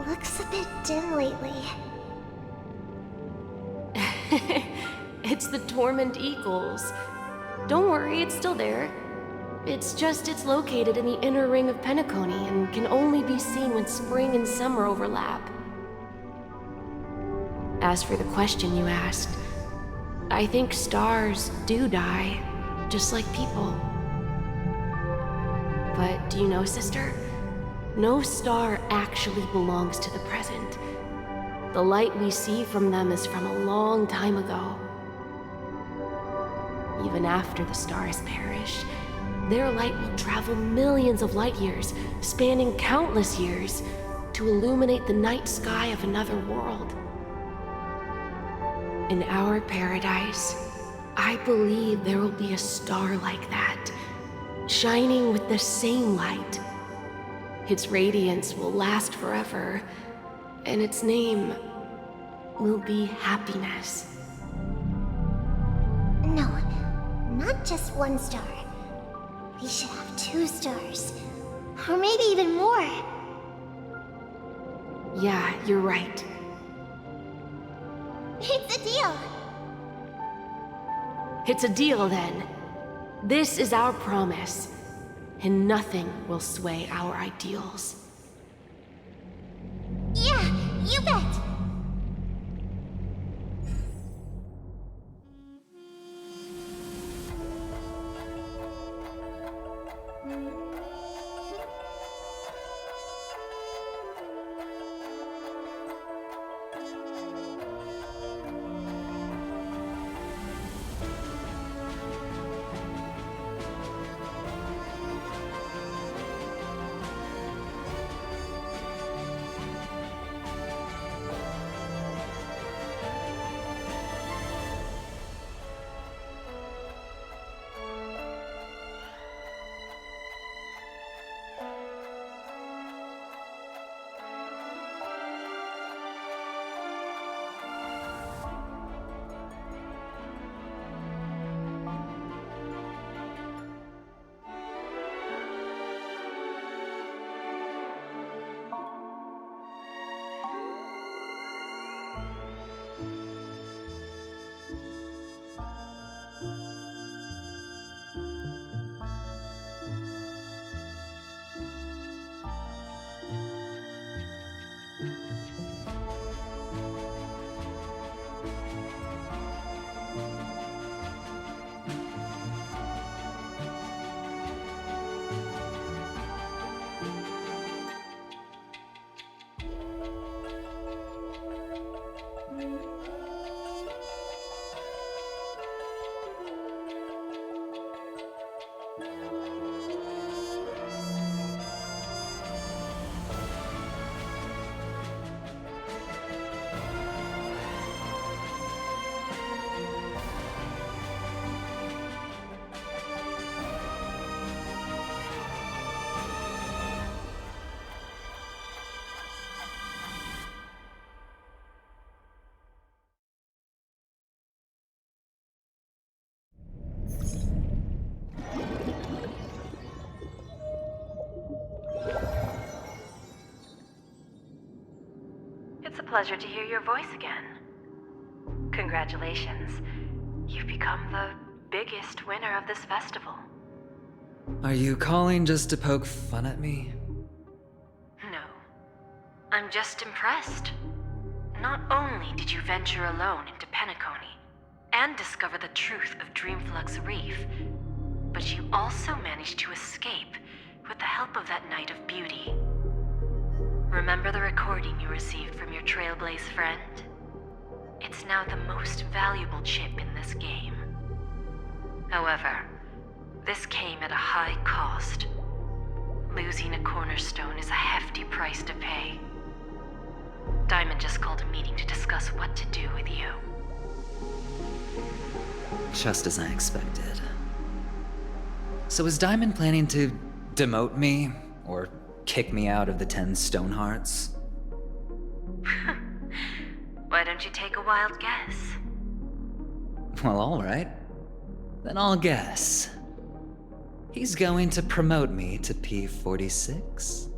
looks a bit dim lately. It's the Torment Eagles. Don't worry, it's still there. It's just it's located in the inner ring of Penacony and can only be seen when spring and summer overlap. As for the question you asked, I think stars do die, just like people. But do you know, sister? No star actually belongs to the present. The light we see from them is from a long time ago. Even after the stars perish, their light will travel millions of light years, spanning countless years, to illuminate the night sky of another world. In our paradise, I believe there will be a star like that, shining with the same light. Its radiance will last forever, and its name will be happiness. No, not just one star. We should have 2 stars. Or maybe even more. Yeah, you're right. It's a deal. It's a deal then. This is our promise, and nothing will sway our ideals. Yeah, you bet. pleasure to hear your voice again. Congratulations. You've become the biggest winner of this festival. Are you calling just to poke fun at me? No. I'm just impressed. Not only did you venture alone into Penacony and discover the truth of Dreamflux Reef, but you also managed to escape with the help of that Knight of Beauty. Remember the recording you received from your Trailblazer friend? It's now the most valuable chip in this game. However, this came at a high cost. Losing a cornerstone is a hefty price to pay. Diamond just called a meeting to discuss what to do with you. Just as I expected. So is Diamond planning to demote me, or kick me out of the 10 Stonehearts? Why don't you take a wild guess? Well, alright. Then I'll guess. He's going to promote me to P46?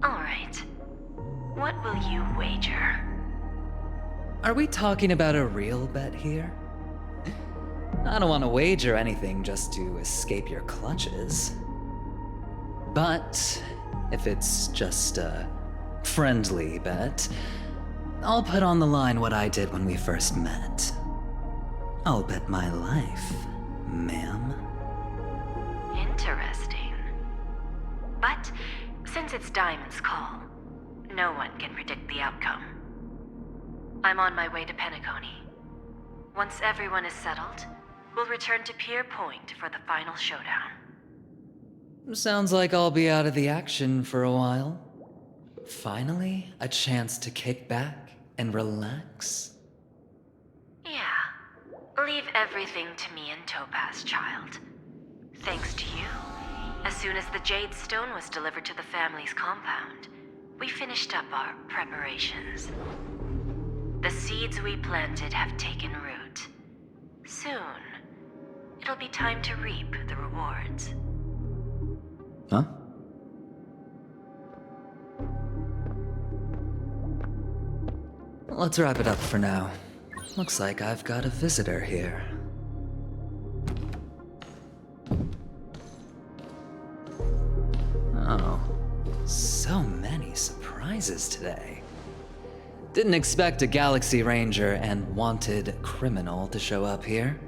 Alright. What will you wager? Are we talking about a real bet here? I don't want to wager anything just to escape your clutches. But if it's just a friendly bet, I'll put on the line what I did when we first met. I'll bet my life, ma'am. Interesting. But since it's Diamond's call, no one can predict the outcome. I'm on my way to Penacony. Once everyone is settled, we'll return to Pier Point for the final showdown. Sounds like I'll be out of the action for a while. Finally, a chance to kick back and relax. Yeah. Leave everything to me and Topaz, child. Thanks to you, as soon as the Jade Stone was delivered to the family's compound, we finished up our preparations. The seeds we planted have taken root. Soon, it'll be time to reap the rewards. Huh? Let's wrap it up for now. Looks like I've got a visitor here. Oh, so many surprises today. Didn't expect a Galaxy Ranger and wanted criminal to show up here.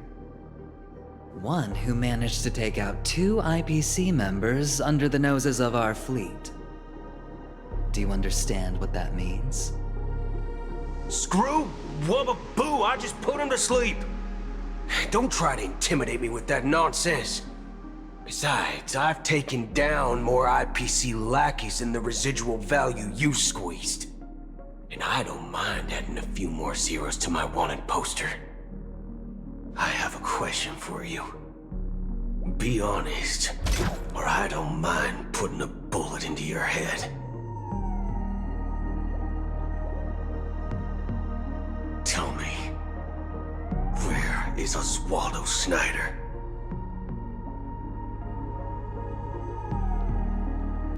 One who managed to take out 2 IPC members under the noses of our fleet. Do you understand what that means? Screw wubba boo, I just put him to sleep. Don't try to intimidate me with that nonsense. Besides, I've taken down more IPC lackeys than the residual value you squeezed. And I don't mind adding a few more zeros to my wanted poster. I have a question for you. Be honest, or I don't mind putting a bullet into your head. Tell me, where is Oswaldo Snyder?